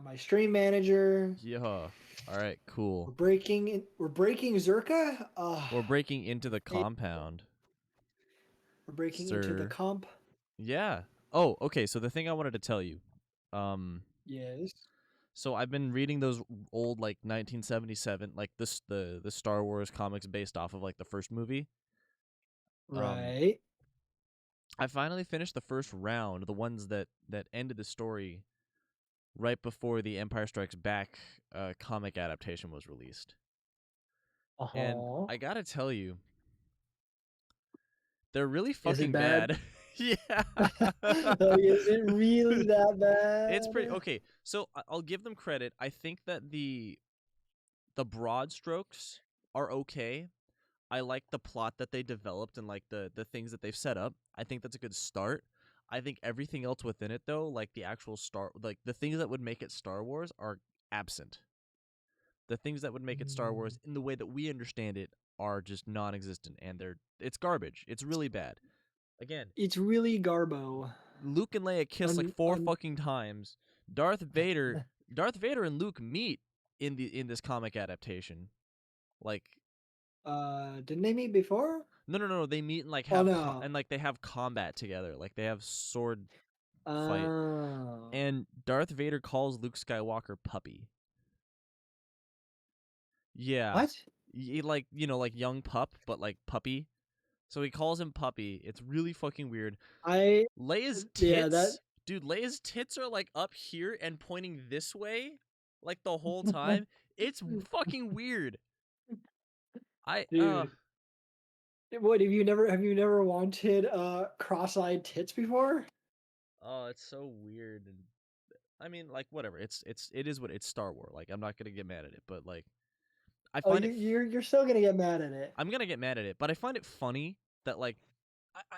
my stream manager. Yeah. All right. Cool. We're breaking Czerka. We're breaking into the compound. We're breaking into the comp. Yeah. Oh, okay. So the thing I wanted to tell you, Yes. so I've been reading those old like 1977, like the Star Wars comics based off of like the first movie. Right. I finally finished the first round, the ones that ended the story right before the Empire Strikes Back comic adaptation was released. And I gotta tell you, they're really fucking bad. Yeah. Is it really that bad? It's pretty okay. So I'll give them credit. I think that the broad strokes are okay. I like the plot that they developed and like the things that they've set up. I think that's a good start. I think everything else within it though, like the actual like the things that would make it Star Wars are absent. The things that would make it Star Wars in the way that we understand it are just non-existent, and it's garbage. It's really bad. Again, it's really garbo. Luke and Leia kiss like 4 fucking times. Darth Vader and Luke meet in this comic adaptation. Like, didn't they meet before? No. They meet and like and like they have combat together. Like they have sword fight. And Darth Vader calls Luke Skywalker puppy. Yeah. What? Like, like young pup, but like puppy. So he calls him puppy. It's really fucking weird. Leia's tits, dude, Leia's tits are like up here and pointing this way, like the whole time. It's fucking weird. Dude. What have you never wanted cross-eyed tits before? Oh, it's so weird. And I mean, like whatever. It is what it's Star Wars. Like I'm not gonna get mad at it, but like I find you're still gonna get mad at it. I'm gonna get mad at it, but I find it funny that like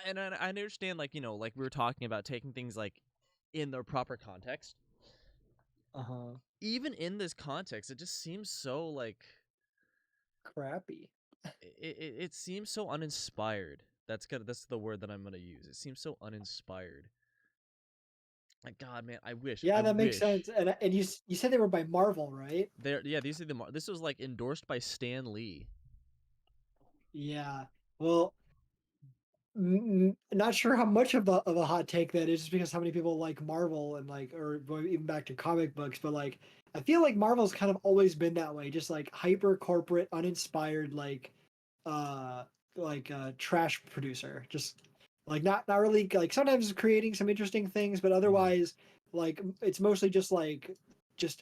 I understand like like we were talking about taking things like in their proper context. Even in this context, it just seems so like crappy. It seems so uninspired. That's the word that I'm gonna use. It seems so uninspired. Like God, man, I wish. Yeah, that makes sense. And you said they were by Marvel, right? These are this was like endorsed by Stan Lee. Yeah. Well, not sure how much of a hot take that is, just because how many people like Marvel and like, or even back to comic books, but like I feel like Marvel's kind of always been that way, just like hyper corporate, uninspired, like trash producer, just like not really like sometimes creating some interesting things, but otherwise like it's mostly just like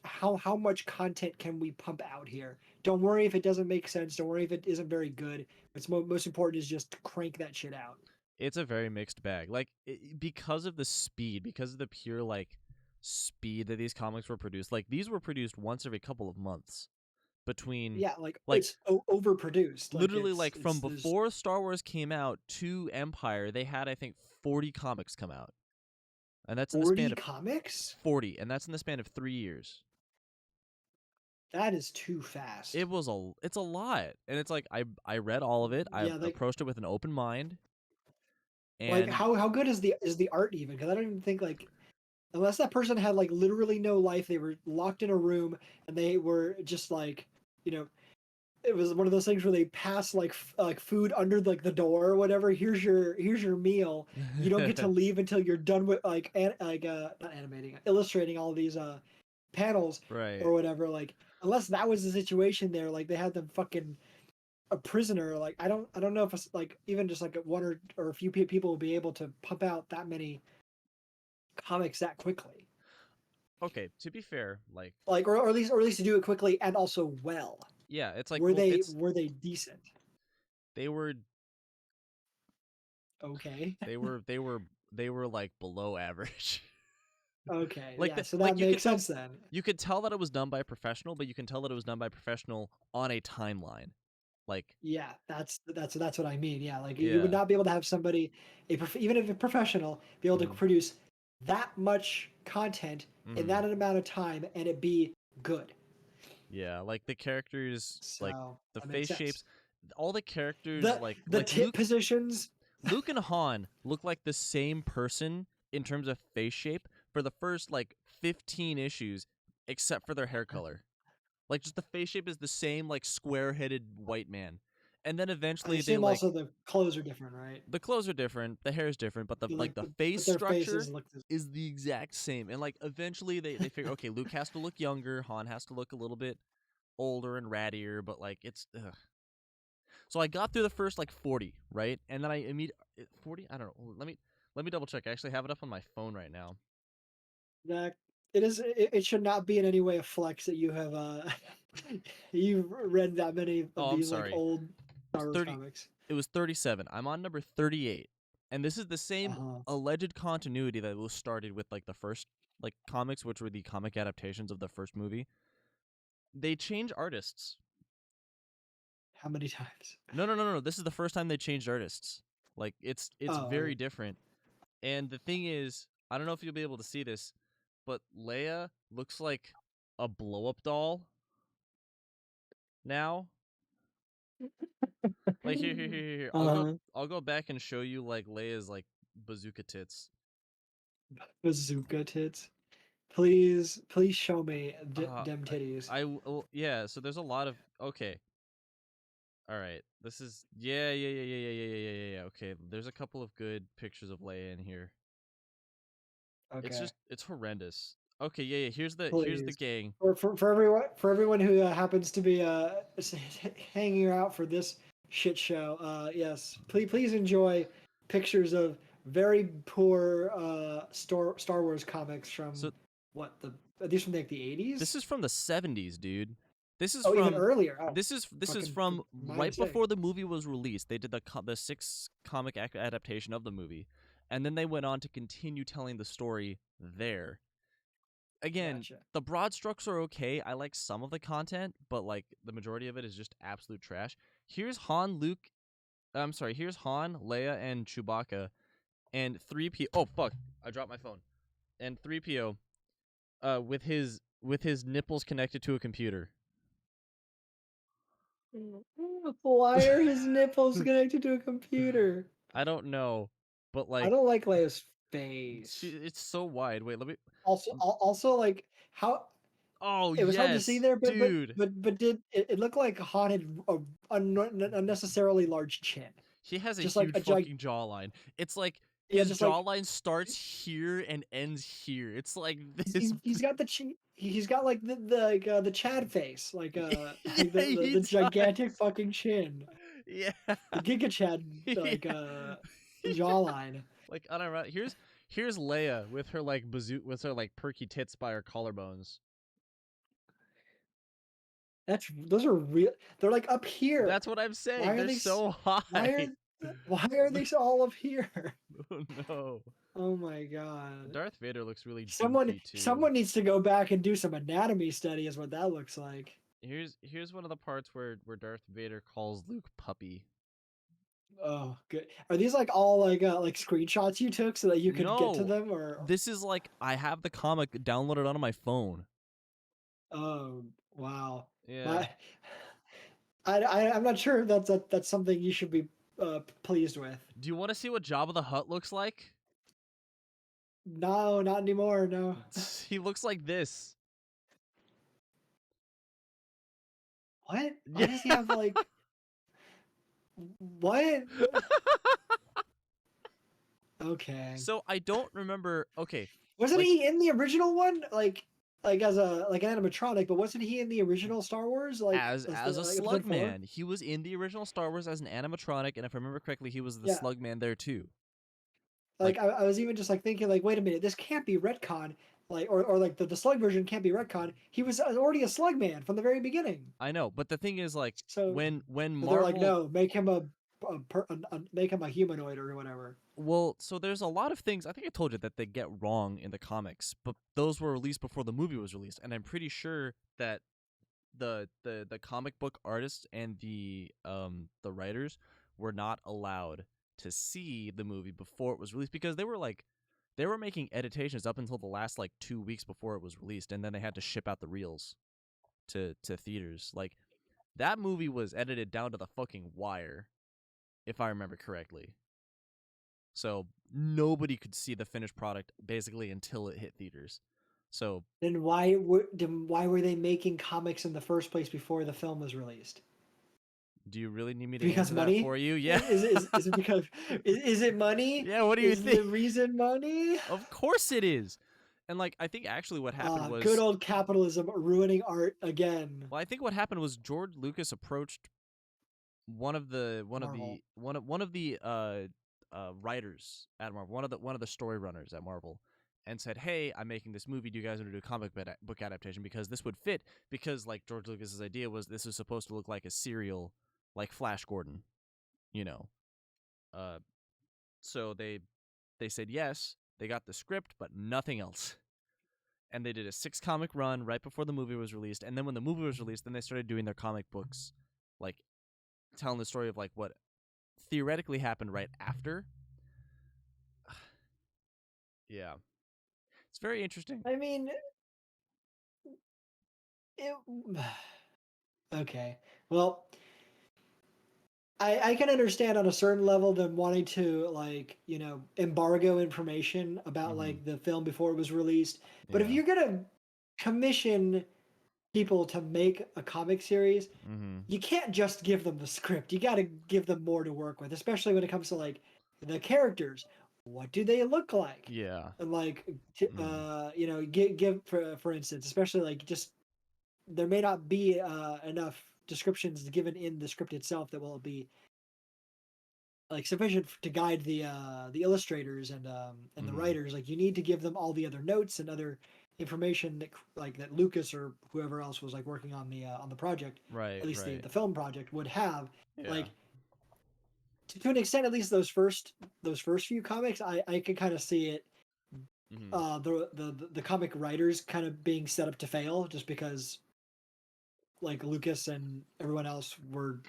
how much content can we pump out here. Don't worry if it doesn't make sense. Don't worry if it isn't very good. What's most important is just crank that shit out. It's a very mixed bag. Like because of the speed, because of the pure like speed that these comics were produced. Like these were produced once every couple of months. Between like it's overproduced. Literally, like from before Star Wars came out to Empire, they had I think 40 comics come out, and that's in the span of comics. 40, and that's in the span of 3 years. That is too fast. It's a lot, and it's like I read all of it. I approached it with an open mind. And like how good is the art even? Because I don't even think like unless that person had like literally no life, they were locked in a room and they were just like it was one of those things where they pass like food under like the door or whatever. Here's your meal. You don't get to leave until you're done with not animating, illustrating all these panels or whatever. Like unless that was the situation there, like they had them fucking a prisoner. Like I don't know if it's like even just like one or a few people will be able to pump out that many comics that quickly. Okay, to be fair, like or at least to do it quickly and also well. Yeah, it's like were they decent? They were okay. They were like below average. Okay, like so that makes sense then. You could tell that it was done by a professional, but you can tell that it was done by a professional on a timeline. Like that's what I mean. Yeah, like you would not be able to have somebody, even if a professional, be able to produce that much content in that amount of time and it be good. Yeah, like the characters, like the face shapes, all the characters, the tip positions. Luke and Han look like the same person in terms of face shape for the first like 15 issues, except for their hair color. Like just the face shape is the same, like square-headed white man. And then I eventually they assume like also the clothes are different, right? the clothes are different, the hair is different, but the So, like like the face but their structure faces look the is the exact same. And like eventually they figure okay, Luke has to look younger, Han has to look a little bit older and rattier, but like it's ugh. So I got through the first like 40, right? And then I immediately 40, I don't know. Let me double check. I actually have it up on my phone right now. that it is it should not be in any way a flex that you have you've read that many of Oh, I'm these like sorry. old Star Wars 30 comics. It was 37. I'm on number 38. And this is the same Uh-huh. alleged continuity that was started with like the first like comics, which were the comic adaptations of the first movie. They change artists. How many times? No. This is the first time they changed artists. Like it's Oh, very okay. different. And the thing is, I don't know if you'll be able to see this, but Leia looks like a blow up doll now. Like here. Uh-huh. I'll go back and show you like Leia's like bazooka tits. Bazooka tits. Please show me Uh, dem titties. yeah. So there's a lot of okay. All right. This is yeah. Okay. There's a couple of good pictures of Leia in here. Okay. It's horrendous. Okay. Yeah. Here's the Please. gang. For everyone who happens to be hanging out for this shit show, yes, please enjoy pictures of very poor Star Wars comics from So what the are these from like the 80s? this is from the 70s, dude. This is Oh, even from earlier. Oh, this is fucking from my right mistake. before the movie was released. They did the six comic adaptation of the movie, and then they went on to continue telling the story there. Again, Gotcha. the broad strokes are okay. I like some of the content, but like the majority of it is just absolute trash. Here's Han, Luke. I'm sorry. Here's Han, Leia, and Chewbacca, and 3PO. Oh fuck! I dropped my phone. And 3PO, with his nipples connected to a computer. Why are his nipples connected to a computer? I don't know, but I like don't like Leia's face. it's so wide. Wait, let me. Also, like how Oh it was hard to see yes, there, dude. but did it looked like Han had unnecessarily large chin, He has a just like huge a gig. fucking jawline. It's like Yeah, his just like jawline starts here and ends here. It's like he's, this. he's he's got the chin. He's got like the Chad face, like Yeah, like the he gigantic does. fucking chin, Yeah. the Giga Chad like Yeah. jawline. Like I don't know. Here's Leia with her like with her like perky tits by her collarbones. Those are real. They're like up here. That's what I'm saying. Why are They're they? so Why high. are why are they all up here? Oh no. Oh my god. Darth Vader looks really Someone doofy too. someone needs to go back and do some anatomy study is what that looks like. Here's one of the parts where Darth Vader calls Luke puppy. Oh, good. Are these like all like screenshots you took so that you could get to No, them or this is like I have the comic downloaded onto my phone. oh, wow. Yeah. My I'm not sure if that's something you should be pleased with. Do you want to see what Jabba the Hutt looks like? No, not anymore. No. He looks like this. What? Why Yeah. does he have like what? Okay. So I don't remember. Okay, Wasn't like he in the original one? Like as a like an animatronic, but wasn't he in the original Star Wars? Like as as the a like episode 4? Slugman, he was in the original Star Wars as an animatronic, and if I remember correctly, he was the Yeah. Slugman there too. Like Like I was even just like thinking like, wait a minute, this can't be retcon. Like or like the slug version can't be retcon. He was already a Slugman from the very beginning. I know, but the thing is, like So, when so they're like, Marvel no, make him a humanoid or whatever. Well, so there's a lot of things I think I told you that they get wrong in the comics, but those were released before the movie was released, and I'm pretty sure that the comic book artists and the writers were not allowed to see the movie before it was released because they were making editations up until the last like 2 weeks before it was released, and then they had to ship out the reels to theaters. Like that movie was edited down to the fucking wire, if I remember correctly. So nobody could see the finished product basically until it hit theaters. So Then why were they making comics in the first place before the film was released? do you really need me to Because answer that money? for you? Yeah. Is it because is it money? Yeah, what do you Is think? the reason money? Of course it is. And like I think actually what happened Good was old capitalism ruining art again. well, I think what happened was George Lucas approached Marvel. one of the writers at Marvel, one of the story runners at Marvel, and said, "Hey, I'm making this movie. Do you guys want to do a book adaptation? Because this would fit. Because like George Lucas's idea was this is supposed to look like a serial, like Flash Gordon, you know. Uh, so they said yes. They got the script, but nothing else. And they did a 6 comic run right before the movie was released. And then when the movie was released, then they started doing their comic books, like telling the story of like what theoretically happened right after. Yeah, it's very interesting. I mean, it. Okay. Well, I can understand on a certain level them wanting to like embargo information about Mm-hmm. like the film before it was released. But if Yeah. you're gonna commission people to make a comic series, Mm-hmm. you can't just give them the script. You got to give them more to work with, especially when it comes to like the characters. What do they look like? Yeah. And like, Mm-hmm. give for instance, especially like just there may not be enough descriptions given in the script itself that will be like sufficient to guide the illustrators and the Mm-hmm. writers. Like you need to give them all the other notes and other information that like that Lucas or whoever else was like working on the project, Right. at least Right. the film project would have Yeah. like to an extent at least those first few comics I could kind of see it Mm-hmm. the comic writers kind of being set up to fail just because like Lucas and everyone else were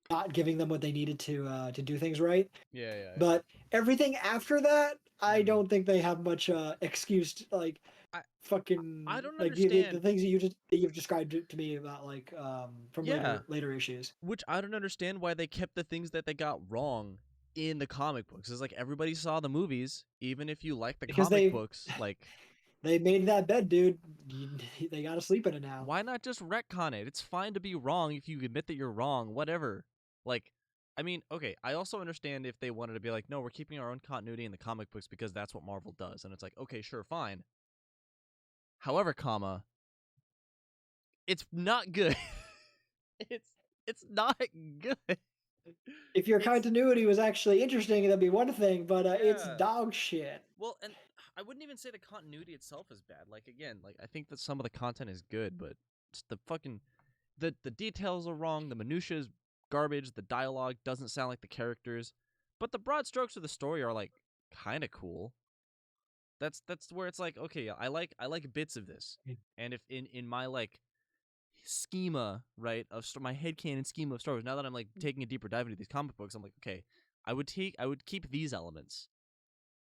not giving them what they needed to do things right. Yeah. Yeah. Yeah. But everything after that, I Mm-hmm. don't think they have much excuse to, like I I fucking don't like the understand. things that you've described to me about like from Yeah. later issues. Which I don't understand why they kept the things that they got wrong in the comic books. It's like everybody saw the movies, even if you like the Because comic books. Like, they made that bed, dude. They got to sleep in it now. why not just retcon it? It's fine to be wrong if you admit that you're wrong, whatever. Like, I mean, okay, I also understand if they wanted to be like, no, we're keeping our own continuity in the comic books because that's what Marvel does. And it's like, okay, sure, fine. However, comma, it's not good. it's it's not good. If your It's continuity was actually interesting, that'd be one thing, but it's yeah. dog shit. Well, and I wouldn't even say the continuity itself is bad. Like again, like I think that some of the content is good, but just the fucking the details are wrong, the minutia is garbage, the dialogue doesn't sound like the characters, but the broad strokes of the story are like kind of cool. That's where it's like, okay, I like bits of this. And if in my like schema, right, of my headcanon schema of Star Wars, now that I'm like taking a deeper dive into these comic books, I'm like, okay, I would keep these elements.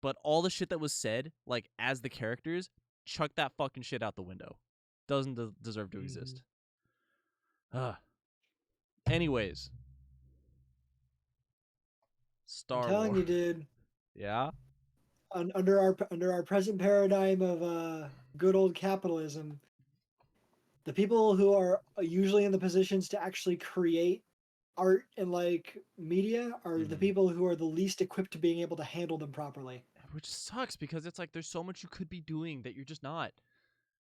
But all the shit that was said, like as the characters, chuck that fucking shit out the window. Doesn't deserve to Mhm. exist. Anyways, I'm Star telling Wars. you, dude. Yeah. Under our present paradigm of good old capitalism, the people who are usually in the positions to actually create art and like media are the Mm-hmm. people who are the least equipped to being able to handle them properly. Which sucks because it's like there's so much you could be doing that you're just not.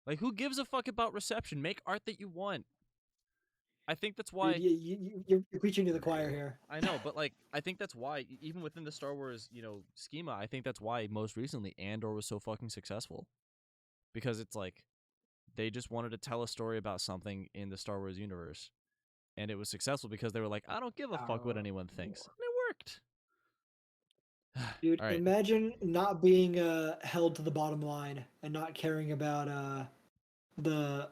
Like, who gives a fuck about reception? Make art that you want. I think that's Dude, why. you're preaching to the choir here. I know, but like, I think that's why, even within the Star Wars, schema, I think that's why most recently Andor was so fucking successful. Because it's like, they just wanted to tell a story about something in the Star Wars universe. And it was successful because they were like, I don't give a fuck what Star anyone thinks. Wars. And it worked. Dude, All right. imagine not being held to the bottom line and not caring about the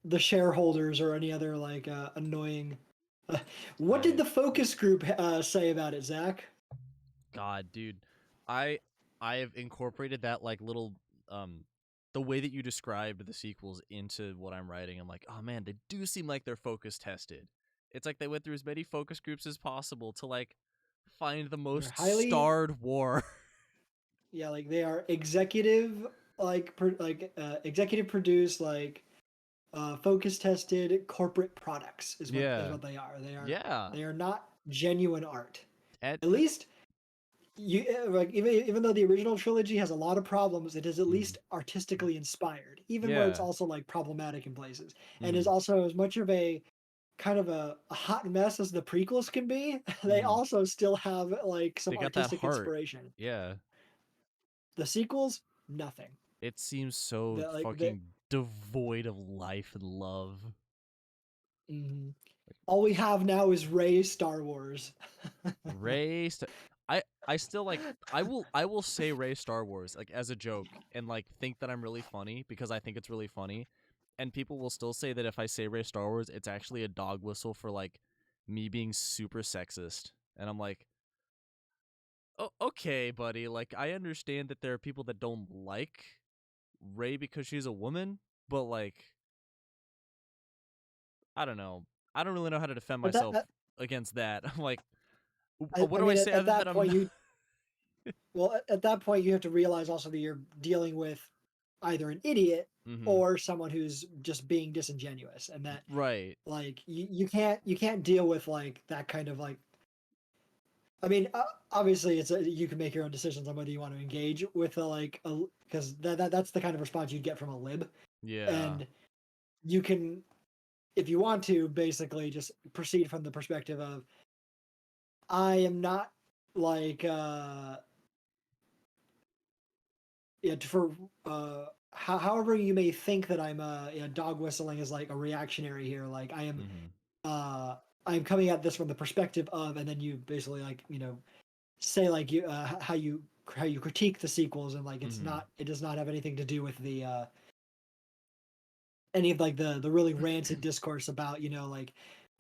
the shareholders or any other like annoying. Uh, what did Right. the focus group say about it, Zach? God, dude, I I have incorporated that like little the way that you described the sequels into what I'm writing. I'm like, oh man, they do seem like they're focus tested. It's like they went through as many focus groups as possible to like find the They're most highly, starred war. yeah, like they are executive executive produced, focus tested corporate products is Yeah. what they are. Yeah. They are not genuine art. And At least you like even though the original trilogy has a lot of problems, it is at mhm. least artistically inspired, even where it's Yeah. also like problematic in places, and is Mhm. also as much of a kind of a hot mess as the prequels can be. They Mhm. also still have like some They got that artistic heart. inspiration. Yeah. The sequels, nothing. It seems so The like the fucking devoid of life and love. mhm. All we have now is Rey's Star Wars. Ray St- I still like I will say Ray Star Wars like as a joke and like think that I'm really funny because I think it's really funny. And people will still say that if I say Ray Star Wars, it's actually a dog whistle for like me being super sexist. And I'm like, "Oh, okay, buddy. Like I understand that there are people that don't like Ray because she's a woman, but like I don't know. I don't really know how to defend But that, myself that against that. I'm like, I what do I mean, say at other than that I'm point, not at that point, you have to realize also that you're dealing with either an idiot Mhm. or someone who's just being disingenuous, and that Right. like you can't deal with like that kind of like. I mean, obviously, you can make your own decisions on whether you want to engage with because that's the kind of response you'd get from a lib, Yeah. and you can, if you want to, basically just proceed from the perspective of I am not like yeah for however you may think that I'm dog whistling is like a reactionary here, like Mhm. uh I'm coming at this from the perspective of, and then you basically like say like how you critique the sequels, and like Mhm. it does not have anything to do with the any of like the really rancid discourse about like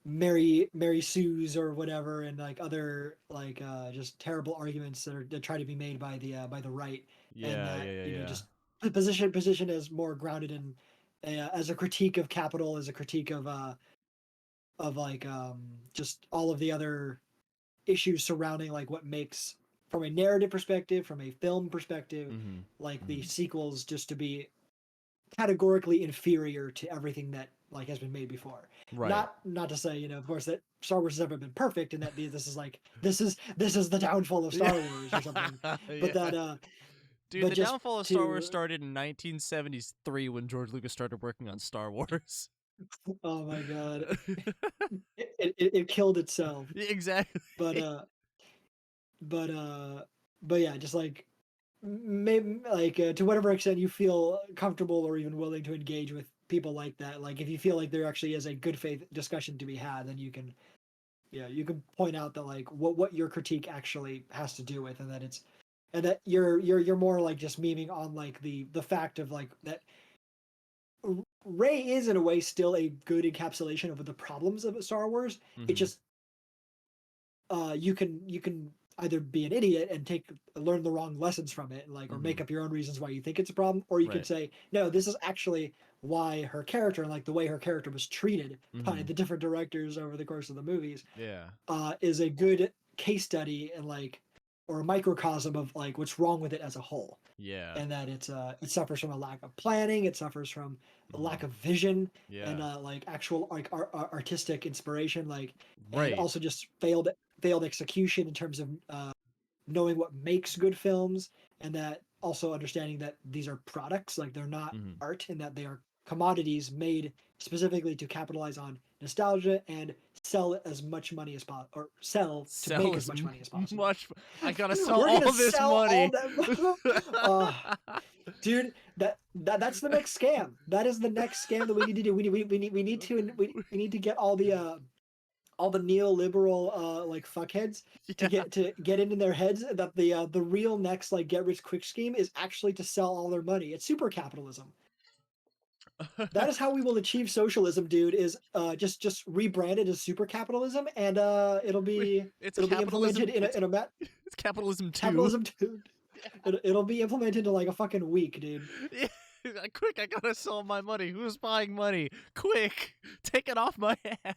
Mary Sue's or whatever, and like other like just terrible arguments that try to be made by the right, and Yeah, that yeah, yeah, yeah. just the position is more grounded in as a critique of capital, as a critique of like just all of the other issues surrounding like what makes, from a narrative perspective, from a film perspective, Mhm. like the Mhm. sequels just to be categorically inferior to everything that like has been made before. Right. Not to say, of course, that Star Wars has never been perfect, and that this is the downfall of Yeah. Star Wars or something. But Yeah. that Dude, but the just downfall of Star Wars to started in 1973 when George Lucas started working on Star Wars. oh my god, it killed itself. Exactly. But but uh but yeah, just like maybe like to whatever extent you feel comfortable or even willing to engage with people like that, like if you feel like there actually is a good faith discussion to be had, then you can you can point out that like what your critique actually has to do with, and that it's and that you're more like just memeing on like the fact of like that Ray is in a way still a good encapsulation of the problems of Star Wars. It Mhm. just you can either be an idiot and learn the wrong lessons from it, like, or make Mhm. up your own reasons why you think it's a problem, or you can Right. say no, this is actually why her character, and like the way her character was treated by Mhm. the different directors over the course of the movies, Yeah. is a good case study, and like, or a microcosm of like what's wrong with it as a whole, Yeah. and that it suffers from a lack of planning, it suffers from a lack Mhm. of vision, and Yeah. like actual like artistic inspiration, like, and Right. also just failed execution in terms of knowing what makes good films, and that also understanding that these are products, like they're not Mhm. art, and that they are commodities made specifically to capitalize on nostalgia and sell as much money as possible, or sell to Sell make as as much money as possible. much. I gotta sell We're gonna all this sell all money. that. uh, dude, that's the next scam. That is the next scam that we need to do. We need to get all the neoliberal like fuckheads Yeah. to get into their heads that the real next like get rich quick scheme is actually to sell all their money. It's super capitalism. That is how we will achieve socialism, dude. Is just rebrand it as super capitalism, and Wait, it's it'll be implemented capitalism. It's in a it's capitalism too. capitalism, dude. It'll be implemented in like a fucking week, dude. Yeah. Quick, I gotta sell my money. Who's buying money? Quick, take it off my hands.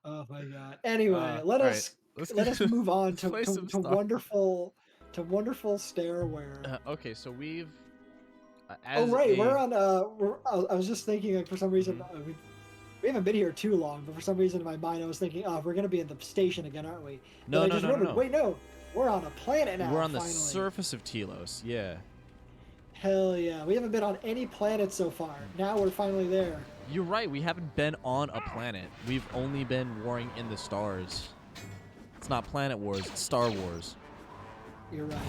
Oh my god. Anyway, All right. Let's let us move on let's play some to Star Wars. wonderful Stareware. Okay, so we've Oh As right, a we're on. I was just thinking like for some reason we haven't been here too long, but for some reason in my mind I was thinking, oh, we're gonna be in the station again, aren't we? Then no I no just no no remembered. no. Wait, no, we're on a planet now. We're on the Finally. surface of Telos. Yeah. Hell yeah, we haven't been on any planet so far. Now we're finally there. You're right. We haven't been on a planet. We've only been warring in the stars. It's not Planet Wars. It's Star Wars. You're right.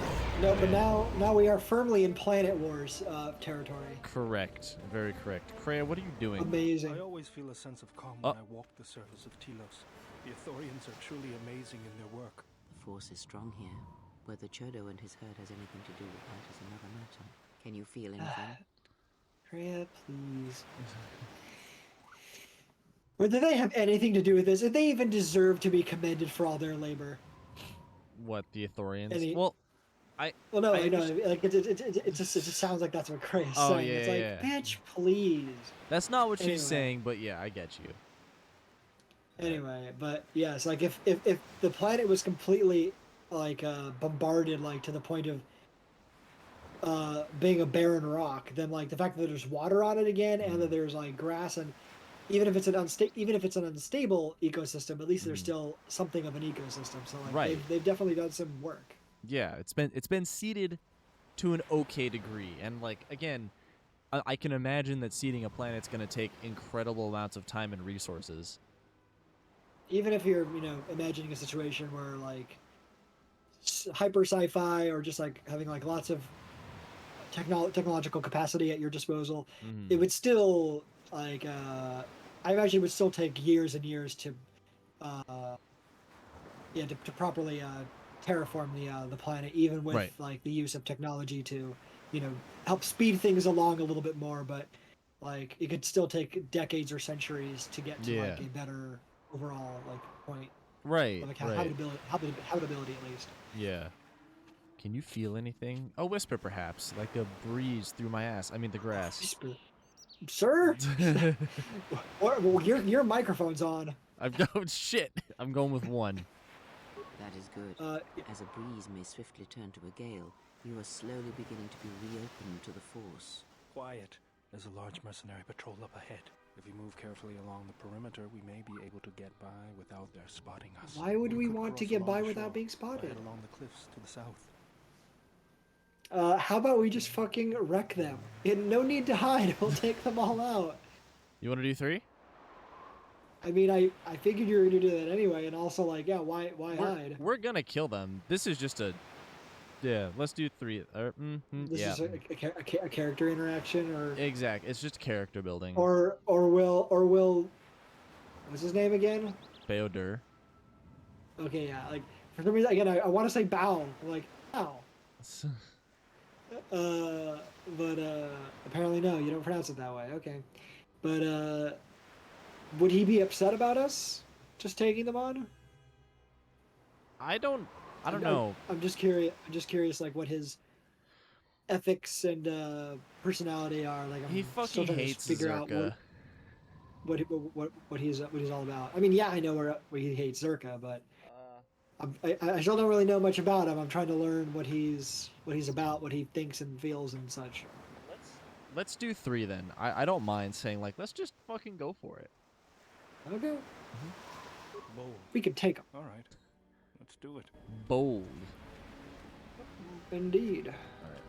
No, but now we are firmly in Planet Wars territory. Correct. Very correct. Kreia, what are you doing? Amazing. I always feel a sense of calm when I walk the surface of Telos. The Ithorians are truly amazing in their work. The force is strong here. Whether Chodo and his herd has anything to do with that is another matter. Can you feel anything? Kreia, please. Or do they have anything to do with this? If they even deserve to be commended for all their labor? What, the Ithorians? Well, Well, no, I know. Like it just sounds like that's what Kreia's saying. Yeah, it's like, yeah. bitch, please. That's not what Anyway. she's saying, but yeah, I get you. Anyway, but yes, like if the planet was completely like bombarded, like to the point of being a barren rock, then like the fact that there's water on it again and that there's like grass, and even if it's an unstable ecosystem, at least there's still something of an ecosystem. So like Right. they've definitely done some work. Yeah, it's been seeded to an okay degree, and like again, I can imagine that seeding a planet's going to take incredible amounts of time and resources. Even if you're imagining a situation where like hyper sci-fi or just like having like lots of technological capacity at your disposal, it would still like I imagine it would still take years and years to to properly terraform the planet, even with like the use of technology to help speed things along a little bit more. But like it could still take decades or centuries to get to like a better overall like point. Right. Like right. habitability at least. Yeah. Can you feel anything? A whisper, perhaps, like a breeze through my ass. I mean, the grass. Whisper. Sir? Well, your microphone's on. Shit. I'm going with one. That is good. As a breeze may swiftly turn to a gale, you are slowly beginning to be reopened to the force. Quiet. There's a large mercenary patrol up ahead. If we move carefully along the perimeter, we may be able to get by without their spotting us. Why would we could want to cross get along by the without shore being or spotted? head along the cliffs to the south. How about we just fucking wreck them? No need to hide. We'll take them all out. You want to do 3? I mean, I figured you were gonna do that anyway, and also like, yeah, why hide? We're gonna kill them. This is just a. Yeah, let's do 3. This is a character interaction, or exact. It's just character building. Or will what's his name again? Beodur. Okay, yeah. Like for some reason, again, I want to say Bao. I'm like Bao. But apparently no, you don't pronounce it that way. Okay, but would he be upset about us just taking them on? I don't know. I'm just curious, like what his ethics and personality are. Like He I'm fucking still trying hates to figure out Czerka. what he's all about. I mean, yeah, I know where he hates Czerka, but I still don't really know much about him. I'm trying to learn what he's about, what he thinks and feels and such. Let's do 3 then. I don't mind saying like let's just fucking go for it. Okay, Bold. we could take him. All right. Let's do it. Bold. Indeed. All right,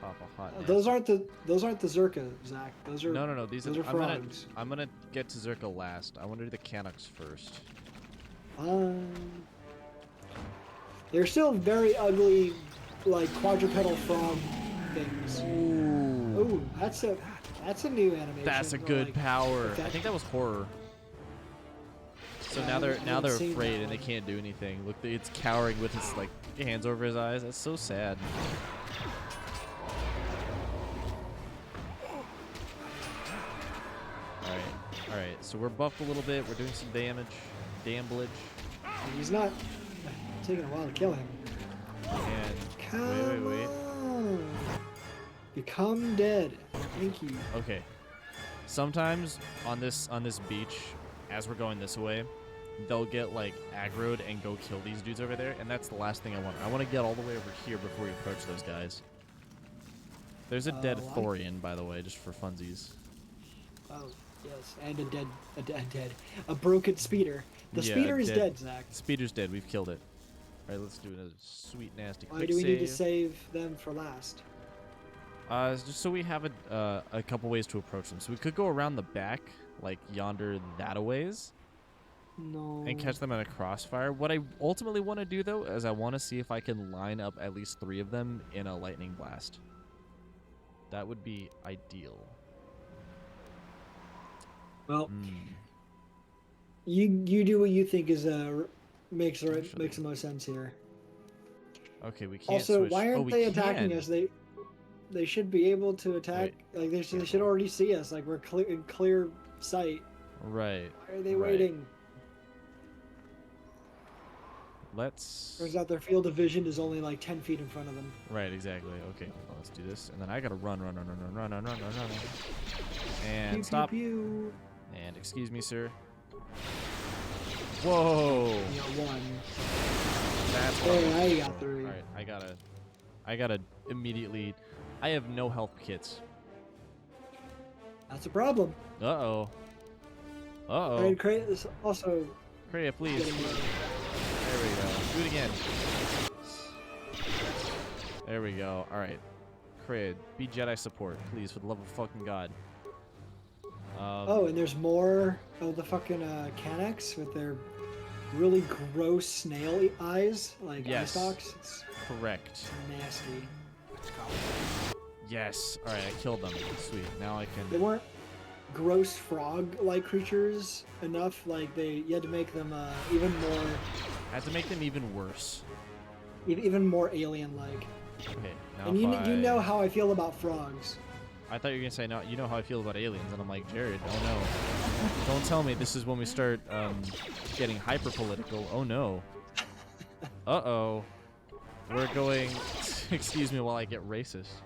I'll pop a hot. Those aren't the Czerka, Zach. Those are No. These those are are frogs. I'm gonna get to Czerka last. I want to do the Canucks first. They're still very ugly, like quadrupedal frog things. Ooh, that's a new animation. That's a or, good like, power. effect. I think that was horror. So Yeah, now I they're haven't seen afraid that and they one. can't do anything. Look, it's cowering with its like hands over his eyes. That's so sad. All right. So we're buffed a little bit. We're doing some damage. He's not taking a while to kill him. And Come wait. on. Become dead. Thank you. Okay. Sometimes on this beach, as we're going this way, they'll get like aggroed and go kill these dudes over there, and that's the last thing I want. I want to get all the way over here before we approach those guys. There's a dead Why? Thorian, by the way, just for funsies. Oh, yes, and a broken speeder. The Yeah, speeder is dead, Zach. Speeder's dead. We've killed it. All right, let's do another sweet, nasty Why quick do we save. need to save them for last? Just so we have a couple ways to approach them. So we could go around the back, like yonder that-a ways, No. and catch them in a crossfire. What I ultimately want to do, though, is I want to see if I can line up at least 3 of them in a lightning blast. That would be ideal. Well, you do what you think is makes the most sense here. Okay, we can't Also, switch. why aren't we they attacking can. us? They should be able to attack. Like they should already see us. Like we're in clear sight. Right. Why are they waiting? Let's... Turns out their field of vision is only like 10 feet in front of them. Right, exactly. Okay, well, let's do this. And then I gotta run. And Pew, stop. Pew, pew. And excuse me, sir. Whoa! You got 1. That's Hey, what now you got 3. Alright, I gotta immediately... I have no health kits. That's a problem. Uh-oh. Uh-oh. And create this also. Kreia, please. Getting low. There we go. Do it again. There we go. Alright. Kreia, be Jedi support, please, for the love of fucking God. Oh, and there's more of the fucking Canucks with their really gross snail eyes, like eye stalks. It's correct. nasty. Yes. Alright, I killed them. Sweet. Now I can... They weren't gross frog-like creatures enough. Like you had to make them even more. I had to make them even worse. Even more alien-like. Okay. Now And if you know how I feel about frogs. I thought you were gonna say, no, you know how I feel about aliens, and I'm like, Jared, oh no. Don't tell me this is when we start getting hyper-political. Oh no. Uh-oh. We're going... Excuse me while I get racist.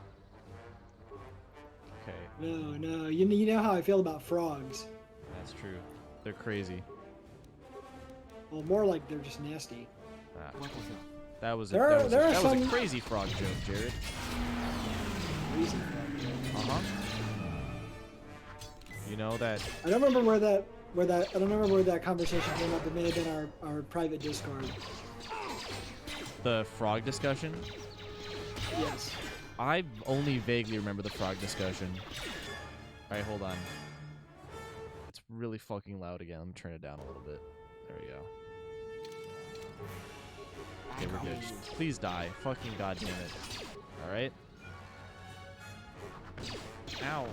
Okay. No, you know how I feel about frogs. That's true. They're crazy. Well, more like they're just nasty. Ah, What was it? that was There a crazy frog joke, Jared. Crazy frog joke. Uh-huh. You know that... I don't remember I don't remember where that conversation came up. It may have been our private Discord. The frog discussion? Yes. I only vaguely remember the frog discussion. Alright, hold on. It's really fucking loud again. Let me turn it down a little bit. There we go. Okay, we're good. Just please die. Fucking goddamn it. Alright? Ow. Ow.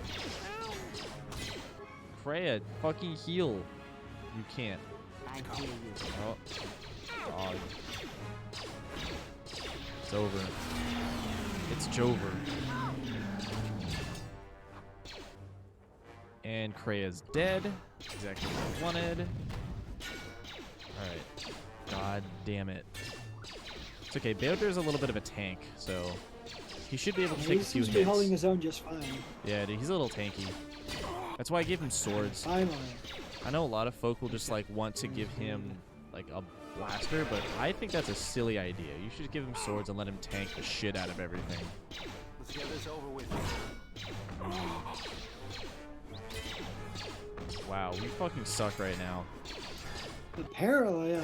Kreia, fucking heal. You can't. I hear you. Oh. God. It's over. It's Jover. And Kreia's dead. Exactly what I wanted. Alright. God damn it. It's okay. Beoder's a little bit of a tank, so he should be able to take a few seems to be hits. holding his own just fine. Yeah, dude, he's a little tanky. That's why I gave him swords. Finally. I know a lot of folk will just like want to give him like a blaster, but I think that's a silly idea. You should give him swords and let him tank the shit out of everything. Let's get this over with. Wow, we fucking suck right now. Apparently,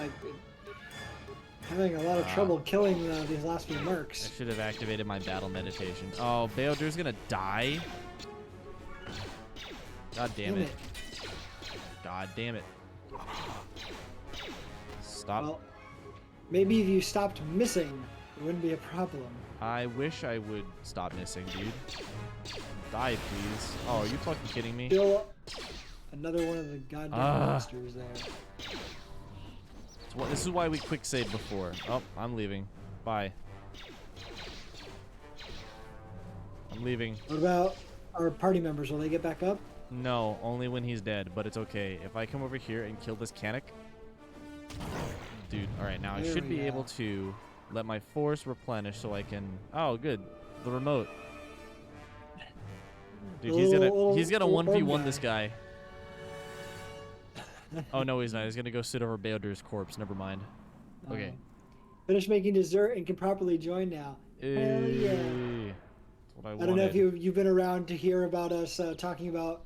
having a lot of trouble killing these last few I mercs. should have activated my battle meditation. Oh, Beoder's gonna die? God damn it. God damn it. Stop. Well, maybe if you stopped missing, it wouldn't be a problem. I wish I would stop missing, dude. Die, please. Oh, are you fucking kidding me? Still another one of the goddamn monsters there. This is why we quick saved before. Oh, I'm leaving. Bye. I'm leaving. What about our party members? Will they get back up? No, only when he's dead, but it's okay. If I come over here and kill this Canuck... Dude, alright, now I There should we be go. able to let my force replenish so I can... Oh, good. The remote. Dude, he's gonna 1v1 this guy. Oh, no, he's not. He's gonna go sit over Beoder's corpse. Never mind. Okay. Finish making dessert and can properly join now. Hell yeah. what I I wanted. don't know if you've been around to hear about us talking about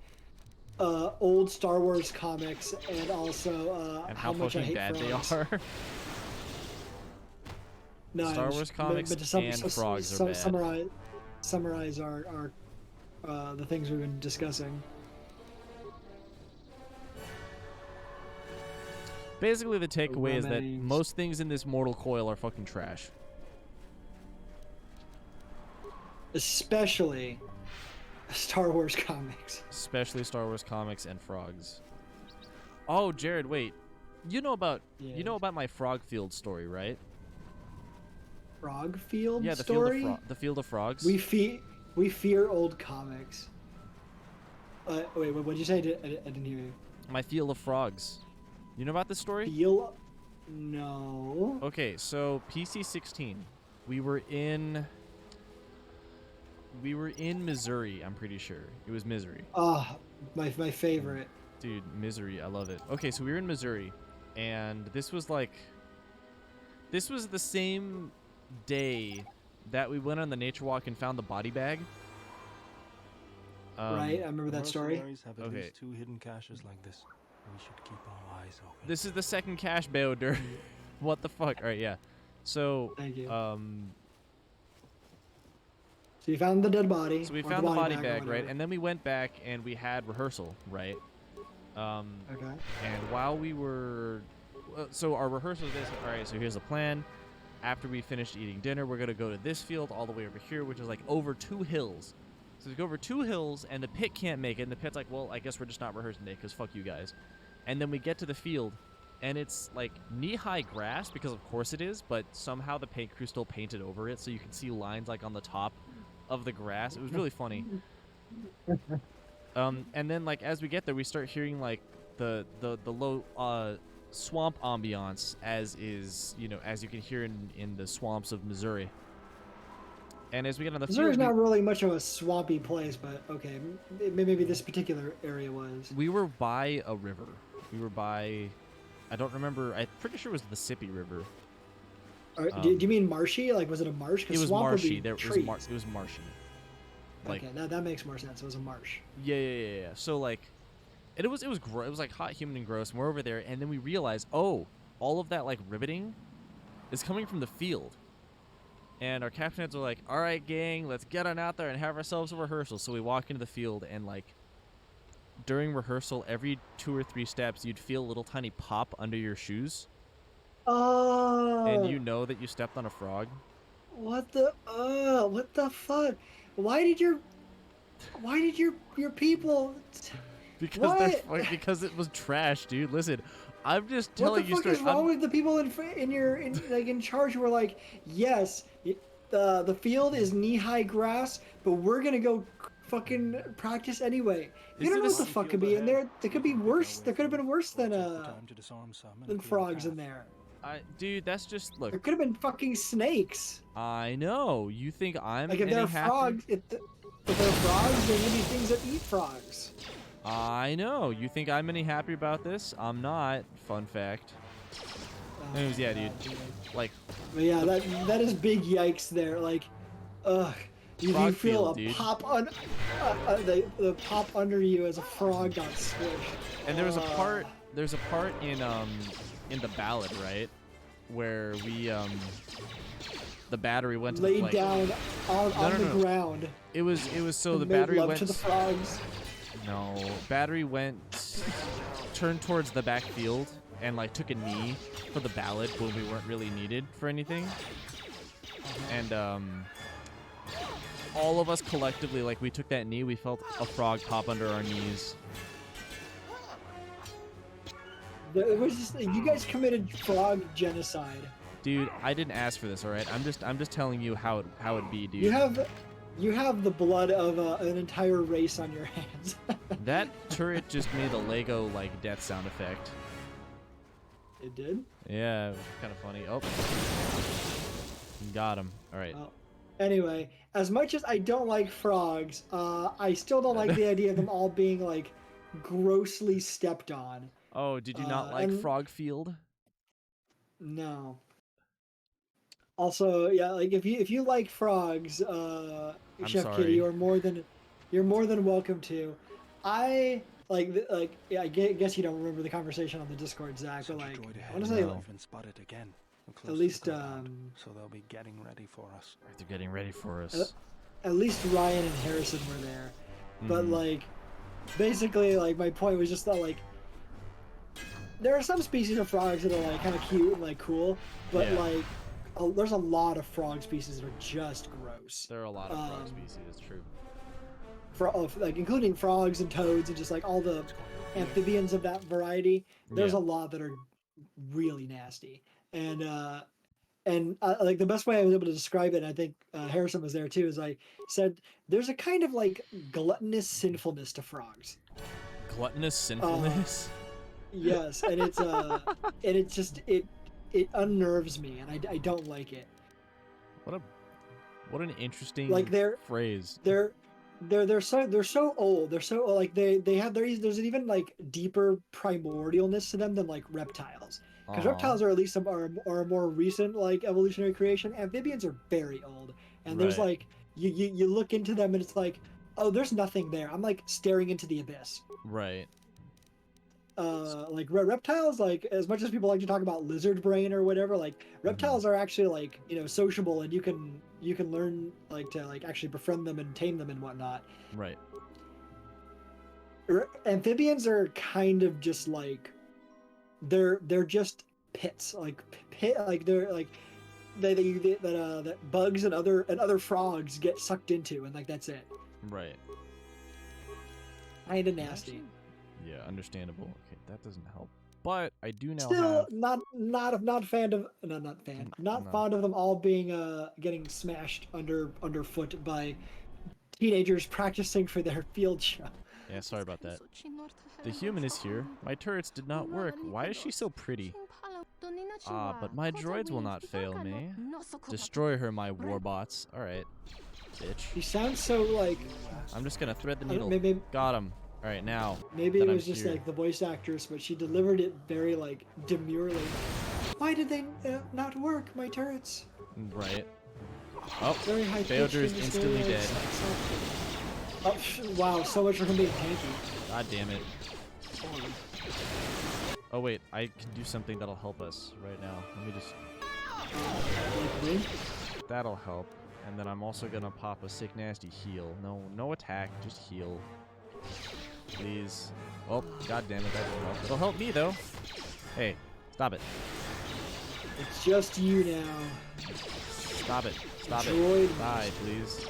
old Star Wars comics and also and how much I fucking hate bad frogs. they are. No, Star Wars comics and frogs are bad. Summarize our the things we've been discussing. Basically, the takeaway is that Lemmings. most things in this mortal coil are fucking trash. Especially Star Wars comics. Especially Star Wars comics and frogs. Oh, Jared, wait. You know about my frog field story, right? Frog field Yeah, the story? the field of frogs. We fear old comics. Wait, what did you say? I didn't hear you. My field of frogs. You know about this story? No. Okay, so PC-16. We were in Missouri, I'm pretty sure. It was Missouri. Ah, my favorite. Dude, Missouri, I love it. Okay, so we were in Missouri, and this was the same day that we went on the nature walk and found the body bag. Right, I remember that story. Have at least 2 hidden caches like this. We should keep our eyes open. This is the second cache, Beoder. What the fuck? All right, yeah. So, Thank you. So you found the dead body. So we found the body bag, right? And then we went back and we had rehearsal, right? Okay. And while we were, so our rehearsal is basically, all right, so here's the plan. After we finished eating dinner, we're gonna go to this field all the way over here, which is like over 2 hills. So we go over 2 hills, and the pit can't make it. And the pit's like, well, I guess we're just not rehearsing today, because fuck you guys. And then we get to the field, and it's like knee-high grass, because of course it is, but somehow the paint crew still painted over it, so you can see lines like on the top of the grass. It was really funny. And then like as we get there, we start hearing like the low swamp ambiance, as you can hear in the swamps of Missouri. And as we get on the field, Missouri's not really much of a swampy place, but okay, maybe this particular area was. We were by a river. We were by, I don't remember. I'm pretty sure it was the Mississippi River. Do you mean marshy? Like, was it a marsh? It was marshy. It was marshy. Like, okay, that makes more sense. It was a marsh. Yeah. So like, it was gross. It was like hot, humid, and gross. And we're over there, and then we realize, oh, all of that like riveting is coming from the field. And our captains are like, all right, gang, let's get on out there and have ourselves a rehearsal. So we walk into the field, and like, during rehearsal, every 2 or 3 steps, you'd feel a little tiny pop under your shoes. Oh. And you know that you stepped on a frog. What the fuck? Why did your people? Because it was trash, dude. Listen, I'm just telling you. What the fuck is wrong with the people in charge who were like, yes, the field is knee-high grass, but we're gonna go fucking practice anyway. You don't know what the fuck could be in there. There could be worse. There could have been worse than frogs in there. Dude, that's just look. There could have been fucking snakes. I know. You think I'm like if they're frogs? If they're frogs, there may be things that eat frogs. I know. You think I'm any happy about this? I'm not. Fun fact. Anyways, yeah, dude. Like. But yeah, that is big yikes there. Like, you feel a pop on the pop under you as a frog got squished. And there was a part. There's a part in the ballad, right, where we the battery went to laid down on the ground. It was so the battery went to the frogs. No, battery turned towards the backfield and like took a knee for the ballad when we weren't really needed for anything. And all of us collectively, like, we took that knee, we felt a frog pop under our knees. It was just, you guys committed frog genocide. Dude, I didn't ask for this, all right? I'm just telling you how it'd be, dude. You have the blood of an entire race on your hands. That turret just made a Lego like death sound effect. It did? Yeah, it was kind of funny. Oh, got him. All right. Well, anyway, as much as I don't like frogs, I still don't like the idea of them all being like grossly stepped on. Oh, did you not like Frog Field? No. Also, yeah, like if you like frogs, I'm Chef sorry. Kitty, you're more than welcome to. I like yeah, I guess you don't remember the conversation on the Discord, Zach, but like honestly, No. We've been spotted again. We're close at to least the compound, so they'll be getting ready for us. They're getting ready for us. at least Ryan and Harrison were there. But Mhm. like basically like my point was just that like there are some species of frogs that are like kind of cute and like cool, but Yeah. like there's a lot of frog species that are just gross. There are a lot of frog species. It's true. Like including frogs and toads and just like all the amphibians of that variety. There's Yeah. a lot that are really nasty, and like the best way I was able to describe it, and I think Harrison was there too, is I said there's a kind of like gluttonous sinfulness to frogs. Gluttonous sinfulness. Yes, and it's just it unnerves me, and I don't like it. What an interesting Like phrase. They're so old. They're so like they have there's an even like deeper primordialness to them than like reptiles. Because reptiles are at least are a more recent like evolutionary creation. Amphibians are very old, and there's Right. like you look into them and it's like, oh, there's nothing there. I'm like staring into the abyss. Right. Like reptiles, like as much as people like to talk about lizard brain or whatever, like reptiles are actually like sociable, and you can learn like to like actually befriend them and tame them and whatnot. Right. Amphibians are kind of just like they're just pits, like they're like that bugs and other frogs get sucked into, and like that's it. Right. Kind of nasty. Yeah, understandable. Okay, that doesn't help. But I do now Still have. not fond of not fond of them all being getting smashed underfoot by teenagers practicing for their field show. Yeah, sorry about that. The human is here. My turrets did not work. Why is she so pretty? Ah, but my droids will not fail me. Destroy her, my warbots. Alright, bitch. He sounds so like I'm just gonna thread the needle. maybe Got him. Alright, now. maybe that it I'm was just here. like the voice actress, but she delivered it very like demurely. Why did they not work, my turrets? Right. Oh, Very high Theodor is instantly dead. Oh, wow, so much for him being tanky. God damn it. Oh wait, I can do something that'll help us right now. Let me just... Like me? That'll help. And then I'm also gonna pop a sick nasty heal. No attack, just heal. Please. Oh, god damn it, that didn't help. It'll help me though. Hey, stop it. It's just you now. Stop it. Stop Droid. it. Die, please.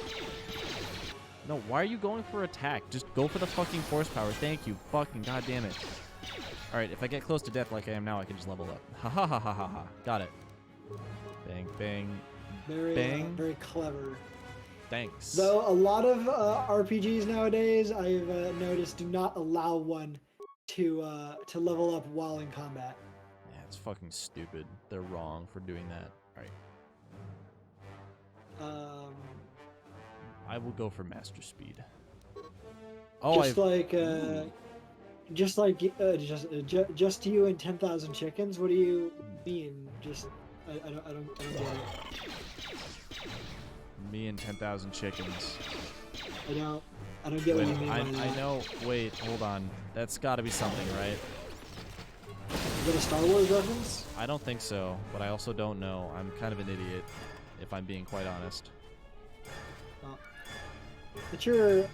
No, why are you going for attack? Just go for the fucking force power. Thank you. Fucking god damn it. Alright, if I get close to death like I am now, I can just level up. Ha ha ha ha ha ha. Got it. Bang, bang. Very Bang. very clever. Thanks. Though a lot of RPGs nowadays, I've noticed, do not allow one to level up while in combat. Yeah, it's fucking stupid. They're wrong for doing that. Alright. I will go for master speed. Oh, just you and 10,000 chickens. What do you mean? Just I don't get it. Me and 10,000 chickens. I don't get what you mean. I know. Wait, hold on. That's got to be something, right? Is that a Star Wars reference? I don't think so, but I also don't know. I'm kind of an idiot, if I'm being quite honest. Let your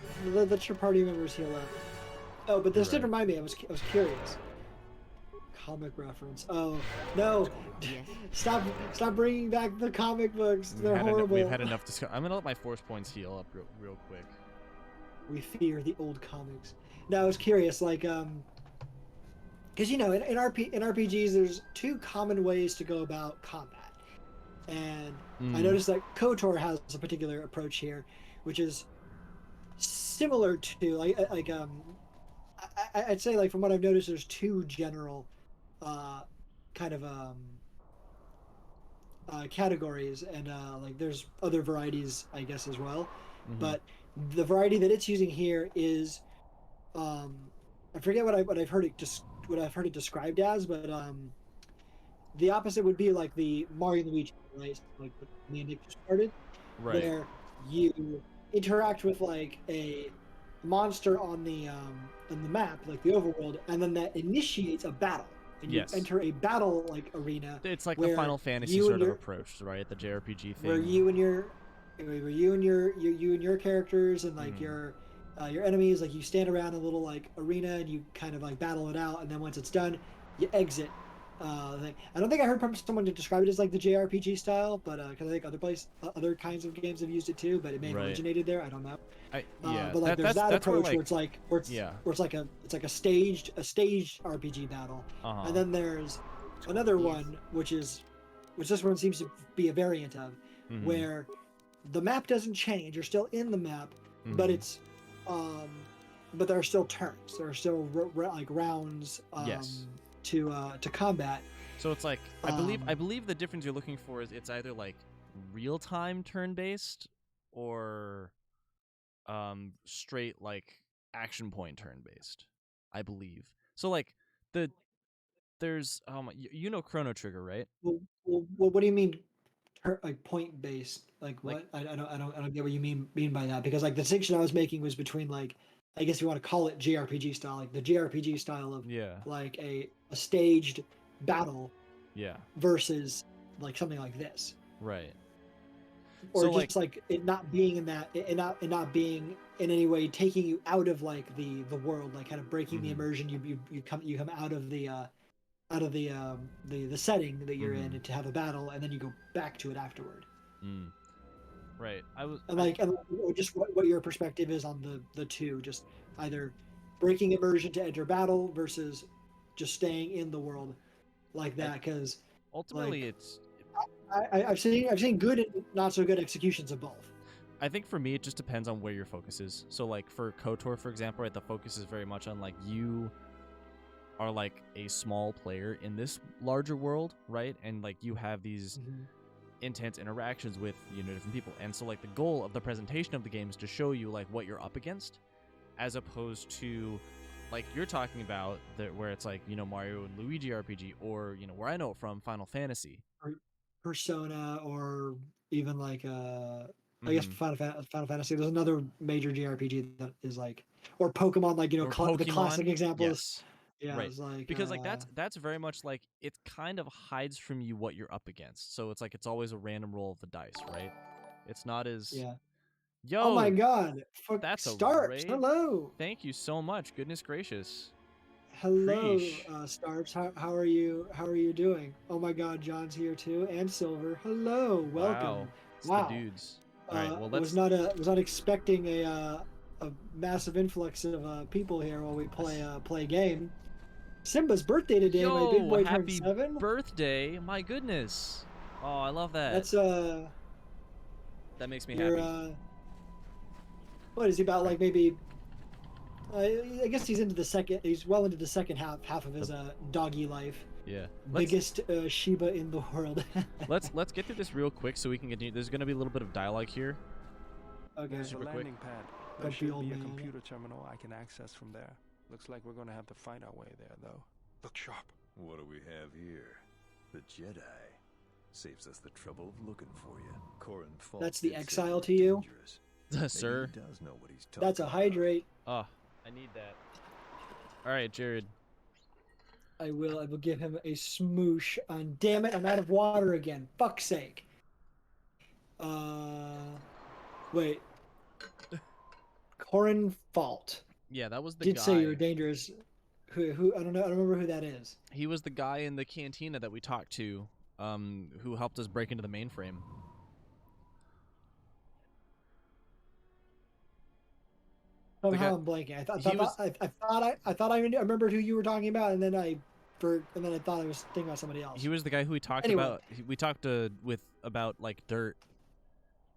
party members heal up. Oh, but this did remind me. I was curious. Comic reference. Oh no! Stop bringing back the comic books. They're horrible. We've had enough discussion. I'm gonna let my force points heal up real quick. We fear the old comics. Now I was curious, like because in RPGs there's two common ways to go about combat, and I noticed that KOTOR has a particular approach here, which is similar to I'd say, like, from what I've noticed, there's two general kind of categories, and like there's other varieties, I guess, as well. But the variety that it's using here is I forget what I've heard it described as, but the opposite would be like the Mario and Luigi, right? So, like what me and Nick just started, Right. where you interact with like a monster on the map, like the overworld, and then that initiates a battle, and you Yes. enter a battle like arena. It's like the where Final Fantasy you sort and of your- approach, right? The JRPG thing. where you and your characters and like your enemies, like you stand around a little like arena and you kind of like battle it out, and then once it's done, you exit. I don't think I heard from someone to describe it as like the JRPG style, but because I think other kinds of games have used it too, but it may have Right. originated there. I don't know. Yeah, But like there's that that's where, approach like, where it's like it's like a staged RPG battle, uh-huh. and then there's another one which this one seems to be a variant of, Mhm. where the map doesn't change. You're still in the map, but Mhm. it's but there are still turns. There are still like rounds Yes. to combat. So it's like I believe the difference you're looking for is it's either like real-time turn-based or straight like action point turn-based, I believe. So like there's you know Chrono Trigger, right? Well, what do you mean like point based? Like Like- what? I don't get what you mean by that, because like the distinction I was making was between like, I guess you want to call it JRPG style, like the JRPG style of Yeah. like a staged battle Yeah. versus like something like this, Right. or So, just like it not being in that, it not being in any way taking you out of like the world, like kind of breaking the Mhm. immersion. You come out of the setting that you're in, Mhm. and to have a battle, and then you go back to it afterward. Right. And just what your perspective is on the two, just either breaking immersion to enter battle versus just staying in the world like that, because ultimately like, it's I've seen good and not so good executions of both. I think for me it just depends on where your focus is. So like for KOTOR, for example, right, the focus is very much on like you are like a small player in this larger world, right? And like you have these intense interactions with, you know, different people. And so like the goal of the presentation of the game is to show you like what you're up against, as opposed to like you're talking about where it's like, you know, Mario and Luigi RPG, or, you know, where I know it from, Final Fantasy. Or Persona, or even like I guess Final Fantasy. There's another major JRPG that is like, or Pokemon, like, you know, Or the classic Pokemon. examples. Yes. Yeah, Right. it's like, Because like that's very much like it kind of hides from you what you're up against. So it's like it's always a random roll of the dice, right? It's not as yeah. Yo, Oh my God! that's a Starks. raid. Hello. Thank you so much. Goodness gracious. Hello, Preesh. Starks. How are you? How are you doing? Oh my God, John's here too, and Silver. Hello, welcome. Wow. It's Wow. the dudes. All right. Well, let's. Was not expecting a massive influx of people here while we play a game. Simba's birthday today. Yo, My big boy turned happy 7. birthday! My goodness. Oh, I love that. That's That makes me you're, happy. What is he about? Like maybe. I guess he's into the second. He's well into the second half of his doggy life. Yeah. Biggest Shiba in the world. let's get through this real quick so we can continue. There's gonna be a little bit of dialogue here. Okay. There's a Super quick. landing pad. There Grumpy should old be a man. computer terminal I can access from there. Looks like we're gonna have to fight our way there, though. Look sharp. What do we have here? The Jedi. Saves us the trouble of looking for you. Corin Falk That's the did say exile were to you? dangerous. Maybe Sir. He does know what he's talking That's a about. hydrate. Oh, I need that. All right, Jared. I will give him a smoosh. On damn it, I'm out of water again. Fuck's sake. Wait. Corin Fault. Yeah, that was the Did guy. say you're dangerous. Who I don't know. I don't remember who that is. He was the guy in the cantina that we talked to, who helped us break into the mainframe. Somehow I'm blanking. I thought I remembered who you were talking about, and then I thought I was thinking about somebody else. He was the guy who we talked Anyway. about. We talked about like dirt.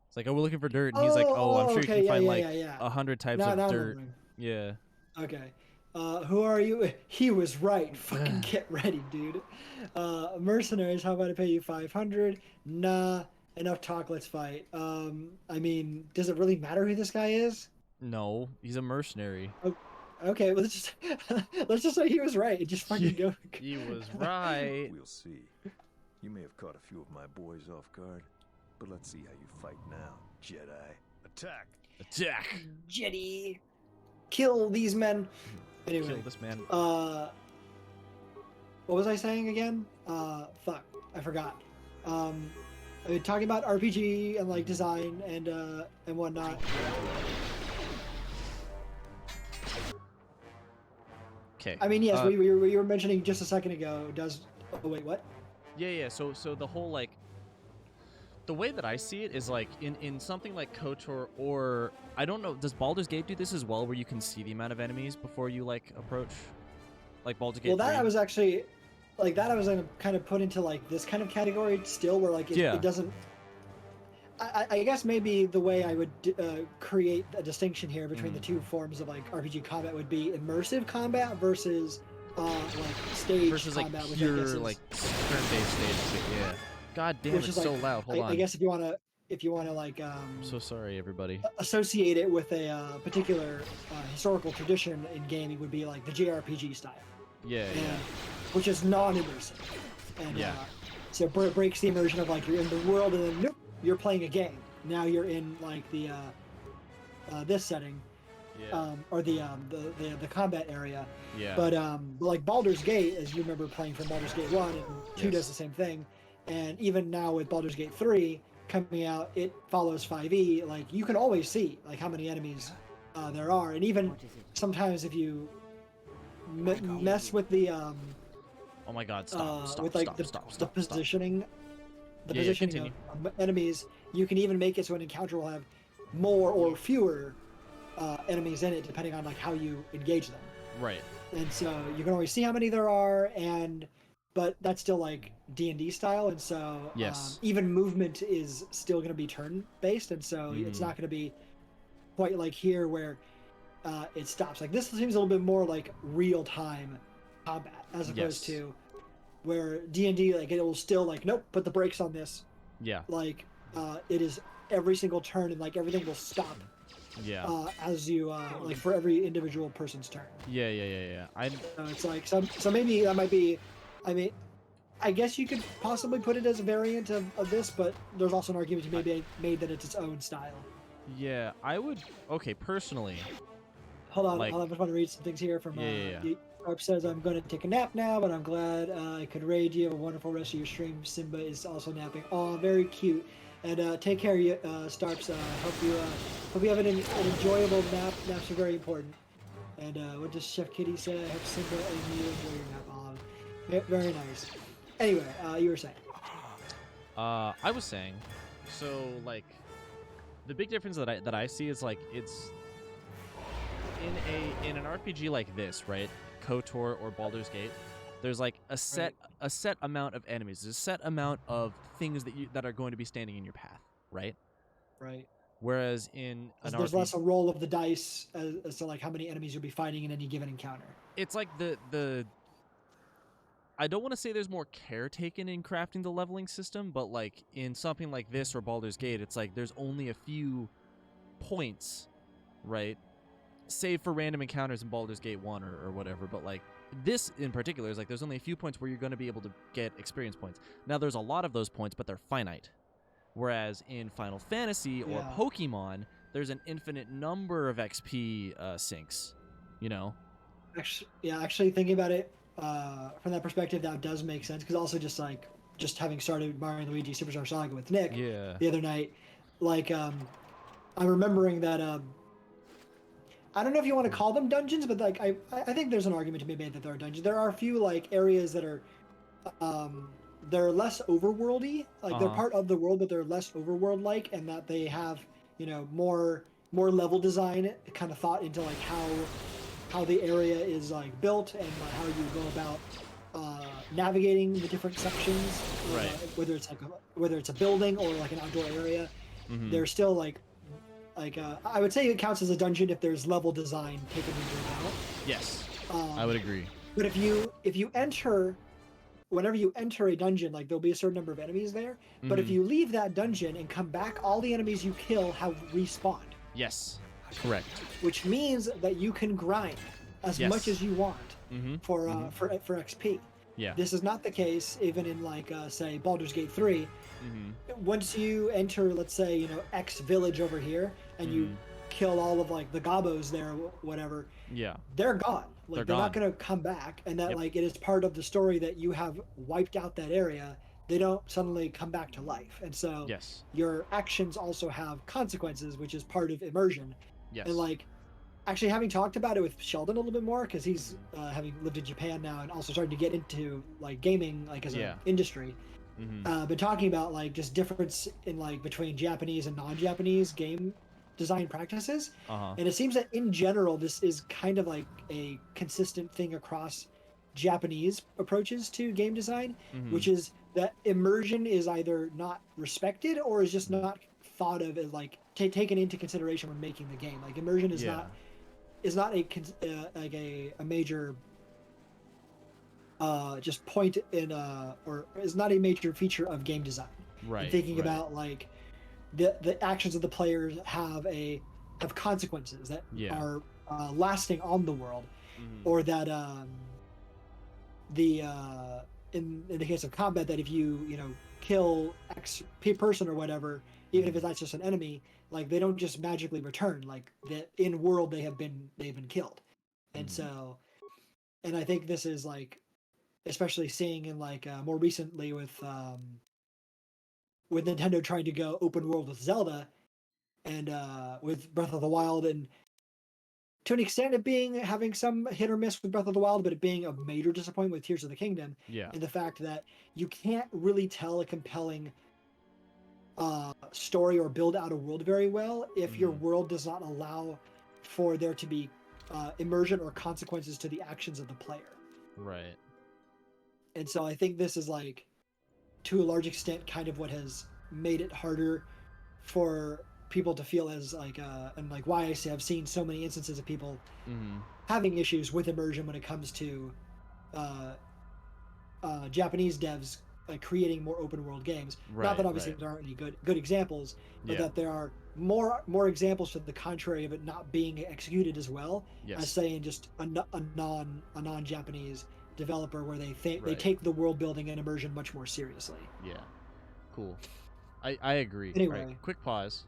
It's like, oh, we're looking for dirt, and he's like, oh, I'm sure you can find like 100 types Now of I'm dirt. remembering. Yeah. Okay. Who are you? He was right. Fucking get ready, dude. Mercenaries, how about I pay you 500? Nah. Enough talk, let's fight. I mean, does it really matter who this guy is? No, he's a mercenary. Okay, well, let's just say he was right. Just fucking go. He was right. We'll see. You may have caught a few of my boys off guard, but let's see how you fight now, Jedi. Attack! Attack! Jedi, kill these men. Anyway, Kill this man. what was I saying again? Fuck, I forgot. I've been talking about RPG and like design and whatnot. Okay. I mean, yes, what you were mentioning just a second ago does. Oh wait, what? Yeah. So the whole like, the way that I see it is like in something like KOTOR, or I don't know, does Baldur's Gate do this as well, where you can see the amount of enemies before you like approach, like Baldur's Gate? Well, that 3? I was actually, like that I was gonna kind of put into like this kind of category still, where like it doesn't. I guess maybe the way I would create a distinction here between the two forms of like RPG combat would be immersive combat versus like stage versus like combat, pure which I guess is, like turn-based stage. Yeah. God damn, which it's is so like, loud. Hold on. I guess if you wanna like I'm so sorry, everybody. associate it with a particular historical tradition in gaming would be like the JRPG style. Yeah. Which is non-immersive. And so it breaks the immersion of like you're in the world and then nope, you're playing a game. Now you're in like the this setting, or the combat area. Yeah. But like Baldur's Gate, as you remember playing from Baldur's Gate 1 and 2 does the same thing, and even now with Baldur's Gate 3 coming out, it follows 5e. Like you can always see like how many enemies there are, and even sometimes if you mess with the oh my God! Stop! with like the positioning. The positioning of enemies, you can even make it so an encounter will have more or fewer enemies in it, depending on like how you engage them. Right. And so you can always see how many there are, but that's still like D&D style, and so even movement is still going to be turn-based, and so it's not going to be quite like here where it stops. Like this seems a little bit more like real-time combat as opposed to where D&D, like it will still like, nope, put the brakes on this. Yeah. Like it is every single turn, and like everything will stop. Yeah. As you like for every individual person's turn. Yeah. It's like so maybe that might be. I mean, I guess you could possibly put it as a variant of this, but there's also an argument to be made that it's its own style. Yeah, I would. Okay, personally. Hold on, I just want to read some things here from. Arp says, I'm going to take a nap now, but I'm glad I could raid you. Have a wonderful rest of your stream. Simba is also napping. Oh, very cute. And take care, Starps. Hope you have an enjoyable nap. Naps are very important. And what does Chef Kitty say? I hope Simba and you enjoy your nap. Very nice. Anyway, you were saying. I was saying, so like, the big difference that I see is like it's in an RPG like this, right? KOTOR or Baldur's Gate, there's like a set amount of enemies. There's a set amount of things that are going to be standing in your path, right? Right. Whereas in an there's less a roll of the dice as to like how many enemies you'll be fighting in any given encounter. It's like the I don't want to say there's more care taken in crafting the leveling system, but like in something like this or Baldur's Gate, it's like there's only a few points, right? Save for random encounters in Baldur's Gate 1 or whatever, but like this in particular is like there's only a few points where you're going to be able to get experience points. Now there's a lot of those points, but they're finite. Whereas in Final Fantasy or Pokemon, there's an infinite number of XP sinks, you know? Actually thinking about it from that perspective, that does make sense, because also just having started Mario and Luigi Superstar Saga with Nick the other night, like I'm remembering that I don't know if you want to call them dungeons, but like I think there's an argument to be made that there are dungeons. There are a few like areas that are they're less overworldy, like they're part of the world, but they're less overworld-like, and that they have, you know, more level design kind of thought into like how the area is like built and like how you go about navigating the different sections, right? Whether it's a building or like an outdoor area, there's still like I would say it counts as a dungeon if there's level design taken into account. Yes, I would agree. But if you enter, whenever you enter a dungeon, like there'll be a certain number of enemies there. But if you leave that dungeon and come back, all the enemies you kill have respawned. Yes, correct. Which means that you can grind as much as you want for XP. Yeah. This is not the case even in like say Baldur's Gate 3. Mm-hmm. Once you enter, let's say, you know, X village over here, and you kill all of like the gobos there, or whatever. Yeah. They're gone. Like they're not gone. gonna come back, and that Yep. like it is part of the story that you have wiped out that area. They don't suddenly come back to life, and so Yes. your actions also have consequences, which is part of immersion. Yes. And like, actually having talked about it with Sheldon a little bit more, because he's having lived in Japan now and also starting to get into like gaming, like as an industry. Been talking about like just difference in like between Japanese and non-Japanese game design practices, and it seems that in general this is kind of like a consistent thing across Japanese approaches to game design, which is that immersion is either not respected or is just not thought of as like taken into consideration when making the game. Like immersion is not like a major just point in or is not a major feature of game design. Right. And thinking about like the actions of the players have consequences that are lasting on the world, or that in the case of combat, that if you kill X person or whatever, even if it's just an enemy, like they don't just magically return. Like that in world they've been killed, and so, and I think this is like, especially seeing in like more recently with Nintendo trying to go open world with Zelda, and with Breath of the Wild, and to an extent it having some hit or miss with Breath of the Wild, but it being a major disappointment with Tears of the Kingdom. Yeah. And the fact that you can't really tell a compelling story or build out a world very well if your world does not allow for there to be immersion or consequences to the actions of the player. Right. And so I think this is like, to a large extent, kind of what has made it harder for people to feel as like and like why I say I've seen so many instances of people having issues with immersion when it comes to Japanese devs creating more open world games. Not that obviously there aren't any good examples, but that there are more examples to the contrary of it not being executed as well as saying just a non-Japanese developer where they take the world building and immersion much more seriously. Yeah. Cool. I agree. Anyway. Right, quick pause.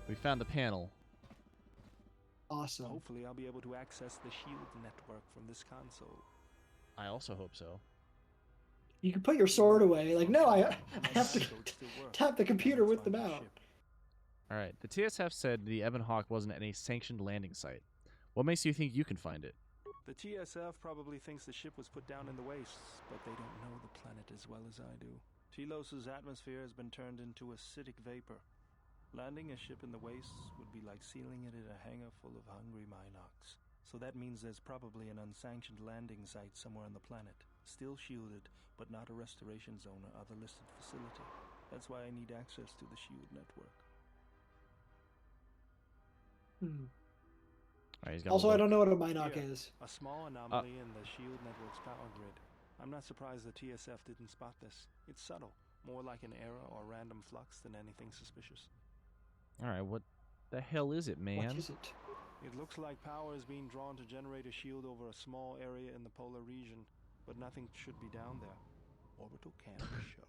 We found the panel. Awesome. Hopefully I'll be able to access the shield network from this console. I also hope so. You can put your sword away. Like, no, I have to tap the computer with the mouse. Alright, the TSF said the Ebon Hawk wasn't any sanctioned landing site. What makes you think you can find it? The TSF probably thinks the ship was put down in the wastes, but they don't know the planet as well as I do. Telos' atmosphere has been turned into acidic vapor. Landing a ship in the wastes would be like sealing it in a hangar full of hungry Minocs. So that means there's probably an unsanctioned landing site somewhere on the planet, still shielded, but not a restoration zone or other listed facility. That's why I need access to the shield network. Right, also, I don't know what a Minoc is. A small anomaly in the shield network's power grid. I'm not surprised the TSF didn't spot this. It's subtle, more like an error or random flux than anything suspicious. Alright, what the hell is it, man? What is it? It looks like power is being drawn to generate a shield over a small area in the polar region, but nothing should be down there. Orbital can't show.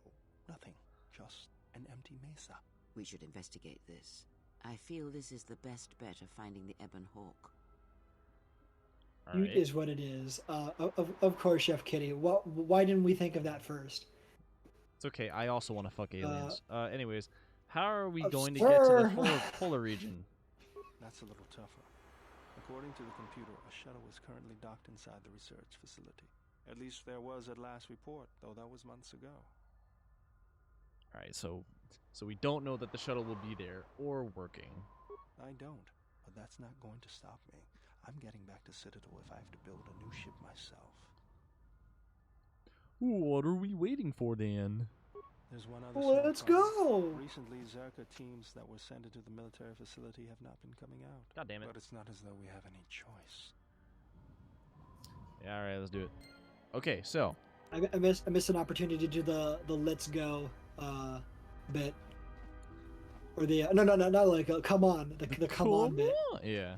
Nothing. Just an empty mesa. We should investigate this. I feel this is the best bet of finding the Ebon Hawk. It is what it is. Of course, Chef Kitty. Why didn't we think of that first? It's okay. I also want to fuck aliens. Anyways, how are we going to get to the polar region? That's a little tougher. According to the computer, a shuttle is currently docked inside the research facility. At least there was at last report, though that was months ago. Alright, so we don't know that the shuttle will be there or working. I don't, but that's not going to stop me. I'm getting back to Citadel if I have to build a new ship myself. What are we waiting for then? There's one other Let's go! Recently, Czerka teams that were sent into the military facility have not been coming out. God damn it. But it's not as though we have any choice. Yeah, alright, let's do it. Okay, so. I missed an opportunity to do the let's go bit. Or the, no, not like, come on, the come on bit. Yeah.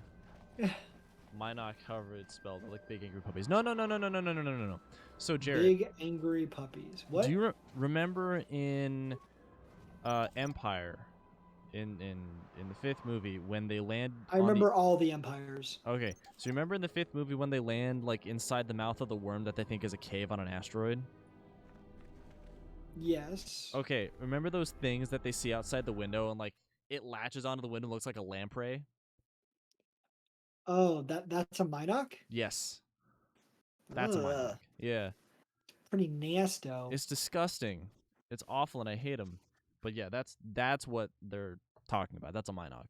Minot, however it's spelled, like big angry puppies. No. So Jared, Big angry puppies. What? do you remember in Empire, in the fifth movie when they land? I remember all the empires. Okay, so you remember in the fifth movie when they land like inside the mouth of the worm that they think is a cave on an asteroid? Yes. Okay, remember those things that they see outside the window and like it latches onto the window and looks like a lamprey? Oh, that's a Minoc? Yes, that's a Ugh, Minoc. Yeah, pretty nasto. it's disgusting. It's awful and I hate them. But yeah, that's what they're talking about. That's a Minoc.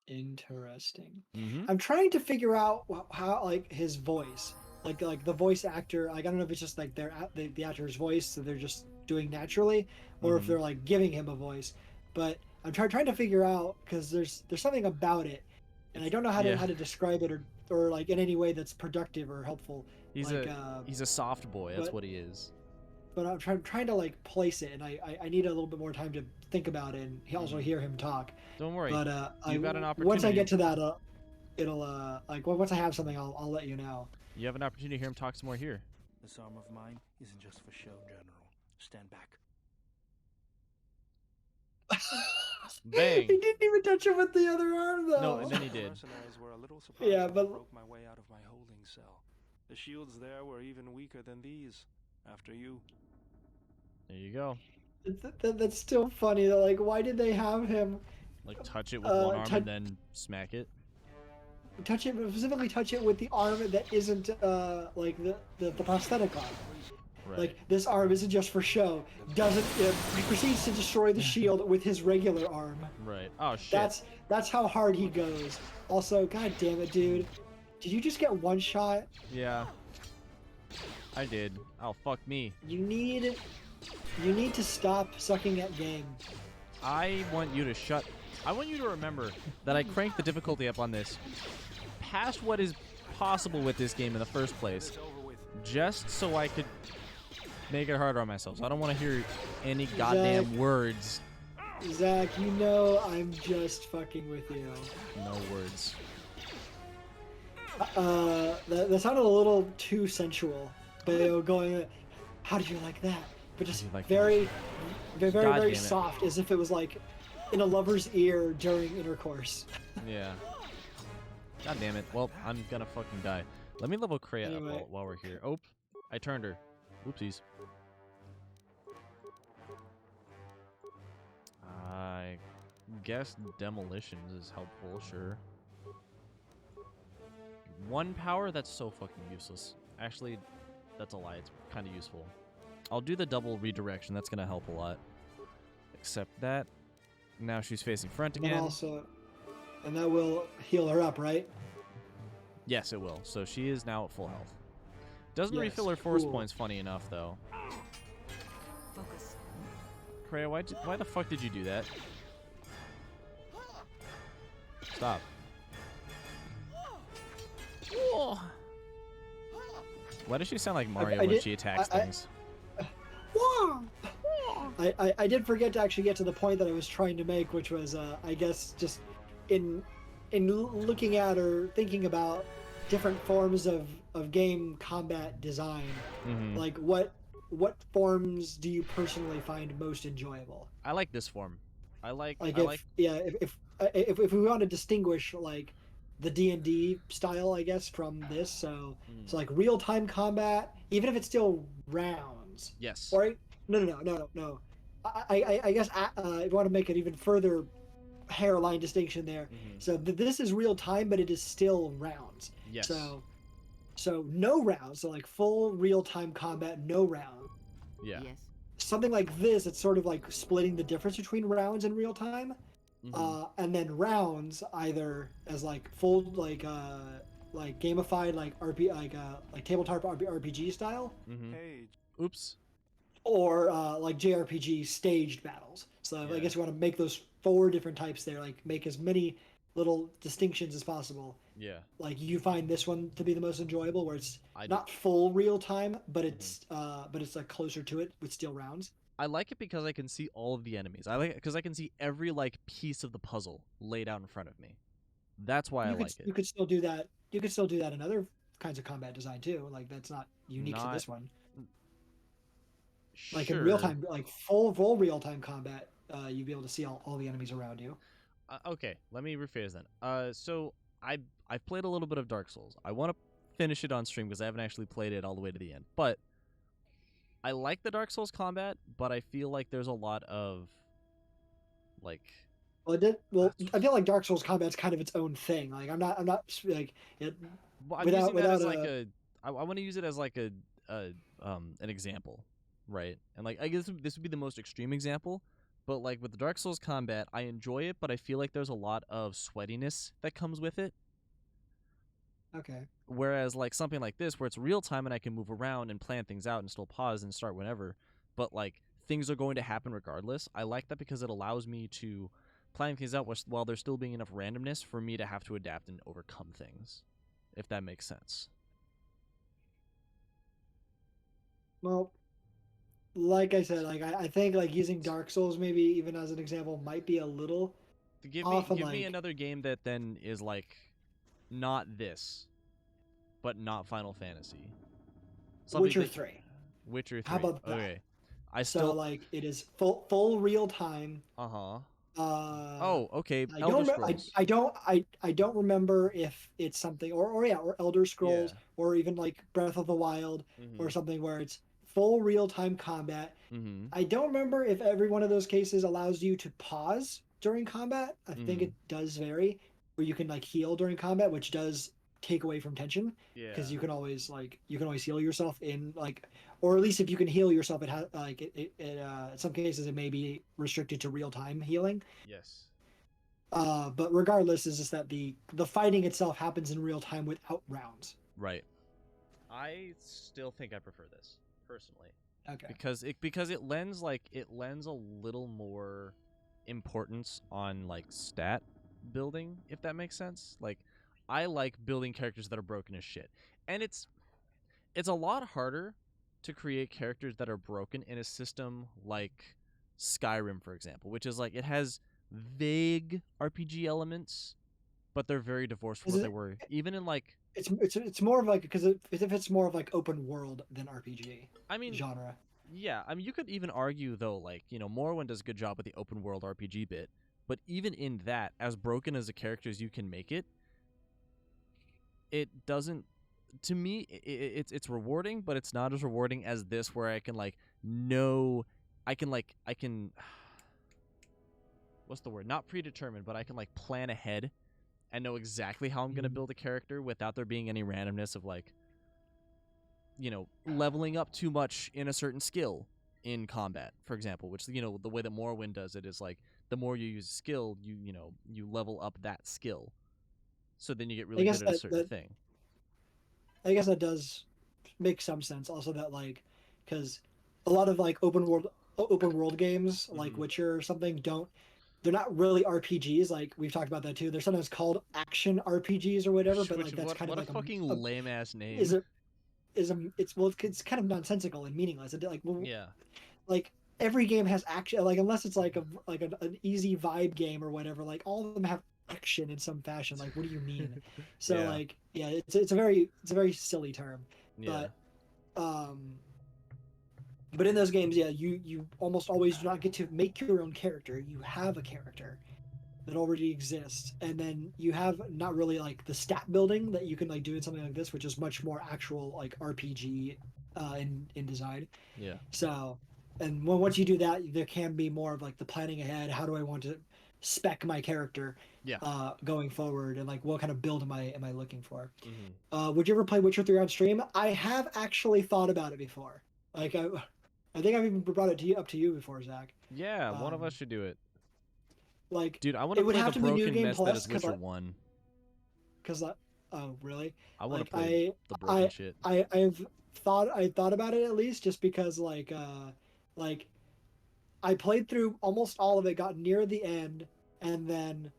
Interesting. Mm-hmm. I'm trying to figure out how like his voice, like the voice actor. Like I don't know if it's just like the actor's voice, so they're just doing naturally, or if they're like giving him a voice. But I'm trying to figure out because there's something about it, and I don't know how to describe it or like in any way that's productive or helpful. He's a soft boy. That's what he is. But I'm trying to like place it, and I need a little bit more time to think about it and also hear him talk. Don't worry. But you got an opportunity. once I get to that, it'll like once I have something, I'll let you know. You have an opportunity to hear him talk some more here. This arm of mine isn't just for show, General. Stand back. Bang. He didn't even touch him with the other arm, though. No, and then he did. Mercenaries were a little surprised Yeah, when I but broke my way out of my holding cell. The shields there were even weaker than these. After you. There you go. That's still funny though. Like, why did they have him Like touch it with one arm and then smack it? specifically touch it with the arm that isn't like the prosthetic arm? Right. Like this arm isn't just for show. Doesn't he proceeds to destroy the shield with his regular arm? Right. Oh shit. That's how hard he goes. Also, god damn it, dude. Did you just get one shot? Yeah. I did. Oh fuck me. You need to stop sucking at game. I want you to remember that I cranked the difficulty up on this past what is possible with this game in the first place, just so I could make it harder on myself. So I don't want to hear any goddamn words. Zach, you know I'm just fucking with you. No words. That sounded a little too sensual. But going, how did you like that? But just like very God soft, as if it was like in a lover's ear during intercourse. Yeah. God damn it. Well, I'm gonna fucking die. Let me level Kreia Anyway. up while we're here. Oh, I turned her. Oopsies. I guess demolitions is helpful, sure. One power? That's so fucking useless. Actually, that's a lie. It's kind of useful. I'll do the double redirection. That's gonna help a lot. Except that now she's facing front again. And that will heal her up, right? Yes, it will. So she is now at full health. Doesn't Yes, refill her force cool. points, funny enough, though. Focus. Kreia, why the fuck did you do that? Stop. Whoa. Why does she sound like Mario when she attacks things? I did forget to actually get to the point that I was trying to make, which was I guess just in looking at or thinking about different forms of game combat design, like what forms do you personally find most enjoyable? I like this form. If we want to distinguish like the D&D style, I guess, from this, so like real-time combat, even if it's still rounds. Yes. Or no. I guess I want to make it even further hairline distinction there. So this is real time, but it is still rounds. Yes. So no rounds, so like full real time combat, no round. Yeah. Yes. Something like this, it's sort of like splitting the difference between rounds and real time. And then rounds either as like full like gamified like like tabletop RPG style. Hey, Oops. Or like JRPG staged battles. So I guess you want to make those 4 different types there, like make as many little distinctions as possible. Yeah. Like you find this one to be the most enjoyable, where it's not full real time, but it's like closer to it with still rounds. I like it because I can see all of the enemies. I like it because I can see every like piece of the puzzle laid out in front of me. That's why I like it. You could still do that. You could still do that in other kinds of combat design too. Like that's not unique to this one. Like in real Sure. time, like full real time combat, you'd be able to see all the enemies around you. Okay, let me rephrase that. So I've played a little bit of Dark Souls. I want to finish it on stream because I haven't actually played it all the way to the end. But I like the Dark Souls combat, but I feel like there's a lot of like. Well, I feel like Dark Souls combat's kind of its own thing. Like I'm not like it. Well, I'm without using that as without like a. I want to use it as like an example, right? And like I guess this would be the most extreme example, but like with the Dark Souls combat, I enjoy it, but I feel like there's a lot of sweatiness that comes with it. Okay. Whereas like something like this, where it's real time and I can move around and plan things out and still pause and start whenever, but like things are going to happen regardless. I like that because it allows me to plan things out while there's still being enough randomness for me to have to adapt and overcome things, if that makes sense. Well, like I said, like I think like using Dark Souls maybe even as an example might be a little Give off. me another game that then is like not this, but not Final Fantasy. Witcher 3. Witcher 3. How about that? Okay. So like it is full real time. Uh-huh. Oh, okay. Elder Scrolls. I don't remember if it's something or Elder Scrolls or even like Breath of the Wild or something where it's full real time combat. I don't remember if every one of those cases allows you to pause during combat. I think it does vary, where you can like heal during combat, which does take away from tension. Because you can always heal yourself in like, or at least if you can heal yourself, it has like in some cases it may be restricted to real time healing. Yes. But regardless, is just that the fighting itself happens in real time without rounds. Right. I still think I prefer this personally. Okay. Because it lends a little more importance on like stat building, if that makes sense. Like I like building characters that are broken as shit. And it's a lot harder to create characters that are broken in a system like Skyrim, for example, which is like it has vague RPG elements, but they're very divorced from what they were. Even in like it's more of like because if it's more of like open world than RPG. I mean genre. Yeah, I mean you could even argue though, like Morrowind does a good job with the open world RPG bit, but even in that, as broken as a character as you can make it, it doesn't. To me, it's rewarding, but it's not as rewarding as this, where I can like know, I can what's the word? Not predetermined, but I can like plan ahead and know exactly how I'm gonna build a character without there being any randomness of like, leveling up too much in a certain skill in combat, for example. Which the way that Morrowind does it is like the more you use a skill, you level up that skill, so then you get really good at a certain thing. I guess that does make some sense. Also, that like, because a lot of like open world games like Witcher or something they're not really RPGs. Like we've talked about that too. They're sometimes called action RPGs or whatever. But like that's kind of like a fucking lame ass name. It's kind of nonsensical and meaningless. Yeah. Like every game has action. Like unless it's like an easy vibe game or whatever. Like all of them have action in some fashion. Like what do you mean? So like it's a very silly term. Yeah. But in those games, you almost always do not get to make your own character. You have a character that already exists, and then you have not really like the stat building that you can like do in something like this, which is much more actual like RPG in design. Yeah. So, and once you do that, there can be more of like the planning ahead. How do I want to spec my character? Going forward, and like what kind of build am I looking for? Would you ever play Witcher 3 on stream? I have actually thought about it before. Like I think I've even brought it up to you before, Zach. Yeah, one of us should do it. Like, dude, I want to play the broken mess that is Witcher 1. Because oh really? I want to play the broken shit. I thought about it at least just because like I played through almost all of it, got near the end, and then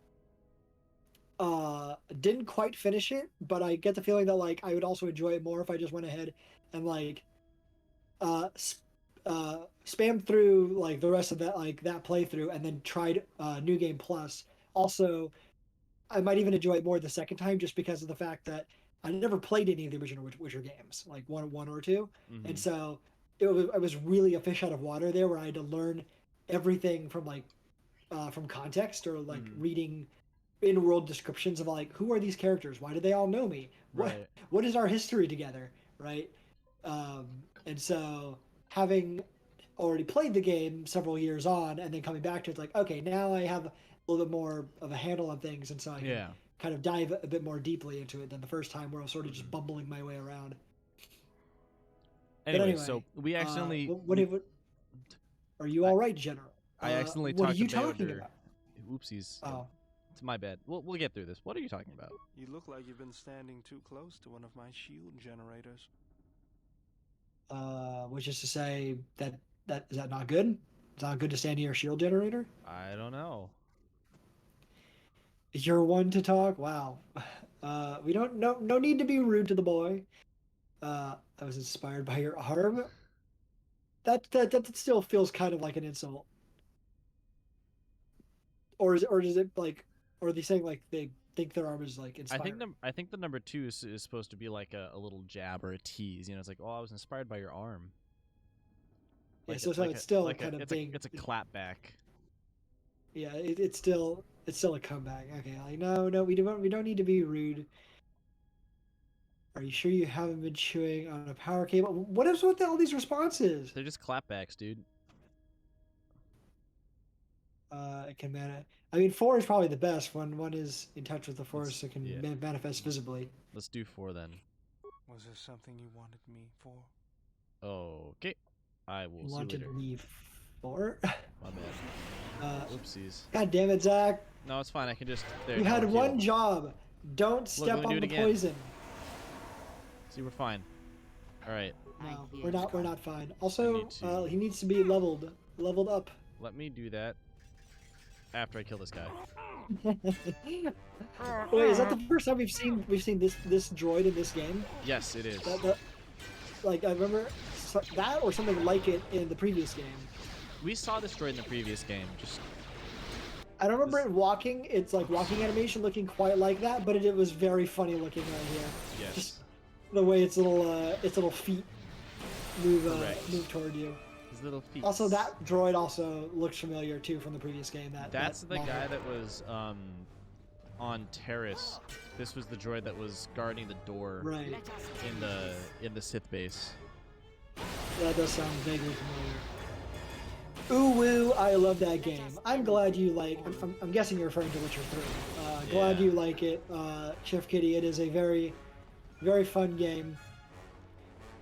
didn't quite finish it, but I get the feeling that like I would also enjoy it more if I just went ahead and like spammed through like the rest of that playthrough and then tried New Game Plus. Also, I might even enjoy it more the second time just because of the fact that I never played any of the original Witcher games, like one or 2, and so I was really a fish out of water there, where I had to learn everything from from context or like reading in-world descriptions of like, who are these characters? Why do they all know me? Right. What is our history together? Right. And so having already played the game several years on and then coming back to it, it's like, okay, now I have a little bit more of a handle on things. And so I can kind of dive a bit more deeply into it than the first time where I was sort of just bumbling my way around. Anyway, so we accidentally... are you all right, General? I accidentally what talked are you to talking Beodur. about? Oopsies. Oh. It's my bad. We'll get through this. What are you talking about? You look like you've been standing too close to one of my shield generators. Which is to say that is that not good? It's not good to stand near a shield generator? I don't know. You're one to talk? Wow. We don't no need to be rude to the boy. I was inspired by your arm. That still feels kind of like an insult. Or does it like, or are they saying like they think their arm is like inspired? I think the number 2 is supposed to be like a little jab or a tease. You know, it's like, oh, I was inspired by your arm. Like yeah, so it's still like kind of being. It's a clap back. Yeah, it's still a comeback. Okay, like no, we don't need to be rude. Are you sure you haven't been chewing on a power cable? What is with all these responses? They're just clapbacks, dude. It can I mean, 4 is probably the best when one is in touch with the Force. It can manifest visibly. Let's do 4 then. Was there something you wanted me for? Okay. I will see you later. Wanted me for? My bad. Oopsies. God damn it, Zach. No, it's fine. I can just... There, you had one job. Don't step on the poison. See, we're fine. All right. No, we're not fine. Also, he needs to be leveled up. Let me do that after I kill this guy. Wait, is that the first time we've seen this droid in this game? Yes, it is. Like I remember that or something like it in the previous game. We saw this droid in the previous game. I don't remember it walking. It's like walking animation looking quite like that, but it was very funny looking right here. Yes. Just the way its little feet move toward you. His little feet. Also, that droid also looks familiar too from the previous game. That's the guy that was on Terrace. This was the droid that was guarding the door. Right. In the Sith base. That does sound vaguely familiar. Ooh woo! I love that game. I'm glad you like. I'm guessing you're referring to Witcher 3. Glad you like it, Chef Kitty. It is a very, very fun game.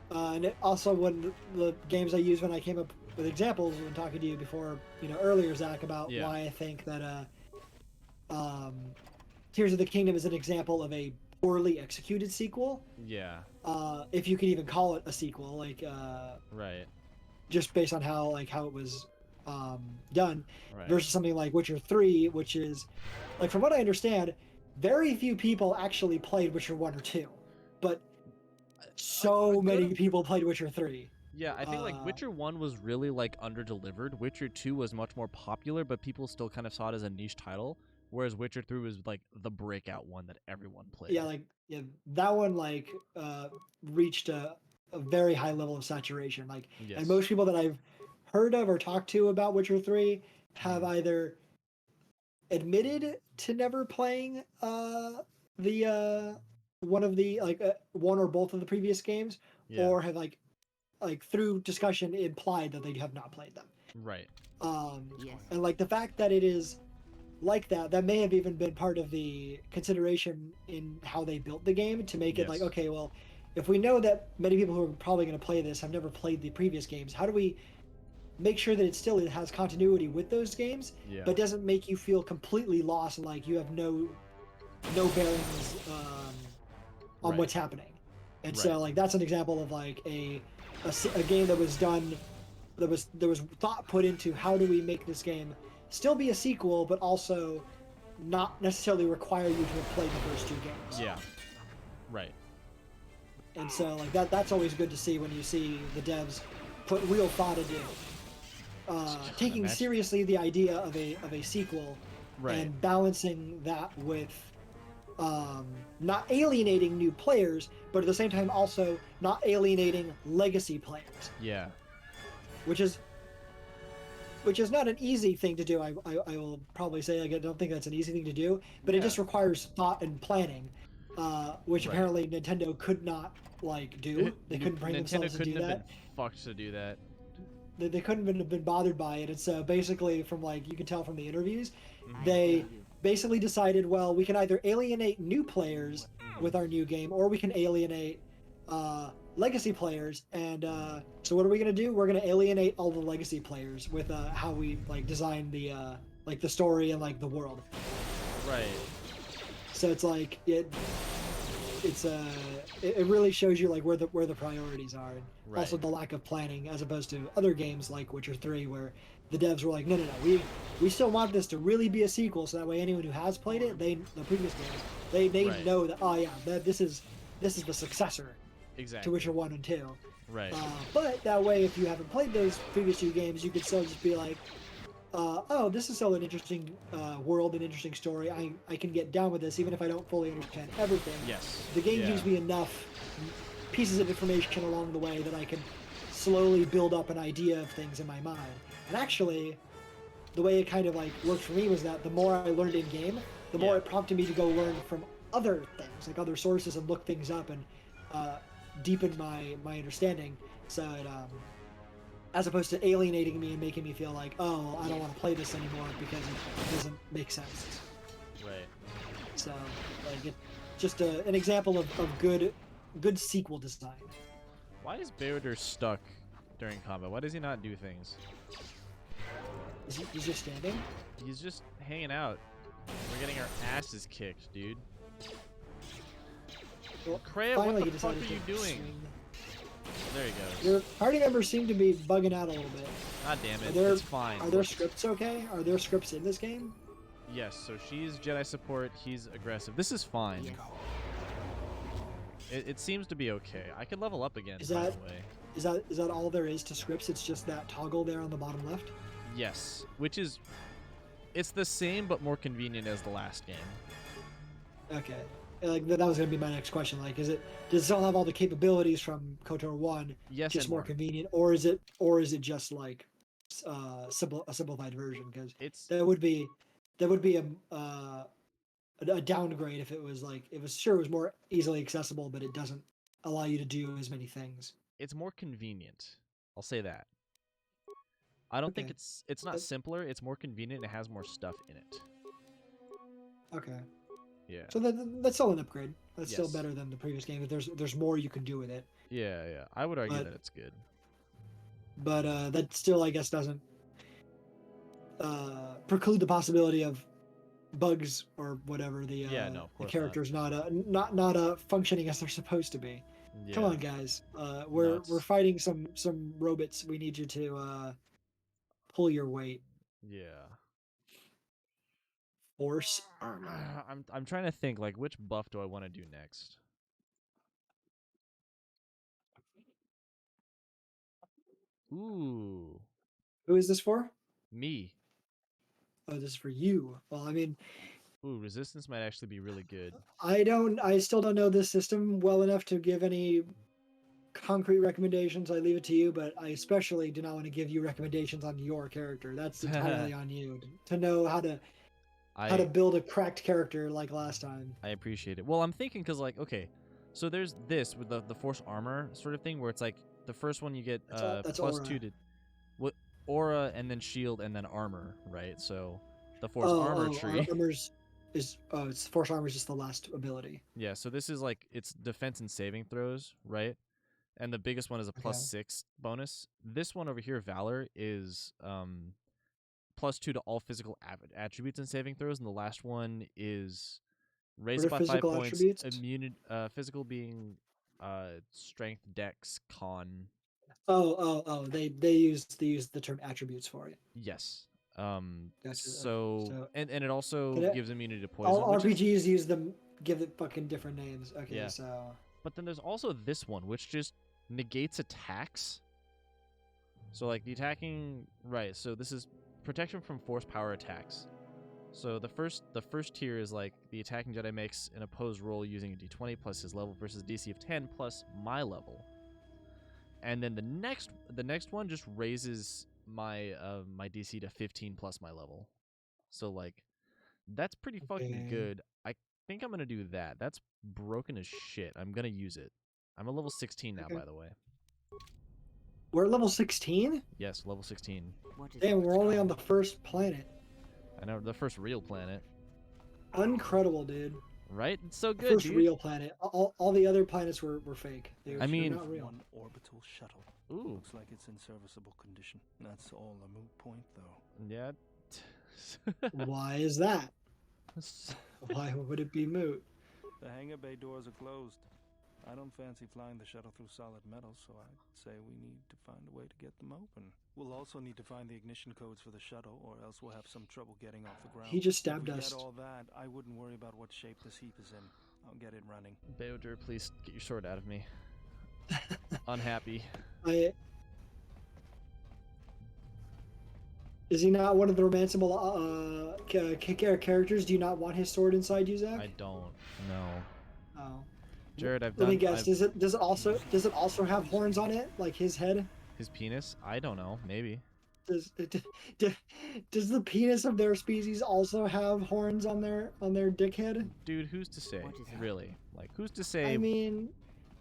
And it also one of the games I use when I came up with examples when talking to you before, earlier, Zach, about why I think that Tears of the Kingdom is an example of a poorly executed sequel. Yeah. If you could even call it a sequel, right. Just based on how it was done, right. Versus something like Witcher 3, which is, from what I understand, very few people actually played Witcher 1 or 2, but so many people played Witcher 3. Yeah, I think Witcher 1 was really under-delivered. Witcher 2 was much more popular, but people still kind of saw it as a niche title, whereas Witcher 3 was the breakout one that everyone played. Yeah, that one reached a very high level of saturation. Yes. And most people that I've heard of or talked to about Witcher 3 have either admitted to never playing one of the one or both of the previous games, or have through discussion implied that they have not played them. Right. Yes. And the fact that it is like that may have even been part of the consideration in how they built the game to make it okay, well, if we know that many people who are probably going to play this have never played the previous games, how do we make sure that it still has continuity with those games, but doesn't make you feel completely lost and you have no bearings on what's happening? And so that's an example of a game that was done, there was thought put into how do we make this game still be a sequel, but also not necessarily require you to have played the first 2 games. Yeah. Right. And so that's always good to see when you see the devs put real thought into taking seriously the idea of a sequel, and balancing that with not alienating new players, but at the same time also not alienating legacy players. Yeah. Which is not an easy thing to do. I will probably say, like, I don't think that's an easy thing to do, but it just requires thought and planning, which apparently Nintendo could not do. They couldn't bring themselves to do that. Nintendo couldn't have been fucked to do that. They couldn't have been bothered by it, and so basically, from you can tell from the interviews, they basically decided, well, we can either alienate new players with our new game, or we can alienate legacy players. And so what are we gonna do? We're gonna alienate all the legacy players with how we design the the story and the world. Right. So it's it really shows you where the priorities are, and also the lack of planning, as opposed to other games like Witcher 3, where the devs were like, no, we still want this to really be a sequel, so that way anyone who has played it, the previous games, they know that, oh yeah, that this is the successor to Witcher 1 and 2. Right. But that way, if you haven't played those previous two games, you could still just be like, oh, this is still an interesting world, an interesting story. I can get down with this, even if I don't fully understand everything. Yes. The game gives me enough pieces of information along the way that I can slowly build up an idea of things in my mind. And actually, the way it kind of worked for me was that the more I learned in game, the more it prompted me to go learn from other things, other sources, and look things up and deepen my understanding. So it as opposed to alienating me and making me feel like, oh, I don't want to play this anymore because it doesn't make sense. Right. So, it's just an example of good sequel design. Why is Beoder stuck during combat? Why does he not do things? He's just standing? He's just hanging out. We're getting our asses kicked, dude. Well, Kreia, what the fuck are you doing? There he goes. Your party members seem to be bugging out a little bit. God damn it, it's fine. Are there scripts okay? Are there scripts in this game? Yes, so she's Jedi support, he's aggressive. This is fine. Yeah. It seems to be okay. I could level up again, Is by that- the way. Is that all there is to scripts? It's just that toggle there on the bottom left? Yes, which is... It's the same, but more convenient as the last game. Okay. That was going to be my next question. Does it still have all the capabilities from KOTOR 1? Yes, just and more convenient, or is it just a simplified version? Because that would be a downgrade if it was it was more easily accessible, but it doesn't allow you to do as many things. It's more convenient. I'll say that. I don't think it's not simpler. It's more convenient. And it has more stuff in it. Okay. Yeah. So that's still an upgrade. That's still better than the previous game. But there's more you can do with it. Yeah. I would argue that it's good. But that still, I guess, doesn't preclude the possibility of bugs or whatever. The characters not functioning as they're supposed to be. Yeah. Come on, guys. We're fighting some robots. We need you to pull your weight. Yeah. Force armor. I'm trying to think which buff do I want to do next? Ooh. Who is this for? Me. Oh, this is for you. Well, I mean, ooh, resistance might actually be really good. I still don't know this system well enough to give any concrete recommendations. I leave it to you, but I especially do not want to give you recommendations on your character. That's entirely on you to know how to build a cracked character like last time. I appreciate it. Well, I'm thinking because okay, so there's this with the force armor sort of thing where it's the first one you get that's plus aura. 2 to aura and then shield and then armor, right? So the force armor tree. It's force armor is just the last ability. Yeah, so this is it's defense and saving throws, right? And the biggest one is a plus 6 bonus. This one over here, Valor, is plus 2 to all physical attributes and saving throws, and the last one is raised by 5 points. Immunity, physical being strength, dex, con. They use the term attributes for it. Yes. Gotcha. So and it also gives immunity to poison. All RPGs give it fucking different names. Okay, yeah. So. But then there's also this one, which just negates attacks. So the attacking, right? So this is protection from force power attacks. So the first tier is like the attacking Jedi makes an opposed roll using a d20 plus his level versus DC of 10 plus my level. And then the next one just raises my my DC to 15 plus my level. So like that's pretty fucking good. I think I'm going to do that. That's broken as shit. I'm going to use it. I'm a level 16 now, by the way. We're at level 16? Yes, level 16. Damn, we're only on the first planet. I know, the first real planet. Incredible, dude. Right? It's so good, First dude. real planet. All the other planets were fake. I mean, not real. One orbital shuttle. Ooh. Looks like it's in serviceable condition. That's all a moot point, though. Yeah. Why is that? Why would it be moot? The hangar bay doors are closed. I don't fancy flying the shuttle through solid metal, so I'd say we need to find a way to get them open. We'll also need to find the ignition codes for the shuttle, or else we'll have some trouble getting off the ground. He just stabbed if we us. Get all that, I wouldn't worry about what shape this heap is in. I'll get it running. Beodur, please get your sword out of me. Unhappy. Is he not one of the romanceable characters? Do you not want his sword inside you, Zach? I don't. No. Oh. Jared, Let me guess. Does it also have horns on it, like his head? His penis? I don't know. Maybe. Does the penis of their species also have horns on their dickhead? Dude, who's to say? Really? Like, who's to say? I mean,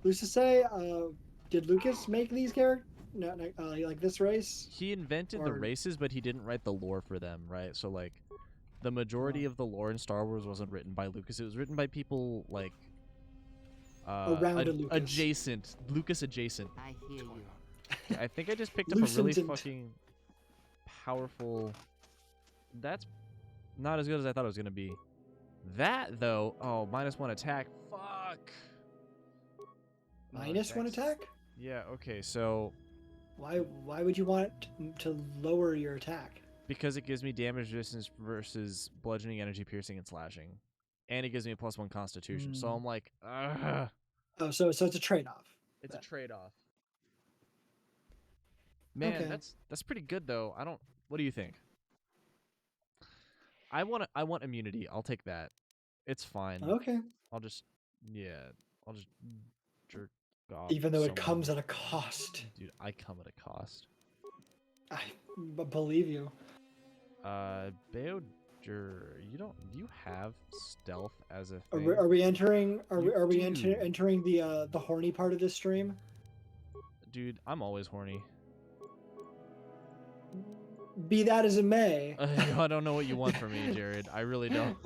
who's to say? Did Lucas make these characters? No, like this race? He invented the races, but he didn't write the lore for them, right? So like, the majority of the lore in Star Wars wasn't written by Lucas. It was written by people like around Lucas. Adjacent. Lucas adjacent. I hear you. I think I just picked up a really fucking powerful. That's not as good as I thought it was gonna be. That though, oh, -1 attack. Fuck. -1 attack? Yeah. Okay. So. Why would you want to lower your attack? Because it gives me damage resistance versus bludgeoning, energy, piercing, and slashing, and it gives me a +1 Constitution. So I'm like, ugh. Oh, so it's a trade-off. It's a trade-off. Man, okay. that's pretty good though. I don't. What do you think? I want immunity. I'll take that. It's fine. Okay. I'll just jerk off. Even though it comes at a cost. Dude, I come at a cost. I believe you. Beodur, you have stealth as a thing? Are we entering entering the horny part of this stream? Dude, I'm always horny. Be that as it may. I don't know what you want from me, Jared. I really don't.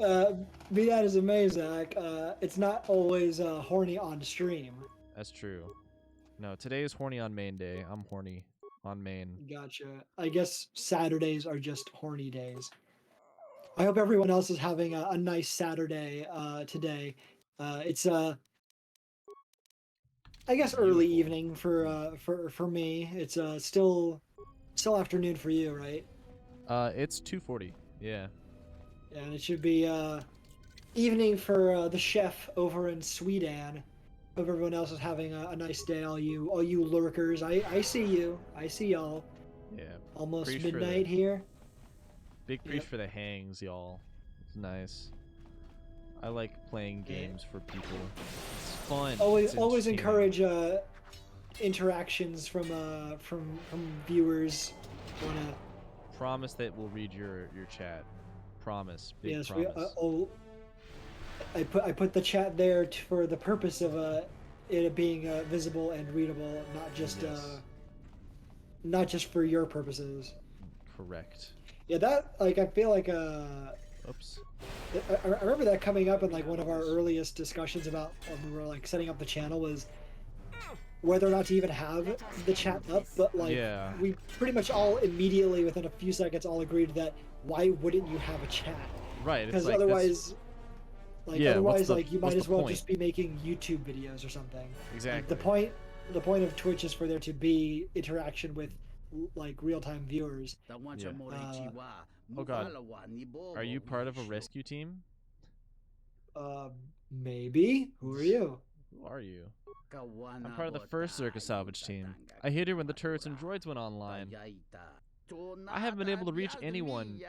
Be that as it may, Zach. It's not always horny on stream. That's true. No, today is horny on main day. I'm horny on main. Gotcha. I guess Saturdays are just horny days. I hope everyone else is having a nice Saturday today. It's I guess early evening for me. It's still afternoon for you, right? It's 2:40. Yeah. Yeah, and it should be evening for the chef over in Sweden. Hope everyone else is having a nice day. All you lurkers. I see you. I see y'all. Yeah. Almost Preach midnight here. Big preach for the hangs, y'all. It's nice. I like playing games for people. It's fun. Always encourage interactions from viewers. Wanna promise that we'll read your chat. Promise. Big yes, promise. I put the chat there for the purpose of it being visible and readable, not just for your purposes. Correct. Yeah, that I feel like Oops. I remember that coming up in like one of our earliest discussions about when we were like setting up the channel was whether or not to even have the chat up, but like we pretty much all immediately within a few seconds all agreed that why wouldn't you have a chat? Right. Because like, otherwise. Like you might as well point? just be making YouTube videos or something. Exactly. Like, the point of Twitch is for there to be interaction with like real-time viewers. Yeah. Oh god. Are you part of a rescue team? Maybe. Who are you? Who are you? I'm part of the first Czerka salvage team. I hid here when the turrets and droids went online. I haven't been able to reach anyone.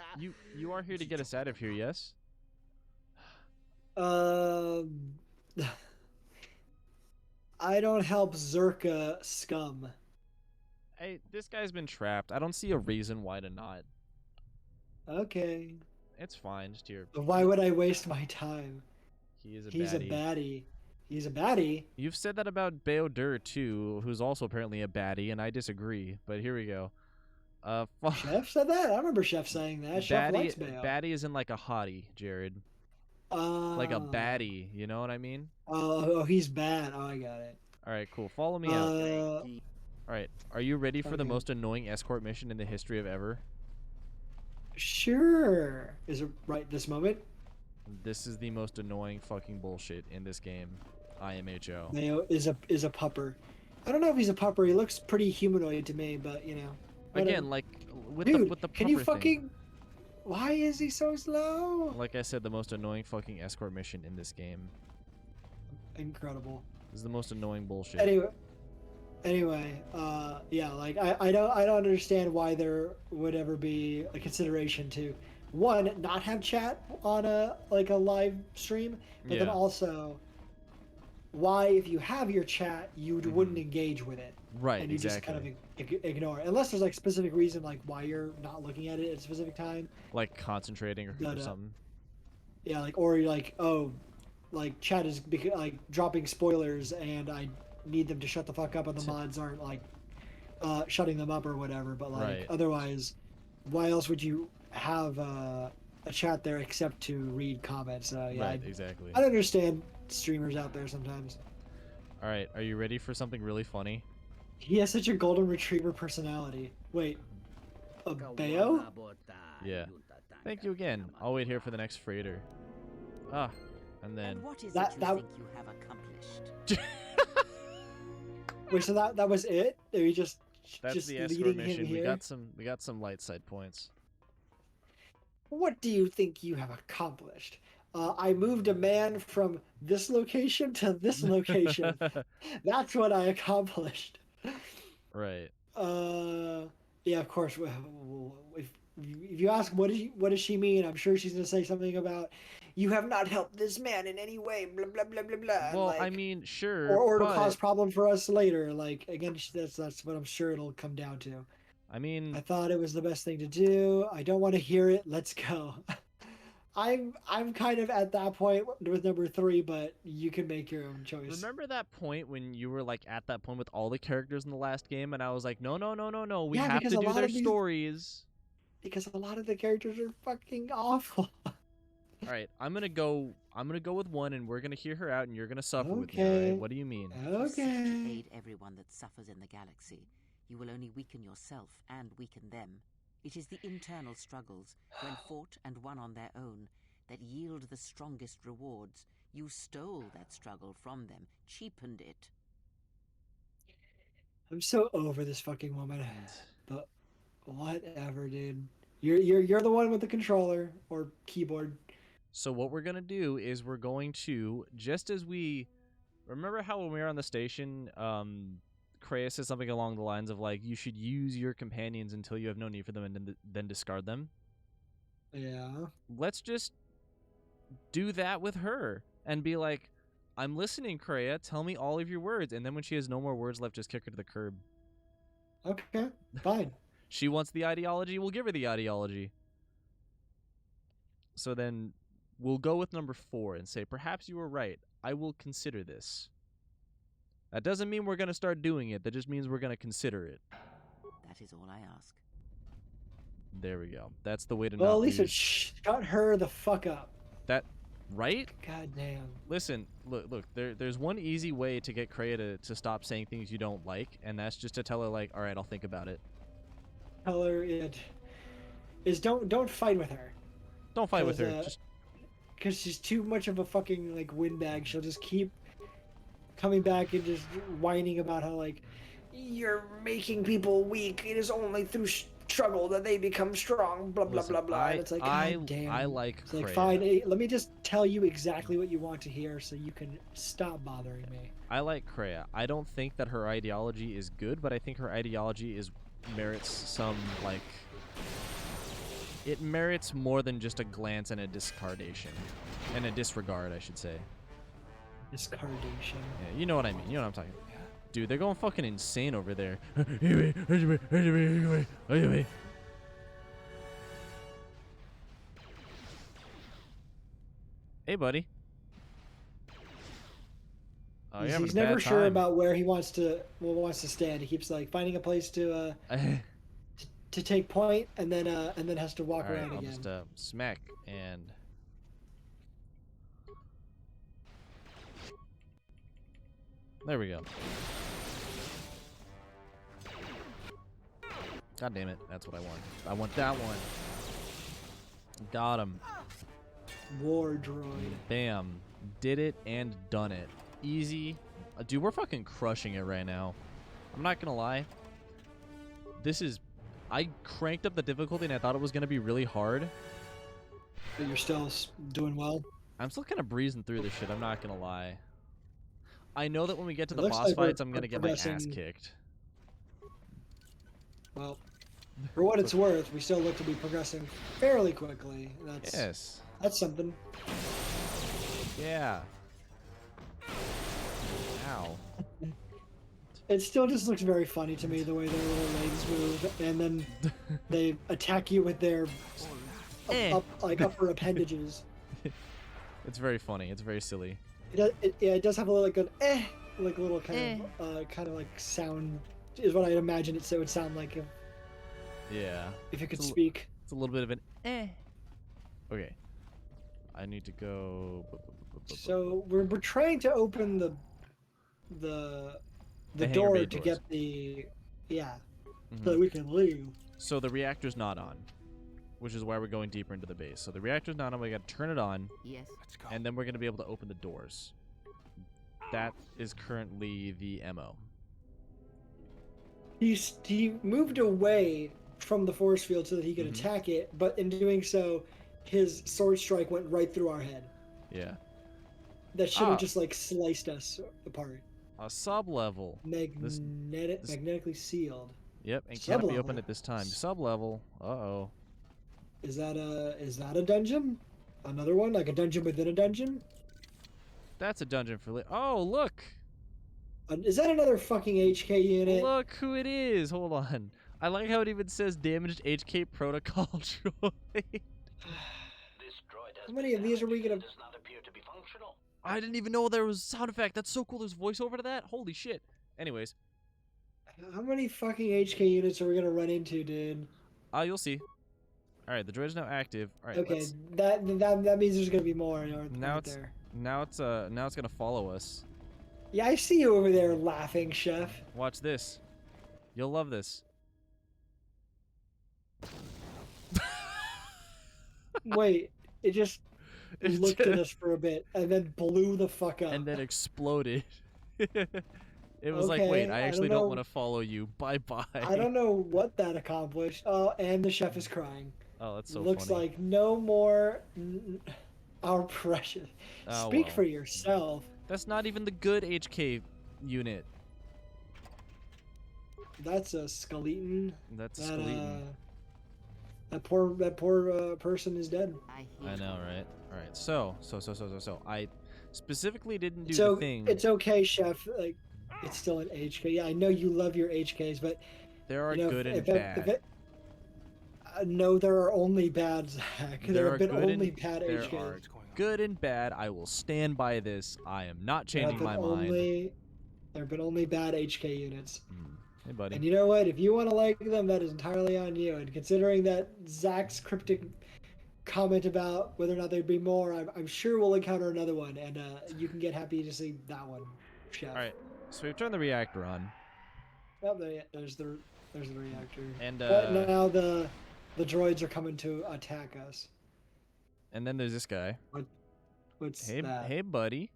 You are here to get us out of here, yes? I don't help Czerka scum. Hey, this guy's been trapped. I don't see a reason why to not. Okay. It's fine. Just here. But why would I waste my time? He's a baddie. He's a baddie. You've said that about Beodur too, who's also apparently a baddie, and I disagree. But here we go. Chef said that? I remember Chef saying that. Chef likes Beo. Baddie is in like a hottie, Jared. Like a baddie, you know what I mean? Oh, he's bad. Oh, I got it. All right, cool. Follow me out. All right, are you ready for the most annoying escort mission in the history of ever? Sure. Is it right this moment? This is the most annoying fucking bullshit in this game. IMHO. Mayo is a pupper. I don't know if he's a pupper. He looks pretty humanoid to me, but you know. Again, like with Dude, the pupper can you thing. fucking? Why is he so slow? Like I said, the most annoying fucking escort mission in this game. Incredible. This is the most annoying bullshit. Anyway, yeah, like I don't understand why there would ever be a consideration to, one, not have chat on a live stream, but then also, why if you have your chat you wouldn't engage with it, right? And you just kind of ignore it, unless there's like specific reason like why you're not looking at it at a specific time, like concentrating or something. Yeah, like or like like chat is like dropping spoilers and I need them to shut the fuck up and the mods aren't like shutting them up or whatever, but like otherwise why else would you have a chat there except to read comments? Exactly. I don't understand streamers out there sometimes. All right, are you ready for something really funny? He has such a golden retriever personality. Wait, a Beo? Yeah. Thank you again. I'll wait here for the next freighter. And then and what is it you think you have accomplished? Wait, so that was it? Are you just the escort leading mission. him here? We got some light side points. What do you think you have accomplished? I moved a man from this location to this location. That's what I accomplished. Right. Yeah, of course. If you ask what does she mean, I'm sure she's gonna say something about you have not helped this man in any way. Blah blah blah blah blah. Well, like, I mean, sure. Or to cause problem for us later. Like again, that's what I'm sure it'll come down to. I mean, I thought it was the best thing to do. I don't want to hear it. Let's go. I'm kind of at that point with number 3, but you can make your own choice. Remember that point when you were like at that point with all the characters in the last game, and I was like, no, we have to do their stories. Because a lot of the characters are fucking awful. All right, I'm gonna go with one, and we're gonna hear her out, and you're gonna suffer with me. All right? What do you mean? Okay. To aid everyone that suffers in the galaxy, you will only weaken yourself and weaken them. It is the internal struggles, when fought and won on their own, that yield the strongest rewards. You stole that struggle from them, cheapened it. I'm so over this fucking woman. But whatever, dude. You're the one with the controller or keyboard. So what we're gonna do is we're going to, just as we remember how when we were on the station, Kreia says something along the lines of like, you should use your companions until you have no need for them and then discard them. Yeah. Let's just do that with her and be like, I'm listening, Kreia, tell me all of your words. And then when she has no more words left, just kick her to the curb. Okay, fine. She wants the ideology, we'll give her the ideology. So then we'll go with number 4 and say, perhaps you were right. I will consider this. That doesn't mean we're going to start doing it. That just means we're going to consider it. That is all I ask. There we go. That's the way to Well, not at least lose. shut her the fuck up. That, right? God damn. Listen, look. There's one easy way to get Kreia to stop saying things you don't like, and that's just to tell her like, all right, I'll think about it. Tell her it is don't fight with her. Don't fight with her. Just because she's too much of a fucking like windbag. She'll just keep coming back and just whining about how like you're making people weak. It is only through struggle that they become strong. Blah blah blah blah. And it's like, God damn. I like. It's like, fine. Hey, let me just tell you exactly what you want to hear, so you can stop bothering me. I like Kreia. I don't think that her ideology is good, but I think her ideology merits some like It merits more than just a glance and a discardation. And a disregard, I should say. Discardation. Yeah, you know what I mean. You know what I'm talking about. Dude, they're going fucking insane over there. Hey, buddy. Oh, you're having He's a bad never sure time. about where he wants to stand. He keeps like finding a place to take point, and then has to walk Alright, around I'll again. just smack and there we go. God damn it, that's what I want. I want that one. Got him. War droid. Bam. Did it and done it. Easy. Dude, we're fucking crushing it right now. I'm not gonna lie. This is... I cranked up the difficulty and I thought it was gonna be really hard. But you're still doing well. I'm still kind of breezing through this shit, I'm not gonna lie. I know that when we get to It the looks boss like we're fights, I'm gonna get my ass progressing. kicked. Well, for what it's worth, we still look to be progressing fairly quickly. Yes. That's something. Yeah. Ow. It still just looks very funny to me the way their little legs move, and then they attack you with their upper appendages. It's very funny. It's very silly. It does have a little like an like a little kind of like sound is what I'd imagine it would sound like Yeah. if it could It's a speak. It's a little bit of an Okay. I need to go. So we're trying to open the hangar door bay to doors. get the so Mhm. that we can leave. So the reactor's not on, which is why we're going deeper into the base. So the reactor's not on. We got to turn it on, Yes. Let's go. and then we're gonna be able to open the doors. That is currently the MO. He moved away from the force field so that he could Mhm. attack it, but in doing so, his sword strike went right through our head. Yeah. That should have Ah. just like sliced us apart. A sub level. this- Magnetically sealed. Yep, and can't be Sub-level. opened at this time. Sub level. Uh-oh. Is that a dungeon? Another one, like a dungeon within a dungeon? That's a dungeon for Oh, look! Is that another fucking HK unit? Look who it is! Hold on. I like how it even says damaged HK protocol droid. How many of these are we gonna? I didn't even know there was a sound effect. That's so cool. There's voiceover to that. Holy shit. Anyways, How many fucking HK units are we gonna run into, dude? you'll see. All right, the droid's now active. All right, Okay, let's, that means there's gonna be more now right it's there. now it's gonna follow us. Yeah, I see you over there laughing, Chef. Watch this. You'll love this. Wait, it just It looked at just- us for a bit and then blew the fuck up. And then exploded. It was like, Okay, wait, I I actually don't don't know. want to follow you. Bye bye. I don't know what that accomplished. Oh, and the chef is crying. Oh, that's so Looks funny. like no more. Our precious. Oh, Speak well. for yourself. That's not even the good HK unit. That's a skeleton. That's a That skeleton. that poor person is dead. I know, right? All right. So I specifically didn't do So the thing. it's okay, chef. Like, it's still an HK. Yeah, I know you love your HKs, but There are you know, good and if bad. no, there are only bad, Zach. There are have been good only and- bad there HKs. are What's going on? Good and bad. I will stand by this. I am not There have changing my been mind. there have been only bad HK units. Hey, buddy. And you know what? If you want to like them, that is entirely on you. And considering that Zach's cryptic comment about whether or not there'd be more, I'm sure we'll encounter another one, and you can get happy to see that one, Chef. All right. So we've turned the reactor on, Oh, there's the reactor. and But now the droids are coming to attack us. and then there's this guy. What's Hey, that? hey, buddy.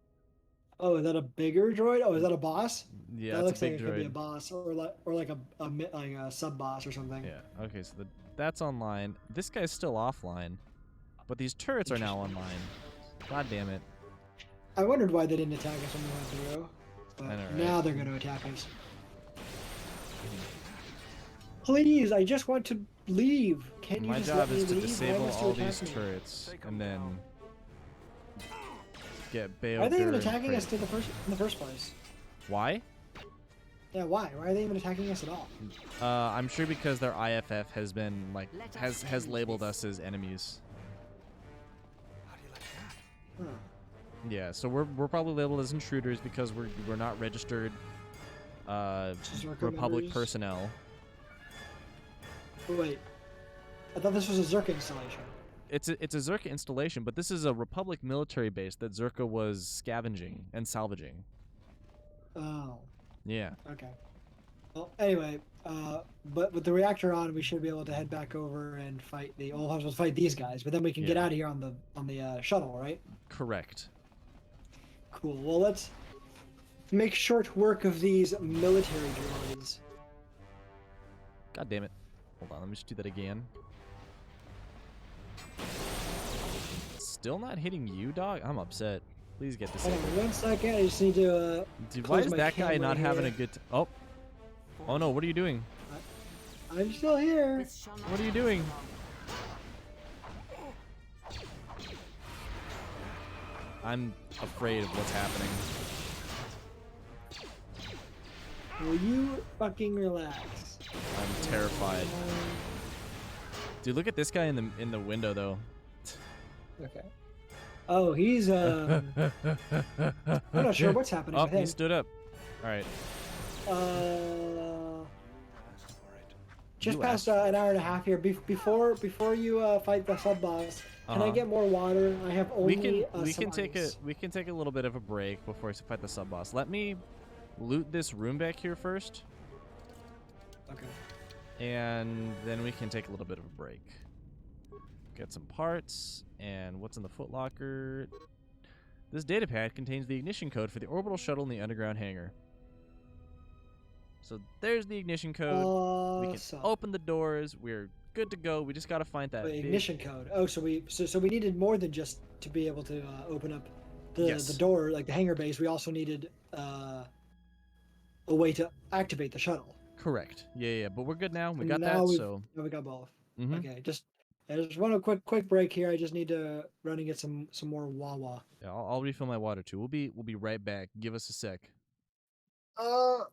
Oh, is that a bigger droid? Oh, is that a boss? Yeah, that that's looks a big like it could be a droid. boss, or like a sub boss or something. Yeah. Okay. So that's online. This guy's still offline, but these turrets are now online. God damn it. I wondered why they didn't attack us when we went through. But I know, right? now they're going to attack us. Please, I just want to leave. Can't you My just job let me is to leave? Why disable must you all attack these me? turrets Take 'em and then down. get Why are they even Bael'Gur and attacking us Kratos. in the first place? Why? Yeah, why? Why are they even attacking us at all? I'm sure because their IFF has been like Let us has end labeled this. us as enemies. How do you like that? Huh. Yeah, so we're probably labeled as intruders because we're not registered Czerka Republic members? personnel. Wait, I thought this was a Czerka installation. It's a Czerka installation, but this is a Republic military base that Czerka was scavenging and salvaging. Oh, Yeah, okay. Well, anyway, but with the reactor on, we should be able to head back over and fight the. We'll have to fight these guys, but then we can get Yeah. out of here on the shuttle, right? correct. Cool. Well, let's make short work of these military droids. God damn it. Hold on, let me just do that again. Still not hitting you, dog? I'm upset. Please get Hold disabled. on 1 second. I just need to. Dude, why close is my that guy camera not having a here. good Oh. Oh no, what are you doing? I'm still here. This shall not What are you last doing? long. I'm afraid of what's happening. Will you fucking relax? I'm terrified. Dude, look at this guy in the window though. Okay. Oh, he's I'm not sure what's happening Oh, with him. he stood up. All right. Asked for it. Just You past asked for an hour and a half here. Before you fight the sub boss, can I Uh-huh. get more water? I have only We some can take ice. a little bit of a break before we fight the sub boss. Let me loot this room back here first, Okay. and then we can take a little bit of a break. Get some parts, and what's in the footlocker? This datapad contains the ignition code for the orbital shuttle in the underground hangar. So there's the ignition code. We can Awesome. open the doors. We're good to go. We just gotta find that Wait, big- ignition code. Oh, so we needed more than just to be able to open up the Yes. door, like the hangar base. We also needed a way to activate the shuttle. Correct. Yeah. But we're good now. We And got now that. we've So now we got both. mhm. Okay, I just want a quick break here. I just need to run and get some more Wawa. Yeah, I'll refill my water too. We'll be right back. Give us a sec. Uh,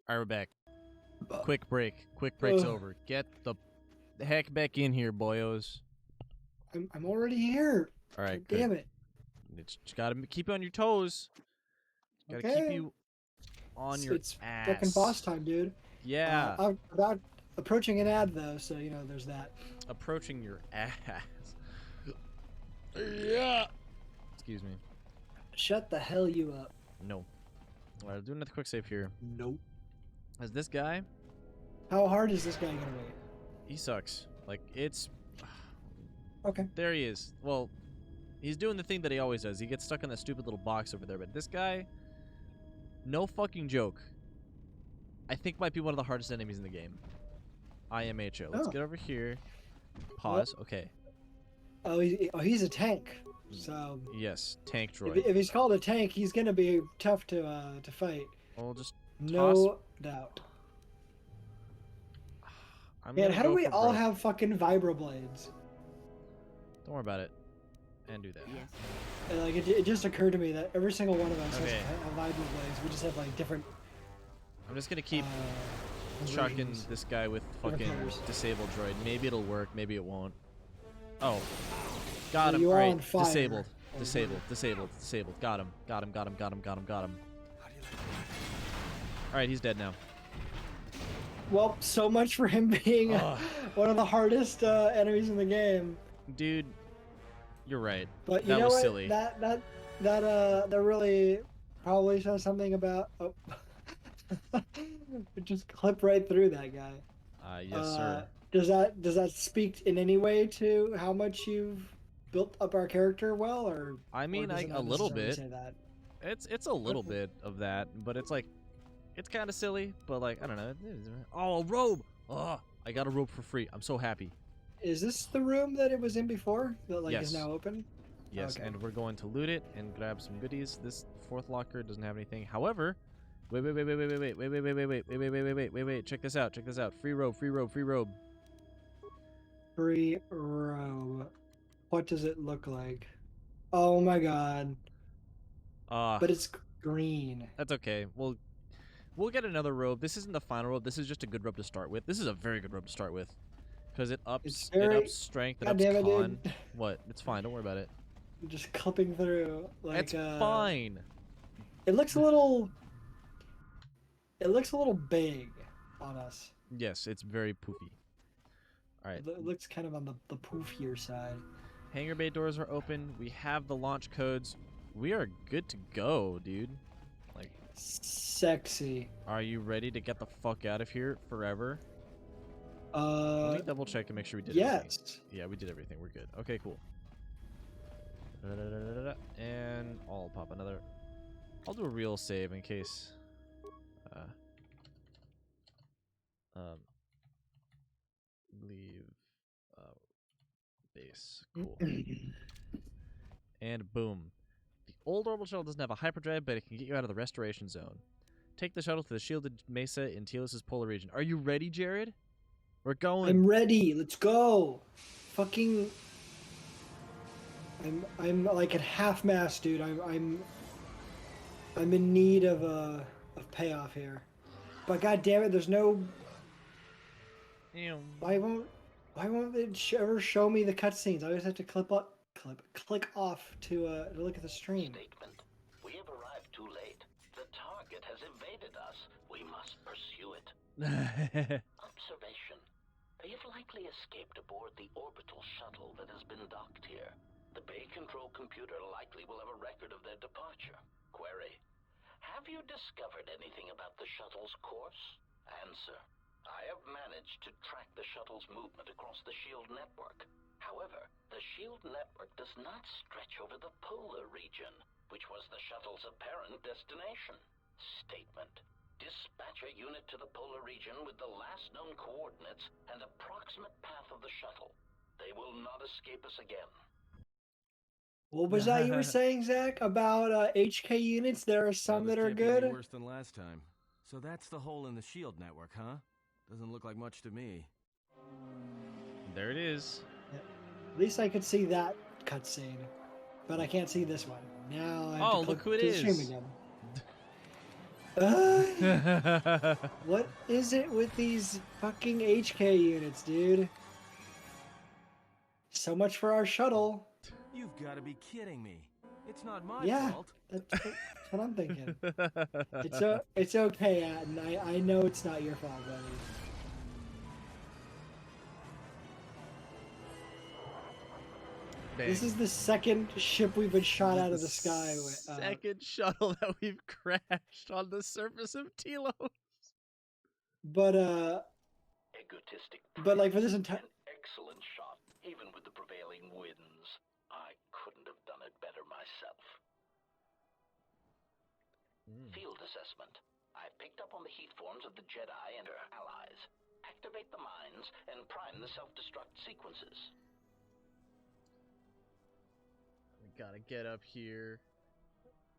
All right, we're back. Quick break. Quick break's over. Get the heck back in here, boyos. I'm already here. All right, God damn good. it. It's just gotta keep you on your toes. Gotta keep Okay. you on your It's ass. fucking boss time, dude. Yeah. I'm about approaching an ad though, so you know there's that. Approaching your ass. Yeah. Excuse me. Shut the hell you up. No. All right, doing another quick save here. Nope. As this guy, How hard is this guy gonna wait? he sucks. Like it's. Okay. There he is. Well, he's doing the thing that he always does. He gets stuck in that stupid little box over there. But this guy, no fucking joke, I think might be one of the hardest enemies in the game. IMHO. Let's Oh. get over here. Pause. Okay. Oh, he's a tank. So Yes, tank droid. if he's called a tank, he's gonna be tough to fight. We'll just No doubt. I'm Man, gonna how do go we for all broke. have fucking vibroblades? Don't worry about it. And do that. Yes. And, like it just occurred to me that every single one of us Okay. has vibroblades. We just have like different. I'm just gonna keep uh, chucking versions. this guy with fucking colors. disabled droid. Maybe it'll work. Maybe it won't. Oh, got him. You are All right, on fire. disabled. Disabled. Disabled. Disabled. Got him. Got him. Got him. Got him. Got him. Got him. All right, he's dead now. Well, so much for him being Ugh. one of the hardest enemies in the game. Dude, you're right. But you That know was what? silly. That really probably says something about. Oh, just clip right through that guy. Yes, sir. Does that speak in any way to how much you've built up our character well, or? I mean, or does it a not little necessarily bit. say that? It's a little bit of that, but it's like, it's kind of silly. But like, I don't know. Oh, a robe. Oh, I got a robe for free. I'm so happy. Is this the room that it was in before that like is Yes. now open? Yes, Okay. and we're going to loot it and grab some goodies. This fourth locker doesn't have anything. However, wait. Check this out. Check this out. Free robe. Free robe. Free robe. Free robe. What does it look like? Oh my god! But it's green. That's okay. We'll get another robe. This isn't the final robe. This is just a good robe to start with. This is a very good robe to start with, because it ups strength. It God ups damn it, con. dude. What? It's fine. Don't worry about it. I'm just clipping through. Like, It's fine. It looks a little. It looks a little big on us. Yes, it's very poofy. All right. It looks kind of on the poofier side. Hangar bay doors are open. We have the launch codes. We are good to go, dude. Like, Sexy. are you ready to get the fuck out of here forever? Let me double check and make sure we did everything. Yes. Yeah, we did everything. We're good. Okay, cool. And I'll pop another. I'll do a real save in case. Leave base. Cool. And boom. The old orbital shuttle doesn't have a hyperdrive, but it can get you out of the restoration zone. Take the shuttle to the shielded mesa in Telos' polar region. Are you ready, Jared? We're going. I'm ready. Let's go. Fucking. I'm like at half mast, dude. I'm in need of payoff here. But god damn it, there's no. Ew. Why won't it ever show me the cutscenes? I always have to click off to look at the stream. Statement. We have arrived too late. The target has evaded us. We must pursue it. Observation. They have likely escaped aboard the orbital shuttle that has been docked here. The bay control computer likely will have a record of their departure. Query. Have you discovered anything about the shuttle's course? Answer. I have managed to track the shuttle's movement across the SHIELD network. However, the SHIELD network does not stretch over the polar region, which was the shuttle's apparent destination. Statement. Dispatch a unit to the polar region with the last known coordinates and approximate path of the shuttle. They will not escape us again. What was that you were saying, Zach, about HK units? There are some that are Can't be any good. worse than last time. So that's the hole in the SHIELD network, huh? Doesn't look like much to me. There it is. At least I could see that cutscene, but I can't see this one. Now I have Oh, to look click who it to the stream is. again. What is it with these fucking HK units, dude? So much for our shuttle. You've got to be kidding me. It's not my Yeah, fault. that's what I'm thinking. It's okay, Atten. I know it's not your fault, buddy. Dang. This is the second ship we've been shot out of the sky with. Second shuttle that we've crashed on the surface of Telos. But Egotistic But, like, for this an entire excellent shot, even with the prevailing winds. I couldn't have done it better myself. Field assessment. I picked up on the heat forms of the Jedi and their allies. Activate the mines and prime the self-destruct sequences. We gotta get up here.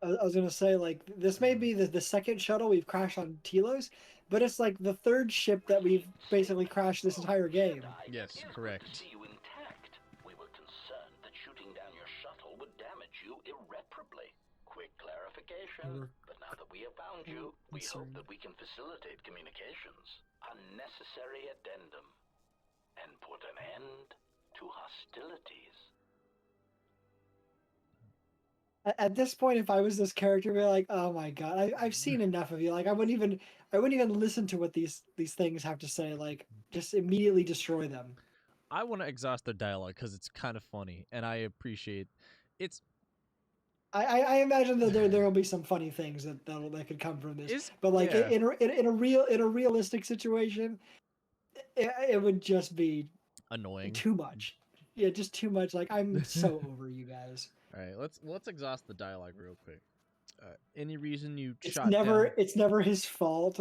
I was gonna say, like, this may be the second shuttle we've crashed on Telos, but it's like the third ship that we've basically crashed this entire game. Yes, It is correct. good to see you intact. We were concerned that shooting down your shuttle would damage you irreparably. Quick clarification. But now that we have found you, we hope that we can facilitate communications. Unnecessary addendum. And put an end to hostilities. At this point, if I was this character, I'd be like, "Oh my god, I've seen enough of you. Like, I wouldn't even listen to what these things have to say. Like, just immediately destroy them." I want to exhaust their dialogue because it's kind of funny, and I appreciate it's. I imagine that there will be some funny things that could come from this. But like yeah. in a realistic situation, it would just be Annoying. too much. Yeah, just too much. Like, I'm so over you guys. All right, let's exhaust the dialogue real quick. Any reason you It's shot never down? it's never his fault.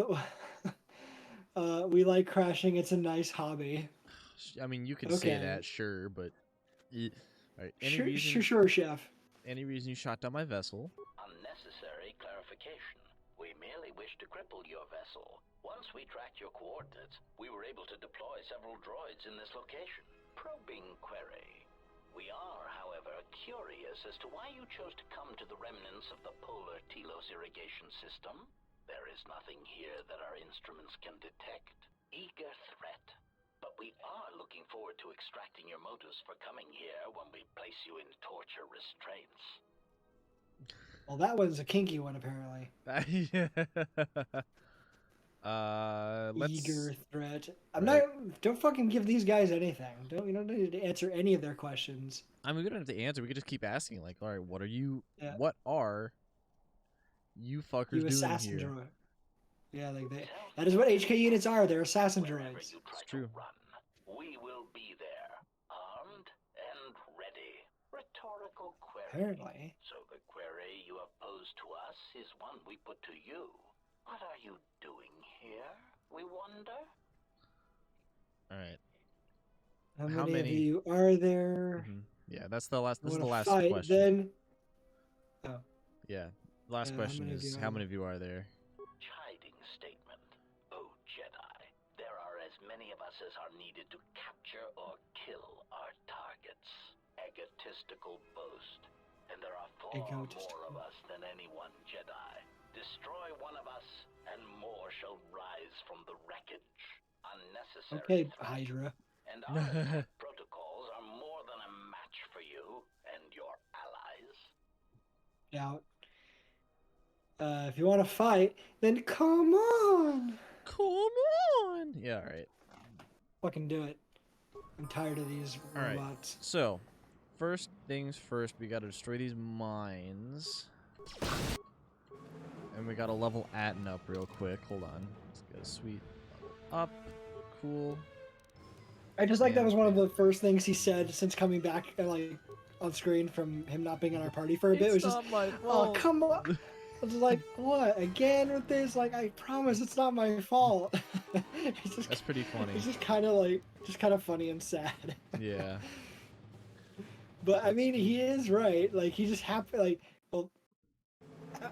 We like crashing. It's a nice hobby. I mean, you could say that, sure, but all right. Any reason? Sure, chef. Any reason you shot down my vessel? Unnecessary clarification. We merely wish to cripple your vessel. Once we tracked your coordinates, we were able to deploy several droids in this location. Probing query. We are, however, curious as to why you chose to come to the remnants of the polar Telos irrigation system. There is nothing here that our instruments can detect. Eager threat. But we are looking forward to extracting your motives for coming here when we place you in torture restraints. Well, that one's a kinky one, apparently. Let's... Eager threat. Don't fucking give these guys anything. You don't need to answer any of their questions. I mean, we don't have to answer. We could just keep asking. Like, all right, what are you? Yeah. What are you fuckers doing assassin here? droid. Yeah, that is what HK units are. They're assassin droids. It's true. We will be there, armed and ready. Rhetorical query. Apparently. So the query you have posed to us is one we put to you. What are you doing here, we wonder? All right. How many of you are there? Yeah, that's the last. This is the last fight, question. Then. Oh. Yeah. Last question is how many of you are there? Chiding statement. Oh, Jedi. There are as many of us as are needed to capture or kill our targets. Egotistical boast. And there are far more of us than any one Jedi. Destroy one of us, and more shall rise from the wreckage. Unnecessary. Okay, Hydra. And our protocols are more than a match for you and your allies. Now, if you want to fight, then come on. Come on. Yeah, all right. Fucking do it. I'm tired of these robots. Right. So, first things first, we gotta destroy these mines. And we gotta level Atten up real quick. Hold on. Let's get a sweet level up. Cool. I just like that was one of the first things he said since coming back, like, on screen from him not being on our party for a bit. It was just, oh, come on. I was like, what? Again with this? Like, I promise it's not my fault. That's pretty funny. It's just kind of funny and sad. Yeah. But I mean, he is right. Like, he just happened. Like, well,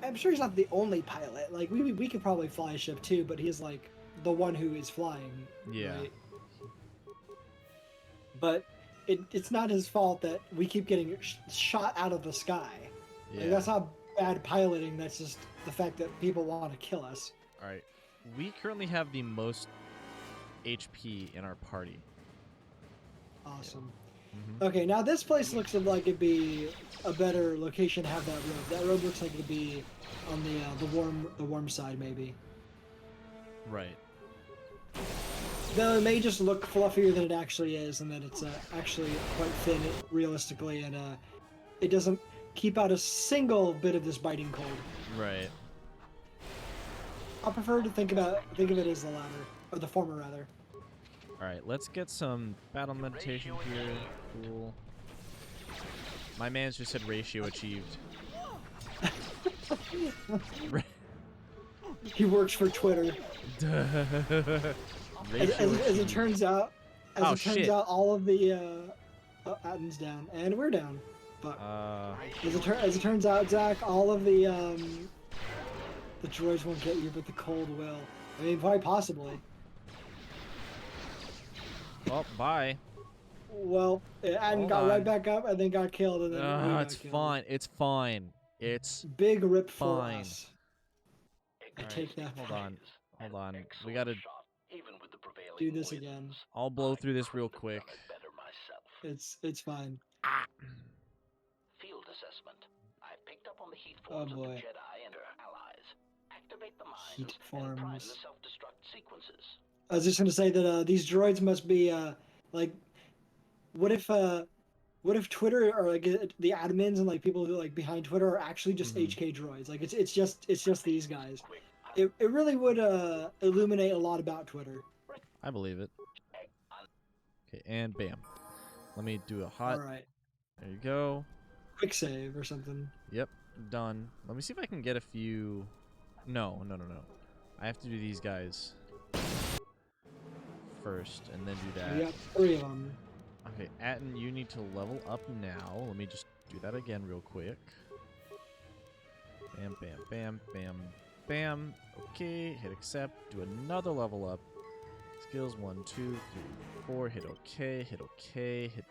I'm sure he's not the only pilot. Like, we could probably fly a ship too, but he's like the one who is flying. Yeah. Right? But it's not his fault that we keep getting shot out of the sky. Yeah. Like, that's not bad piloting. That's just the fact that people want to kill us. All right. We currently have the most HP in our party. Awesome. Mm-hmm. Okay, now this place looks like it'd be a better location to have that road. That road looks like it'd be on the warm side, maybe. Right. Though it may just look fluffier than it actually is, and that it's actually quite thin realistically, and it doesn't keep out a single bit of this biting cold. Right. I prefer to think of it as the latter, or the former rather. All right, let's get some battle meditation here. Cool. My man's just said ratio achieved. He works for Twitter. As it turns out, all of the Atten's down, and we're down. But as it turns out, Zach, all of the droids won't get you, but the cold will. I mean, quite possibly. Well, bye. Well, Atten got right back up and then got killed, and then it's fine. It's fine. It's big rip for fine. us. I All take right, that. Hold on. We gotta Do this again. I'll blow through this real quick. It's fine. Field assessment. I picked up on the heat Oh forms of the boy. Jedi and their allies. Activate the Heat mines and prime forms. the self-destruct sequences. I was just gonna say that these droids must be like, what if Twitter or like the admins and like people who like behind Twitter are actually just HK droids? Like it's just these guys. It really would illuminate a lot about Twitter. I believe it. Okay, and bam. Let me do a hot. All right. There you go. Quick save or something. Yep, done. Let me see if I can get a few. No. I have to do these guys first, and then do that. We got 3 of them. Okay, Atten, you need to level up now. Let me just do that again real quick. Bam, bam, bam, bam, bam. Okay, hit accept. Do another level up. Skills 1, 2, 3, 4. Hit OK. Hit OK. Hit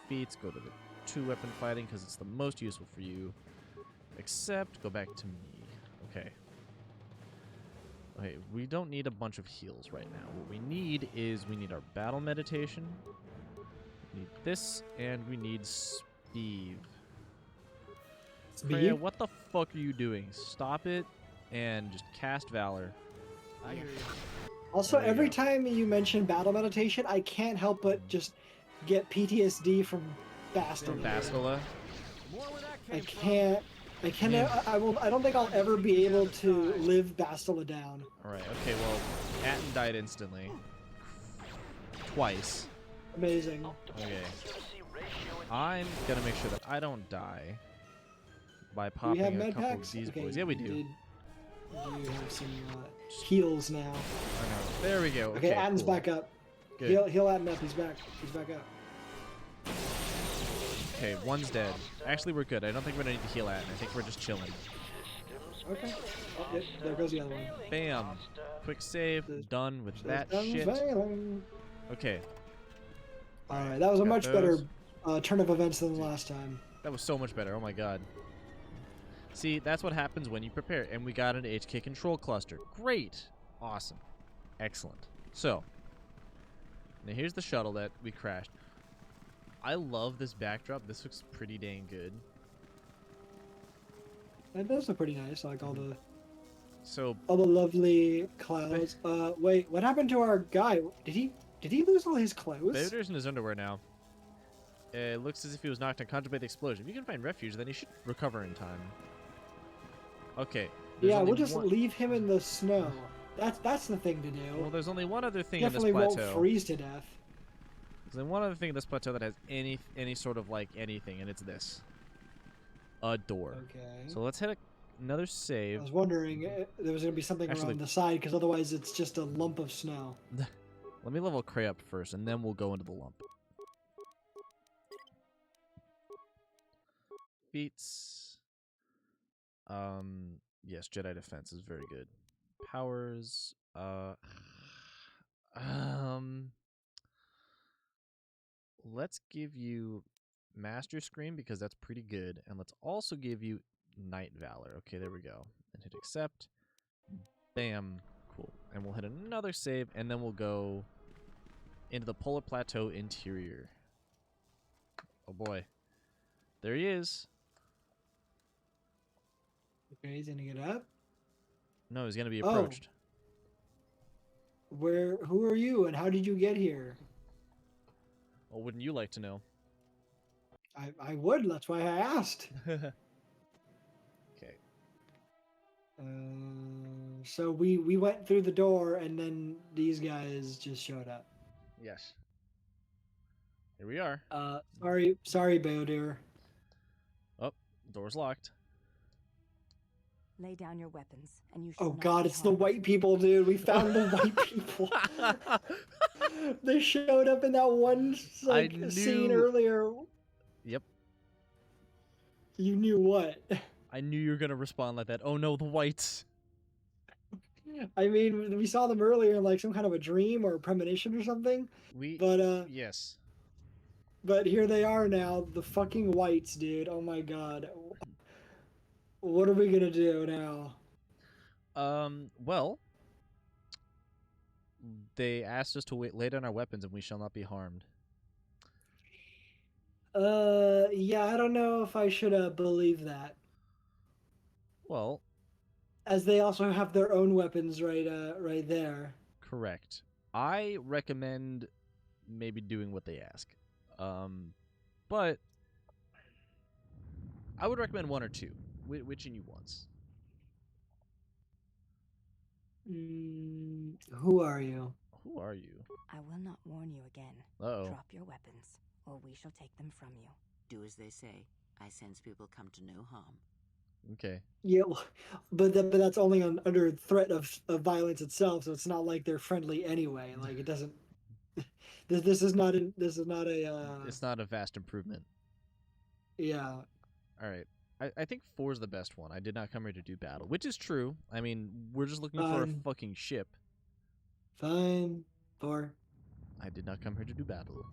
feats. Go to the 2-weapon fighting because it's the most useful for you. Accept. Go back to me. Okay. Okay, we don't need a bunch of heals right now. What we need is our battle meditation. We need this, and we need Steve. Freya, what the fuck are you doing? Stop it and just cast Valor. I hear you. Also, every time you mention battle meditation, I can't help but just get PTSD from Bastila. Bastila? I don't think I'll ever be able to live Bastila down. Alright, okay, well, Atten died instantly. Twice. Amazing. Okay. I'm gonna make sure that I don't die by popping a couple of these boys. Yeah, we do. You have some heals now. I know. There we go. Okay, Atten's cool. back up. Good. Heal Atten up. He's back. He's back up. Okay, one's dead. Actually, we're good. I don't think we're gonna need to heal Atten. I think we're just chilling. Okay. Oh, yep, there goes the other one. Bam. Quick save. Done with that shit. Failing. Okay. Alright, that was a Got much those. better turn of events than the last time. That was so much better. Oh my god. See, that's what happens when you prepare. And we got an HK control cluster. Great. Awesome. Excellent. So, now here's the shuttle that we crashed. I love this backdrop. This looks pretty dang good. That does look pretty nice. I like all the So, lovely clouds. Wait, what happened to our guy? Did he lose all his clothes? Vader's in his underwear now. It looks as if he was knocked unconscious by the explosion. If you can find refuge, then he should recover in time. Okay. Yeah, we'll just leave him in the snow. That's the thing to do. Well, there's only one other thing Definitely in this won't plateau. freeze to death. There's only one other thing in this plateau that has any sort of like anything, and it's this. A door. Okay. So let's hit another save. I was wondering there was going to be something Actually- around the side, because otherwise it's just a lump of snow. Let me level Cray up first, and then we'll go into the lump. Feats. Yes, Jedi defense is very good. Powers. Let's give you Master Scream because that's pretty good, and let's also give you Night Valor. Okay, there we go. And hit accept. Bam. Cool. And we'll hit another save, and then we'll go into the Polar Plateau interior. Oh boy. There he is. Okay, he's gonna get up. No, he's gonna be Oh. approached. Who are you and how did you get here? Well, wouldn't you like to know? I would, that's why I asked. Okay. So we went through the door and then these guys just showed up. Yes. Here we are. Sorry, Bayodir. Oh, door's locked. Lay down your weapons, and you shall Oh not god, be it's the harmed. white people, dude. We found the white people. They showed up in that one scene knew- earlier. Yep. You knew what? I knew you were gonna respond like that. Oh no, the whites. I mean, we saw them earlier in like some kind of a dream or a premonition or something. Yes. But here they are now, the fucking whites, dude. Oh my god. What are we gonna do now? Well, they asked us to lay down our weapons and we shall not be harmed. Yeah, I don't know if I should believe that. Well, As they also have their own weapons right there. correct. I recommend maybe doing what they ask. But I would recommend one or two. Which in you wants? Who are you? Who are you? I will not warn you again. Uh-oh. Drop your weapons, or we shall take them from you. Do as they say. I sense people come to no harm. Okay. Yeah, but that's only under threat of violence itself, so it's not like they're friendly anyway. Like it doesn't. This is not a. It's not a vast improvement. Yeah. All right. I think 4 is the best one. I did not come here to do battle, which is true. I mean, we're just looking for a fucking ship. Fine. 4. I did not come here to do battle.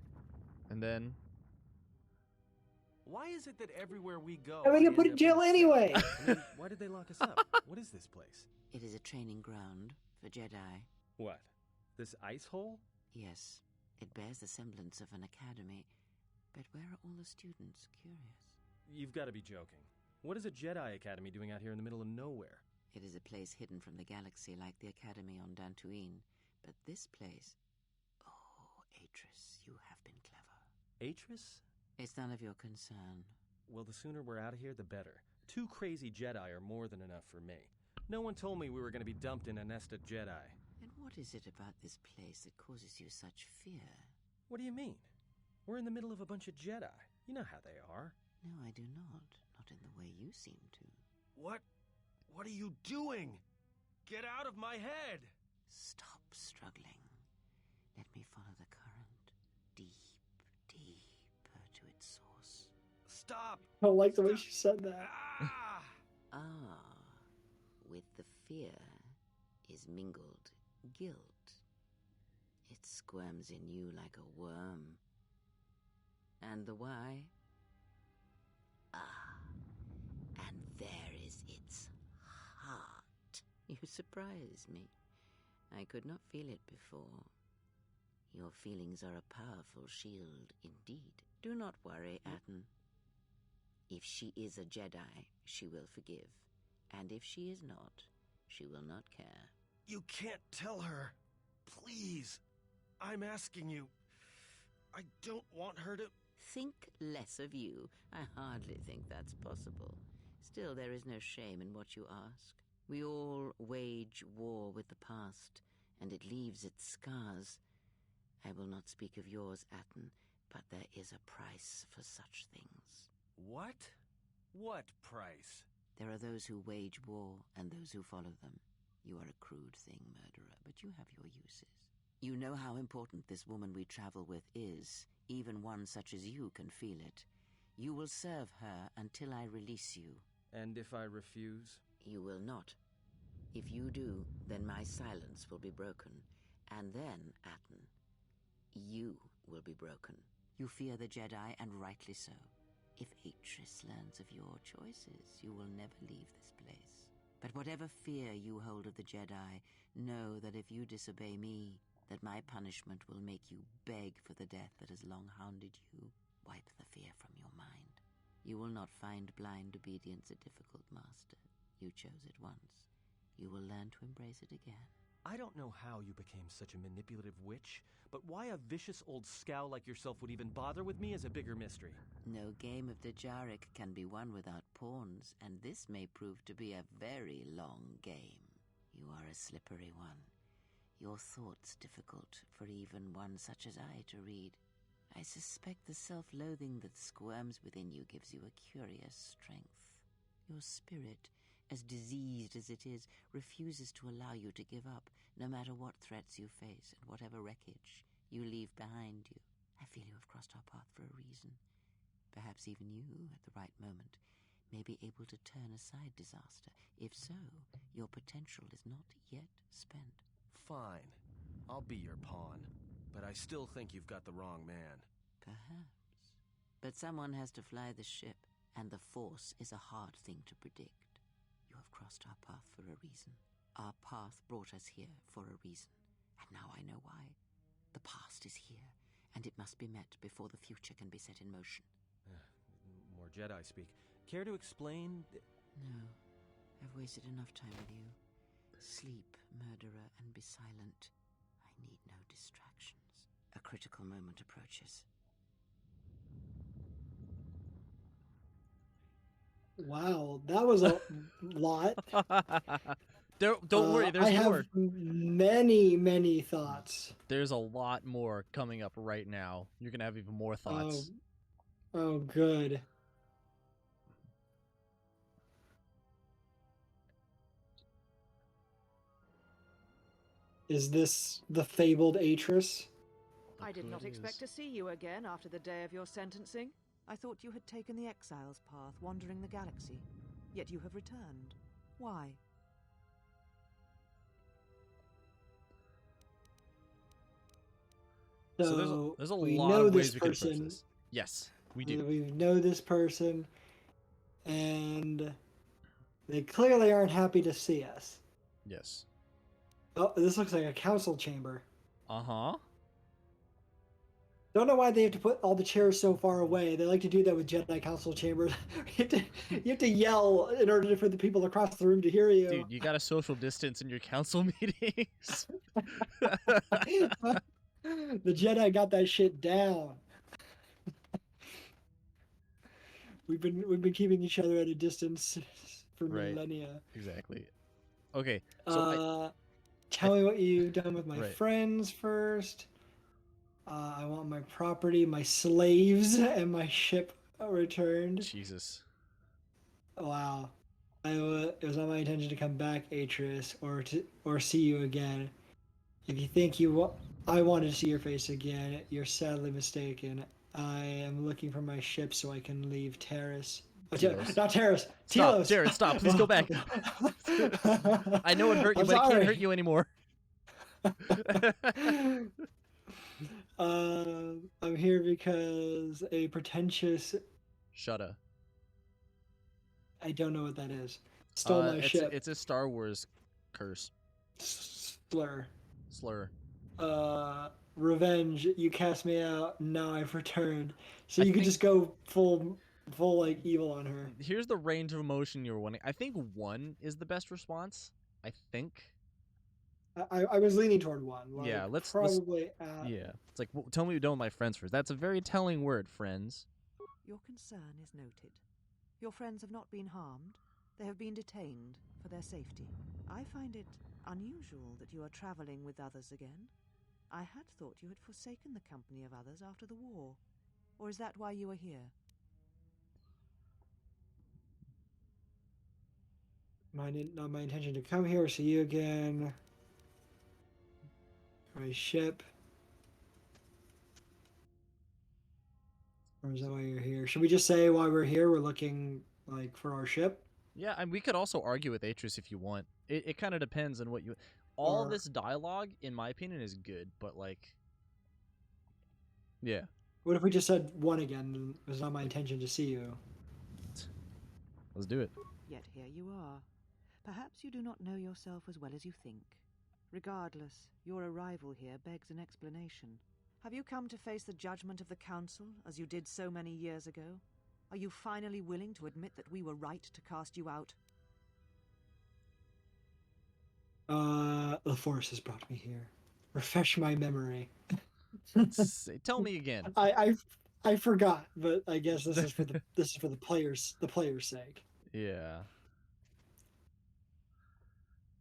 And then... Why is it that everywhere we go... And we we get put end in up jail a anyway! cell? I mean, why did they lock us up? What is this place? It is a training ground for Jedi. What? This ice hole? Yes, it bears the semblance of an academy. But where are all the students? Curious. You've got to be joking. What is a Jedi Academy doing out here in the middle of nowhere? It is a place hidden from the galaxy like the academy on Dantooine. But this place... Oh, Atris, you have been clever. Atris? It's none of your concern. Well, the sooner we're out of here, the better. 2 crazy Jedi are more than enough for me. No one told me we were going to be dumped in a nest of Jedi. And what is it about this place that causes you such fear? What do you mean? We're in the middle of a bunch of Jedi. You know how they are. No, I do not. Not in the way you seem to. What? What are you doing? Get out of my head! Stop struggling. Let me follow the current. Deeper to its source. Stop! I don't like the way she said that. Ah, with the fear is mingled guilt. It squirms in you like a worm. And the why? Ah, and there is its heart. You surprise me. I could not feel it before. Your feelings are a powerful shield indeed. Do not worry, Atten. If she is a Jedi, she will forgive. And if she is not, she will not care. You can't tell her. Please. I'm asking you. I don't want her to... Think less of you. I hardly think that's possible. Still, there is no shame in what you ask. We all wage war with the past, and it leaves its scars. I will not speak of yours, Atten, but there is a price for such things. What? What price? There are those who wage war and those who follow them. You are a crude thing, murderer, but you have your uses. You know how important this woman we travel with is. Even one such as you can feel it. You will serve her until I release you. And if I refuse? You will not. If you do, then my silence will be broken. And then, Atten, you will be broken. You fear the Jedi, and rightly so. If Atris learns of your choices, you will never leave this place. But whatever fear you hold of the Jedi, know that if you disobey me, that my punishment will make you beg for the death that has long hounded you. Wipe the fear from your mind. You will not find blind obedience a difficult master. You chose it once. You will learn to embrace it again. I don't know how you became such a manipulative witch, but why a vicious old scowl like yourself would even bother with me is a bigger mystery. No game of the Czerka can be won without pawns, and this may prove to be a very long game. You are a slippery one. Your thoughts difficult for even one such as I to read. I suspect the self-loathing that squirms within you gives you a curious strength. Your spirit, as diseased as it is, refuses to allow you to give up, no matter what threats you face and whatever wreckage you leave behind you. I feel you have crossed our path for a reason. Perhaps even you, at the right moment, may be able to turn aside disaster. If so, your potential is not yet spent. Fine. I'll be your pawn. But I still think you've got the wrong man. Perhaps. But someone has to fly the ship, and the Force is a hard thing to predict. You have crossed our path for a reason. Our path brought us here for a reason. And now I know why. The past is here, and it must be met before the future can be set in motion. More Jedi speak. Care to explain? No. I've wasted enough time with you. Sleep, murderer, and be silent. I need no distractions. A critical moment approaches. Wow, that was a lot. Don't worry, there's I more. have many thoughts. There's a lot more coming up right now. You're gonna have even more thoughts. Oh, good. Is this the fabled Atris? I did not It expect is. to see you again after the day of your sentencing. I thought you had taken the exile's path, wandering the galaxy. Yet you have returned. Why? So there's a we lot know of ways this we can approach person. this. Yes, we do. We know this person, and they clearly aren't happy to see us. Yes. Oh, this looks like a council chamber. Uh-huh. Don't know why they have to put all the chairs so far away. They like to do that with Jedi Council chambers. you have to yell in order for the people across the room to hear you. Dude, you got a social distance in your council meetings. The Jedi got that shit down. We've been keeping each other at a distance for Right. millennia. Exactly. Okay, so Tell me what you've done with my Right. friends first. I want my property, my slaves, and my ship returned. Jesus. Wow. It was not my intention to come back, Atris, or see you again. If you think I wanted to see your face again, you're sadly mistaken. I am looking for my ship so I can leave Terrace. Telos. Not Terrace. Stop, Telos. Jared, stop. Please go back. I know it hurt you, I'm but it can't sorry. hurt you anymore. I'm here because a pretentious, Shudda. I don't know what that is, stole my ship. It's a Star Wars curse. Slur. Slur. Revenge. You cast me out. Now I've returned. So I you could think- just go full like evil on her. Here's the range of emotion you were wanting. I think 1 is the best response. I think. I was leaning toward 1. Like, Yeah, let's- probably. Yeah. It's like, tell me what you're doing with my friends first. That's a very telling word, friends. Your concern is noted. Your friends have not been harmed. They have been detained for their safety. I find it unusual that you are traveling with others again. I had thought you had forsaken the company of others after the war. Or is that why you are here? Not my intention to come here or see you again. My ship. Or is that why you're here? Should we just say why we're here? We're looking like for our ship. Yeah, and we could also argue with Atris if you want. It kind of depends on what you. All Or- this dialogue, in my opinion, is good, but like, yeah. What if we just said one again? And it was not my intention to see you. Let's do it. Yet here you are. Perhaps you do not know yourself as well as you think. Regardless, your arrival here begs an explanation. Have you come to face the judgment of the Council, as you did so many years ago? Are you finally willing to admit that we were right to cast you out? The Force has brought me here. Refresh my memory. Tell me again. I forgot, but I guess this is for the players' sake. Yeah.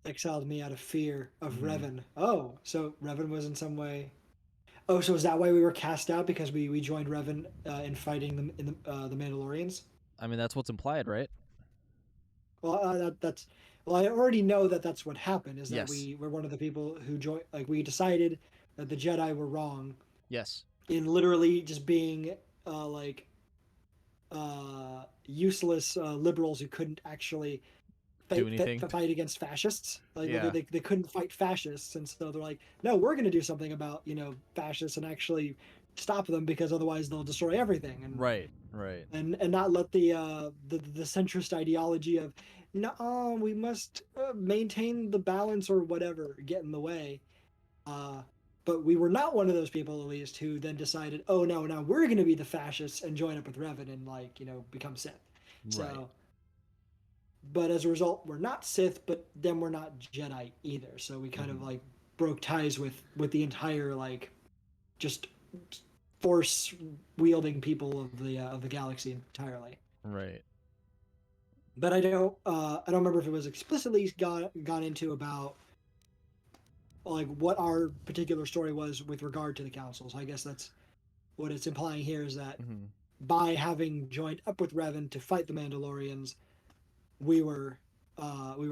Exiled me out of fear of Revan. Oh, so Revan was in some way. Oh, so is that why we were cast out, because we joined Revan in fighting them in the Mandalorians? I mean, that's what's implied, right? Well, that's well. I already know that that's what happened. Is that Yes. we were one of the people who joined. Like, we decided that the Jedi were wrong Yes. in literally just being useless liberals who couldn't actually Do anything. fight against fascists. Like, Yeah. they couldn't fight fascists, and so they're like, no, we're going to do something about fascists and actually stop them, because otherwise they'll destroy everything. And Right. and not let the centrist ideology of no, we must maintain the balance or whatever get in the way. But we were not one of those people, at least, who then decided, oh no, now we're going to be the fascists and join up with Revan and become Sith. So, Right. but as a result, we're not Sith, but then we're not Jedi either. So we kind of broke ties with the entire just force wielding people of the galaxy entirely. Right. But I don't remember if it was explicitly gone into about what our particular story was with regard to the Council. So I guess that's what it's implying here, is that by having joined up with Revan to fight the Mandalorians, we were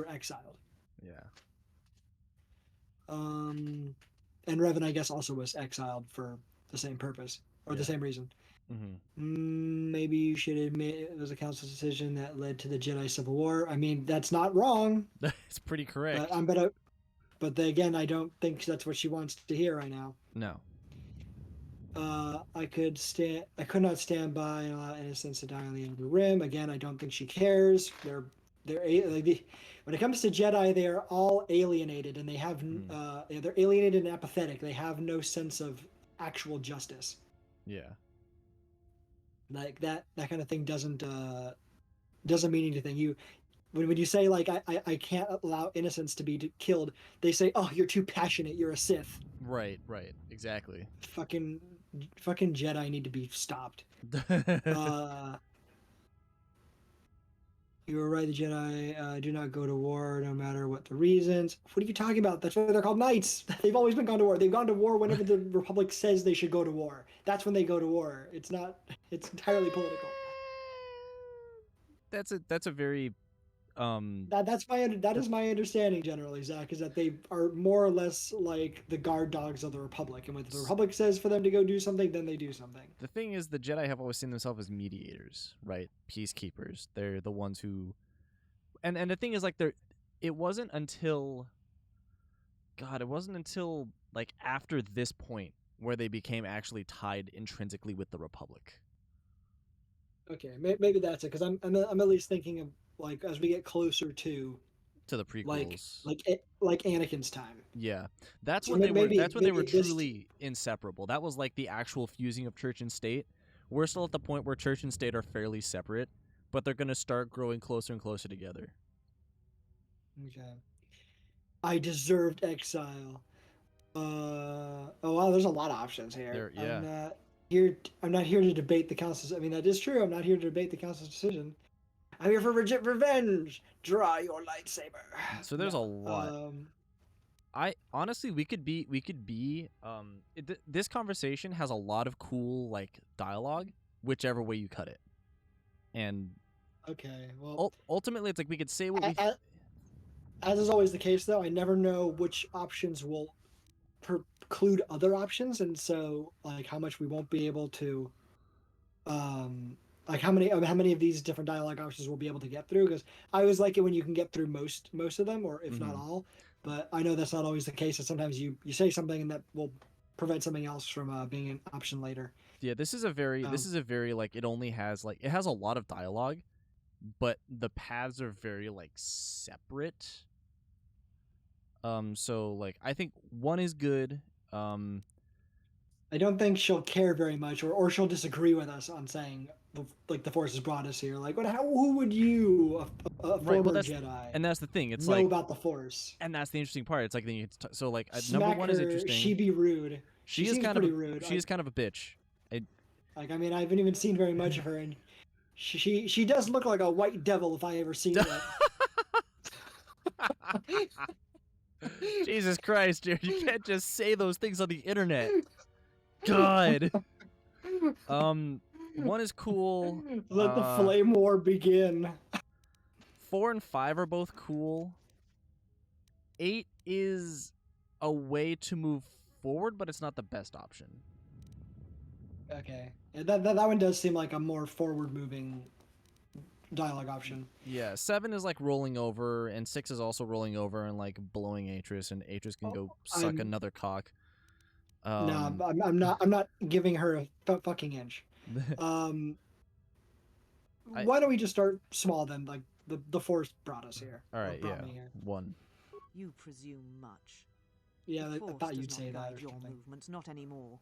exiled. Yeah. And Revan, I guess, also was exiled for the same purpose or the same reason. Maybe you should admit it was a council decision that led to the Jedi Civil War. I mean, that's not wrong. It's pretty correct. But again, I don't think that's what she wants to hear right now. No. I could not stand by and allow innocence to die on the end of the rim. Again, I don't think she cares. When it comes to Jedi, they are all alienated, and they have they're alienated and apathetic. They have no sense of actual justice. Yeah. Like that kind of thing doesn't mean anything. When you say I can't allow innocents to be killed, they say, oh, you're too passionate, you're a Sith. Right, exactly. Fucking Jedi need to be stopped. You were right, the Jedi do not go to war no matter what the reasons. What are you talking about? That's why they're called knights. They've always been gone to war. They've gone to war whenever the Republic says they should go to war. That's when they go to war. It's entirely political. That's a very that is my understanding generally, Zach, is that they are more or less like the guard dogs of the Republic, and when the Republic says for them to go do something, then they do something. The thing is, the Jedi have always seen themselves as mediators, right? Peacekeepers. They're the ones who, and the thing is, it wasn't until after this point where they became actually tied intrinsically with the Republic. Okay, maybe that's it, because I'm at least thinking of as we get closer to the prequels, like Anakin's time. Yeah, that's when they were truly inseparable. That was like the actual fusing of church and state. We're still at the point where church and state are fairly separate, but they're going to start growing closer and closer together. Okay. I deserved exile. Oh wow, there's a lot of options here. Yeah. I'm not here to debate the council's. I mean, that is true. I'm not here to debate the council's decision. I'm here for revenge. Draw your lightsaber. So there's a lot. I honestly, we could be. This conversation has a lot of cool dialogue, whichever way you cut it. And okay, well, ultimately, it's we could say what we. As is always the case, though, I never know which options will preclude other options, and so how much we won't be able to. How many of these different dialogue options we'll be able to get through, because I always like it when you can get through most of them, or if not all, but I know that's not always the case, and sometimes you say something and that will prevent something else from being an option later. Yeah, this is a very like it only has like it has a lot of dialogue, but the paths are very like separate. So like I think 1 is good. I don't think she'll care very much, or she'll disagree with us on saying like the Force has brought us here. Like, who would you, a Right, former well, Jedi, and that's the thing. It's know like, about the Force? and that's the interesting part. It's like then you so like Smack number 1 is her, interesting. she be rude. She is seems kind of pretty rude. She is kind of a bitch. Like, I mean, I haven't even seen very much of her, and she does look like a white devil if I ever seen it. Jesus Christ, dude! You can't just say those things on the internet. God. 1 is cool. Let the flame war begin. 4 and 5 are both cool. 8 is a way to move forward, but it's not the best option. Okay, yeah, that one does seem like a more forward-moving dialogue option. Yeah, 7 is like rolling over, and 6 is also rolling over and like blowing Atris, and Atris can go suck another cock. No, I'm not giving her a fucking inch. Why don't we just start small then? Like the Force brought us here. All right, yeah, Me here. 1. You presume much. Yeah, The I Force thought you'd does say not that. guide Or your something. movements, not anymore.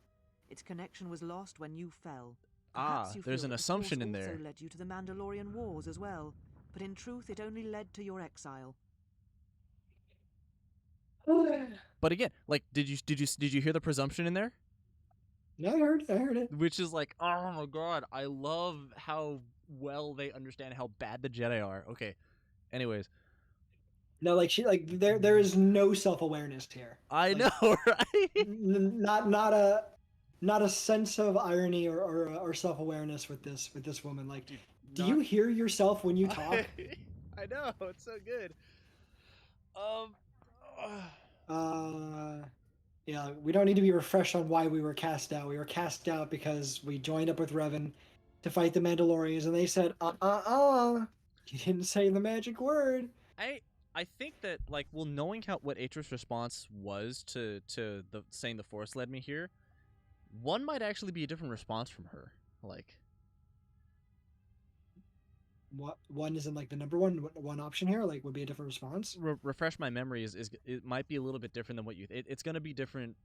Its connection was lost when you fell. Ah, Perhaps you there's feel an that the assumption Force in also there. led you to the Mandalorian Wars as well, but in truth, it only led to your exile. But again, like, did you hear the presumption in there? Yeah, I heard it. Which is like, oh my god, I love how well they understand how bad the Jedi are. Okay, anyways. No, like there is no self-awareness here. I Like, know, right? not a sense of irony or self-awareness with this woman. Like, Dude, do you hear yourself when you talk? I know, it's so good. Yeah, we don't need to be refreshed on why we were cast out. We were cast out because we joined up with Revan to fight the Mandalorians, and they said, you didn't say the magic word. I think that like, well, knowing what Atris' response was to the saying the Force led me here, 1 might actually be a different response from her. Like, What one isn't like the number one option here? Like, would be a different response. refresh my memory is it might be a little bit different than what it's gonna be different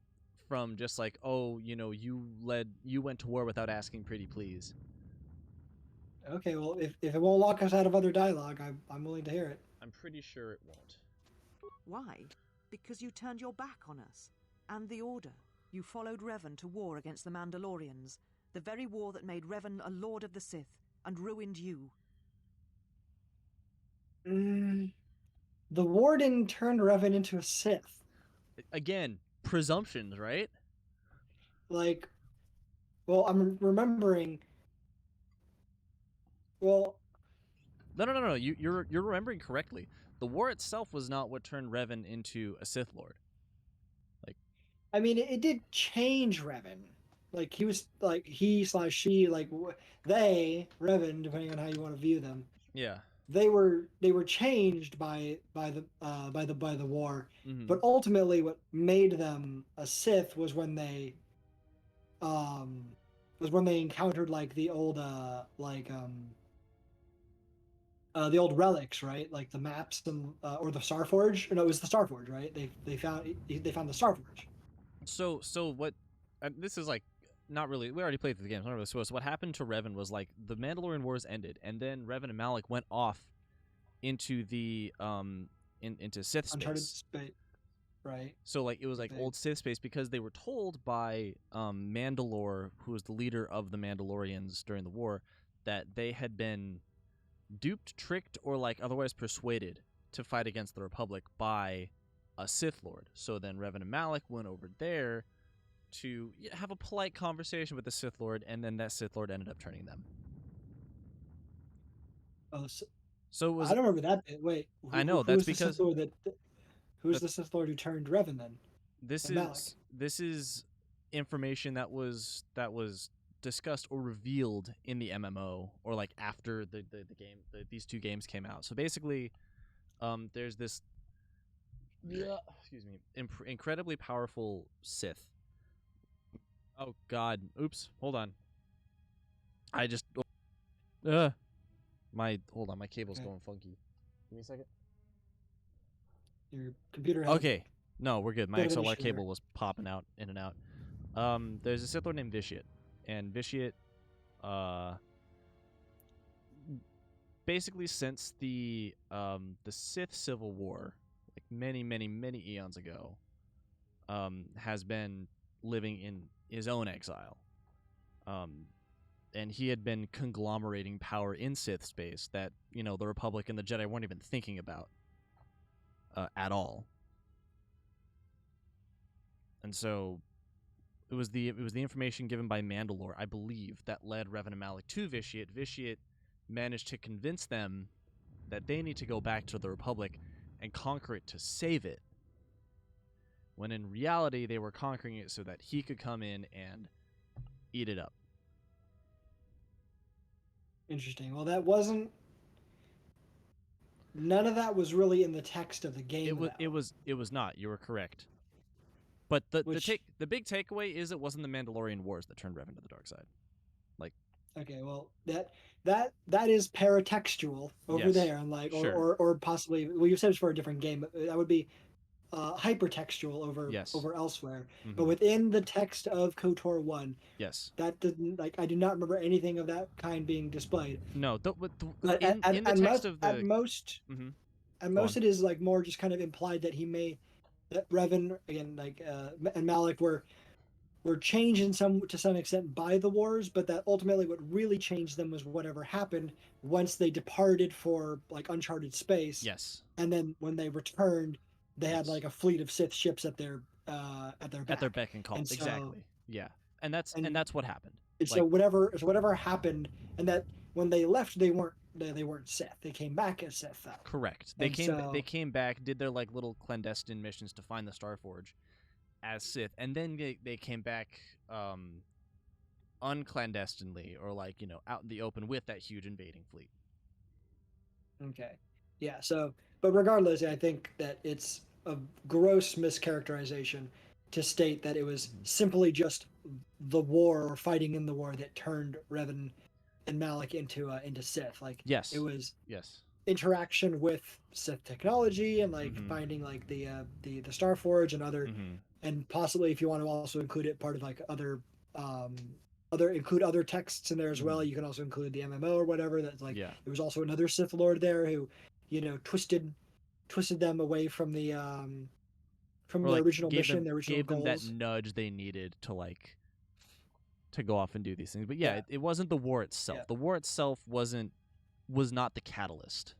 from just like, oh, you went to war without asking pretty please. Okay, well, if it won't lock us out of other dialogue, I'm willing to hear it. I'm pretty sure it won't. Why? Because you turned your back on us. And the Order. You followed Revan to war against the Mandalorians. The very war that made Revan a Lord of the Sith and ruined you. The Warden turned Revan into a Sith. Again, presumptions, right? Like, well, I'm remembering. Well, No. You're remembering correctly. The war itself was not what turned Revan into a Sith Lord. Like, I mean, it did change Revan. Like, he was like he/she, like they Revan, depending on how you want to view them. yeah. They were changed by the war, Mm-hmm. but ultimately, what made them a Sith was when they encountered like the old the old relics, right? Like the maps and or the Starforge. No, it was the Starforge, right? They found the Starforge. So what? This is like not really. We already played through the game. It's not really supposed. So what happened to Revan was like the Mandalorian Wars ended, and then Revan and Malak went off into the into Sith Uncharted space. space, right? So like it was like old Sith space because they were told by Mandalore, who was the leader of the Mandalorians during the war, that they had been duped, tricked, or like otherwise persuaded to fight against the Republic by a Sith Lord. So then Revan and Malak went over there to have a polite conversation with the Sith Lord, and then that Sith Lord ended up turning them. Oh, So it was. I don't remember that bit. Wait, I know, that's because- who's the Sith Lord who turned Revan then? This and Malak. is information that was discussed or revealed in the MMO, or like after the game, these two games came out. So basically, there's this excuse me, incredibly powerful Sith. Oh God! Oops! Hold on. I just hold on, my cable's going funky. Give me a second. Your computer had Okay. No, we're good. My bit of an XLR issue there. cable was popping out in and out. There's a Sith Lord named Vitiate, and Vitiate, basically since the Sith Civil War, like many eons ago, has been living in his own exile. And he had been conglomerating power in Sith space that, the Republic and the Jedi weren't even thinking about at all. And so it was the information given by Mandalore, I believe, that led Revan and Malak to Vitiate. Vitiate managed to convince them that they need to go back to the Republic and conquer it to save it, when in reality they were conquering it so that he could come in and eat it up. Interesting. Well, that wasn't. None of that was really in the text of the game. It was not. You were correct. But the big takeaway is it wasn't the Mandalorian Wars that turned Revan to the dark side. Okay, well that is paratextual over Yes, there, and sure. or possibly, well, you said it's for a different game. That would be hypertextual over elsewhere. Mhm. But within the text of KOTOR 1, Yes. that didn't, I do not remember anything of that kind being displayed. No. But In the text of the at most Mhm. at Go most on. it is more just kind of implied that that Revan again and Malik were changed to some extent by the wars, but that ultimately what really changed them was whatever happened once they departed for uncharted space. Yes. And then when they returned, they had Yes. a fleet of Sith ships at their back. At their beck and call. And so, exactly. Yeah. And that's what happened. And so whatever happened, and that when they left, they weren't Sith. They came back as Sith. Correct. They came back, did their little clandestine missions to find the Starforge as Sith, and then they came back unclandestinely, or out in the open with that huge invading fleet. Okay. Yeah, but regardless, I think that it's a gross mischaracterization to state that it was simply just the war or fighting in the war that turned Revan and Malik into Sith. Yes. It was Yes. interaction with Sith technology and finding the Starforge and other, and possibly, if you want to also include it part of include other texts in there as well. You can also include the MMO or whatever. That's there was also another Sith Lord there who, twisted them away from the original mission, the original gave goals. them that nudge they needed to go off and do these things. But it wasn't the war itself. Yeah. The war itself was not the catalyst.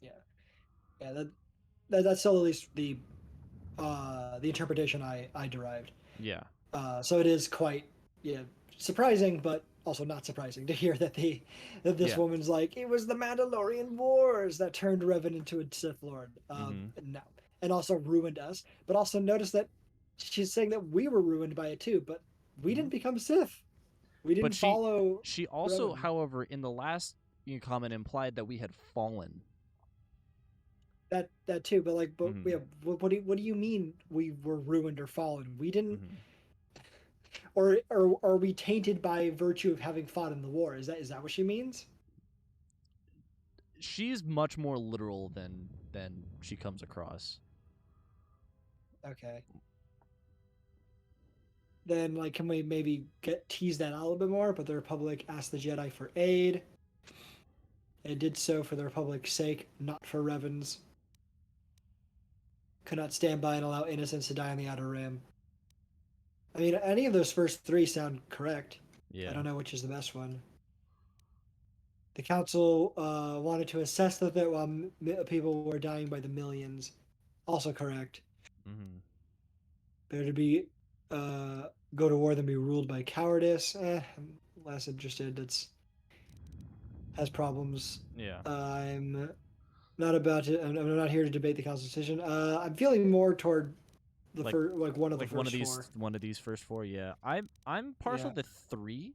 Yeah, that's still at least the interpretation I derived. Yeah. So it is quite surprising, but also not surprising to hear that this woman's it was the Mandalorian Wars that turned Revan into a Sith Lord. No, and also ruined us. But also notice that she's saying that we were ruined by it too, but we didn't become Sith. We didn't follow. She also, Revan. however, in the last comment implied that we had fallen. That too, but what do you mean we were ruined or fallen? We didn't. Or are we tainted by virtue of having fought in the war? Is that what she means? She's much more literal than she comes across. Okay. Then can we maybe tease that out a little bit more? But the Republic asked the Jedi for aid. It did so for the Republic's sake, not for Revan's. Could not stand by and allow innocents to die on the Outer Rim. I mean, any of those first three sound correct. Yeah. I don't know which is the best one. The council wanted to assess the threat while people were dying by the millions. Also correct. Better to be go to war than be ruled by cowardice. I'm less interested. Has problems. Yeah. I'm not here to debate the council's decision. I'm feeling more toward the one of these first four. Yeah, I'm partial to 3.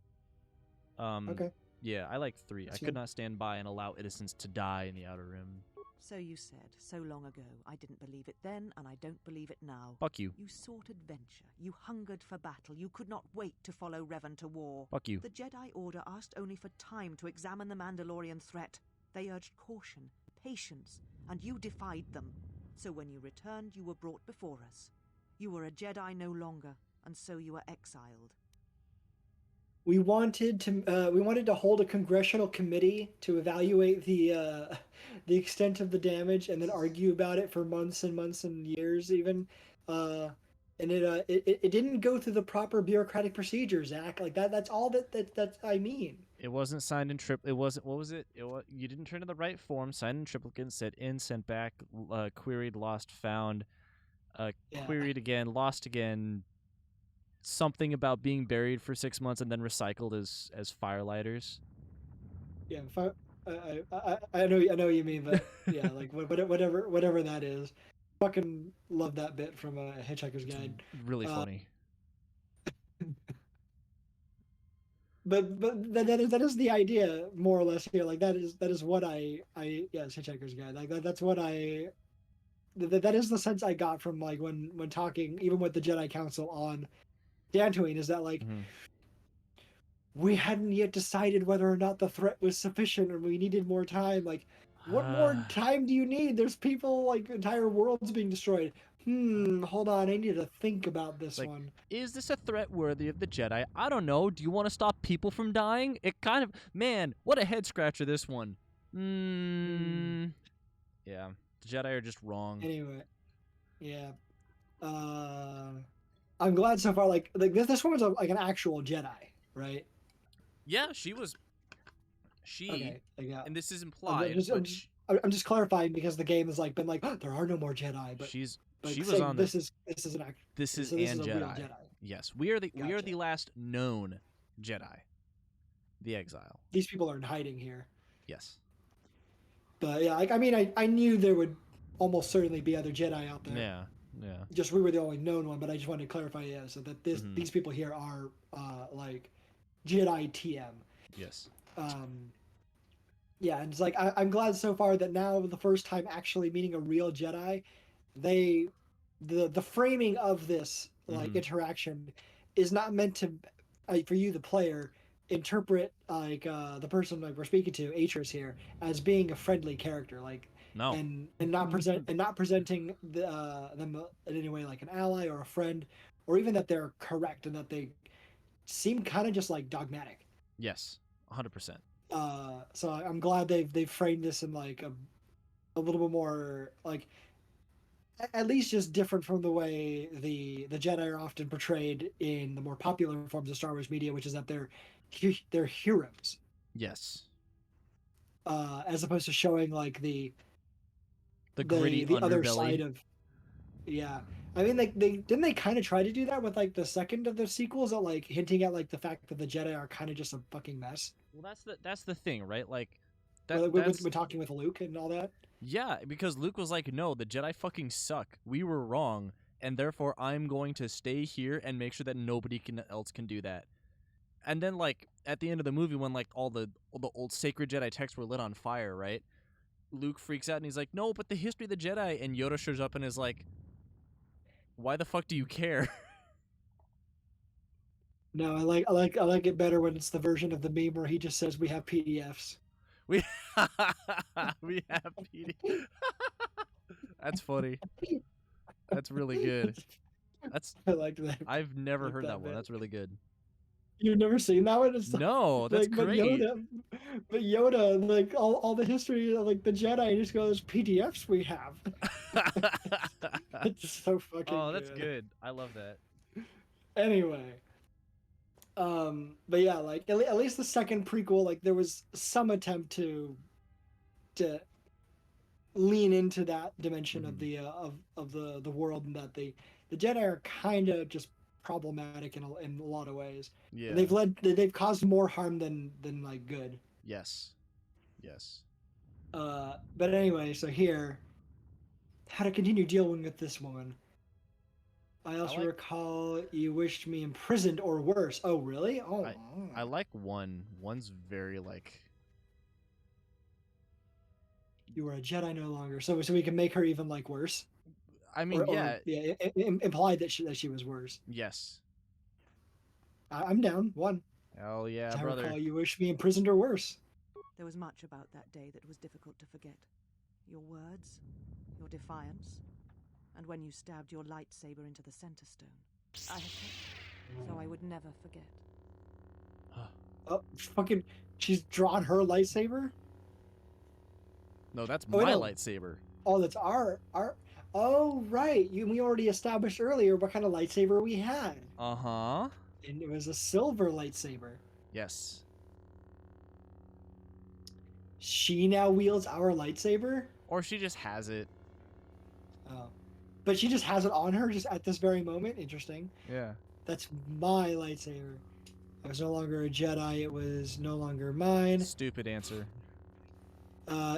Okay. Yeah, I like 3. That's I could not stand by and allow innocents to die in the Outer Rim. So you said, so long ago. I didn't believe it then, and I don't believe it now. Fuck you. You sought adventure. You hungered for battle. You could not wait to follow Revan to war. Fuck you. The Jedi Order asked only for time to examine the Mandalorian threat. They urged caution, patience, and you defied them. So when you returned, you were brought before us. You were a Jedi no longer, and so you were exiled. We wanted to hold a congressional committee to evaluate the extent of the damage and then argue about it for months and months and years even. And it didn't go through the proper bureaucratic procedures, Zach. Like that's all that I mean. It wasn't signed in triplicate. It wasn't. What was it? You didn't turn in the right form. Signed in triplicate. Said in. Sent back. Queried. Lost. Found. Queried again. Lost again. Something about being buried for 6 months and then recycled as firelighters. Yeah, I know what you mean, but yeah, like whatever that is. Fucking love that bit from Hitchhiker's Guide. Really funny. But that is the idea more or less here. Like that is what I yes, Hitchhiker's Guide. Like that's what that is the sense I got from like when talking even with the Jedi Council on Dantooine, is that like we hadn't yet decided whether or not the threat was sufficient and we needed more time. Like, what more time do you need? There's people, like, entire worlds being destroyed. Hold on, I need to think about this one. Is this a threat worthy of the Jedi? I don't know. Do you want to stop people from dying? It kind of... Man, what a head-scratcher, this one. Yeah, the Jedi are just wrong. Anyway, yeah. I'm glad so far, like this one's like an actual Jedi, right? Yeah, she was... Okay, yeah. And this is implied, I'm just clarifying because the game has like been like, there are no more Jedi, but she like, was on this is an act. This is so this an is a real Jedi. Jedi. Yes, we are the last known Jedi. The Exile. These people are in hiding here. Yes. But yeah, like I mean, I knew there would almost certainly be other Jedi out there. Yeah, yeah. Just we were the only known one, but I just wanted to clarify, yeah, so that these people here are like Jedi TM. Yes. Yeah, and it's like I'm glad so far that now the first time actually meeting a real Jedi, the framing of this like interaction is not meant to for you the player interpret like the person like we're speaking to, Atris here, as being a friendly character, like and not presenting them in any way like an ally or a friend, or even that they're correct and that they seem kind of just like dogmatic. Yes, 100%. So I'm glad they've framed this in like a little bit more like at least just different from the way the Jedi are often portrayed in the more popular forms of Star Wars media, which is that they're heroes. Yes. As opposed to showing like the gritty the underbelly. other side of I mean, like didn't they kind of try to do that with like the second of the sequels, that like hinting at like the fact that the Jedi are kind of just a fucking mess. Well, that's the thing, right? Like we're talking with Luke and all that. Yeah, because Luke was like, "No, the Jedi fucking suck. We were wrong, and therefore I'm going to stay here and make sure that nobody else can do that." And then, like at the end of the movie, when like all the old sacred Jedi texts were lit on fire, right? Luke freaks out and he's like, "No, but the history of the Jedi." And Yoda shows up and is like, "Why the fuck do you care?" No, I like it better when it's the version of the meme where he just says we have PDFs. We have PDFs. That's funny. That's really good. I like that. I've never heard that one. That's really good. You've never seen that one? It's no, that's like, great. But Yoda, like all the history of like the Jedi just goes PDFs we have. It's so fucking good. Oh, that's good. I love that. Anyway. But yeah, like at least the second prequel, like there was some attempt to lean into that dimension of the the world, and that the Jedi are kind of just problematic in a lot of ways. Yeah, and they've caused more harm than like good. Yes. But anyway, so here, how to continue dealing with this woman. I also recall you wished me imprisoned or worse. Oh, really? Oh, I like one. One's very like. You were a Jedi no longer, so we can make her even like worse. I mean, yeah. Implied that she was worse. Yes. I'm down. 1. Hell yeah, As I brother. recall, you wish to be imprisoned or worse. There was much about that day that was difficult to forget. Your words, your defiance, and when you stabbed your lightsaber into the center stone. I have kept, so I would never forget. Oh, fucking! She's drawn her lightsaber. No, that's Oh, my no. lightsaber. Oh, that's our. Oh, right. We already established earlier what kind of lightsaber we had. Uh-huh. And it was a silver lightsaber. Yes. She now wields our lightsaber? Or she just has it. Oh. But she just has it on her just at this very moment? Interesting. Yeah. That's my lightsaber. I was no longer a Jedi. It was no longer mine. Stupid answer.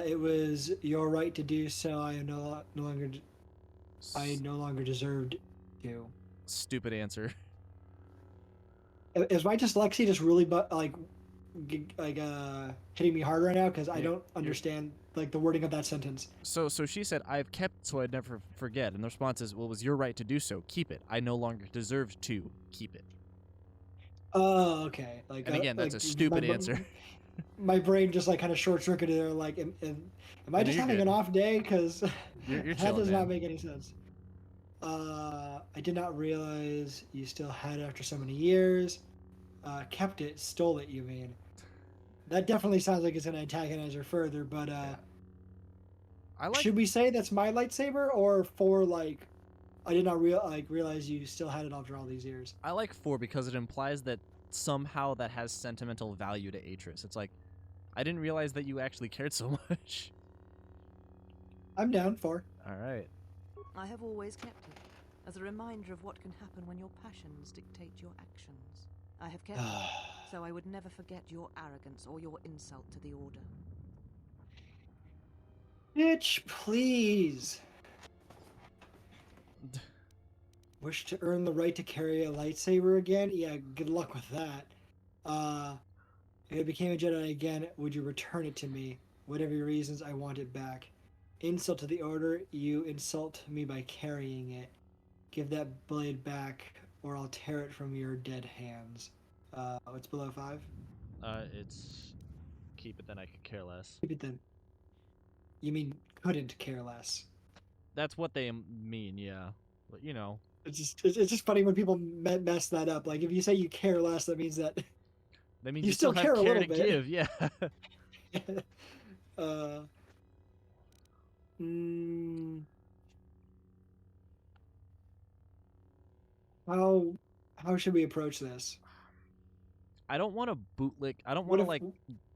It was your right to do so. I no longer deserved to. Stupid answer. Is my dyslexia just really hitting me hard right now? Because I don't understand like the wording of that sentence. So she said, "I've kept so I'd never forget," and the response is, "Well, it was your right to do so. Keep it. I no longer deserved to keep it." Oh, okay. Like, and again, that's a stupid answer. My brain just like kind of short circuited there. Like, am I just having an off day? Because you're that does not man. make any sense. I did not realize you still had it after so many years. Kept it, stole it. You mean? That definitely sounds like it's gonna antagonize her further. But should we say that's my lightsaber, or for like, I did not realize you still had it after all these years? I like 4 because it implies that somehow that has sentimental value to Atris. It's like, I didn't realize that you actually cared so much. I'm down 4. All right. I have always kept it, as a reminder of what can happen when your passions dictate your actions. I have kept it, so I would never forget your arrogance or your insult to the Order. Bitch, please. Wish to earn the right to carry a lightsaber again? Yeah, good luck with that. If I became a Jedi again, would you return it to me? Whatever your reasons, I want it back. Insult to the Order, you insult me by carrying it. Give that blade back, or I'll tear it from your dead hands. What's below 5? It's keep it, then I could care less. Keep it then. You mean couldn't care less? That's what they mean, yeah. But you know, it's just funny when people mess that up. Like if you say you care less, that means that means you still care a little bit. Give, yeah. How should we approach this? I don't want to bootlick. I don't want to like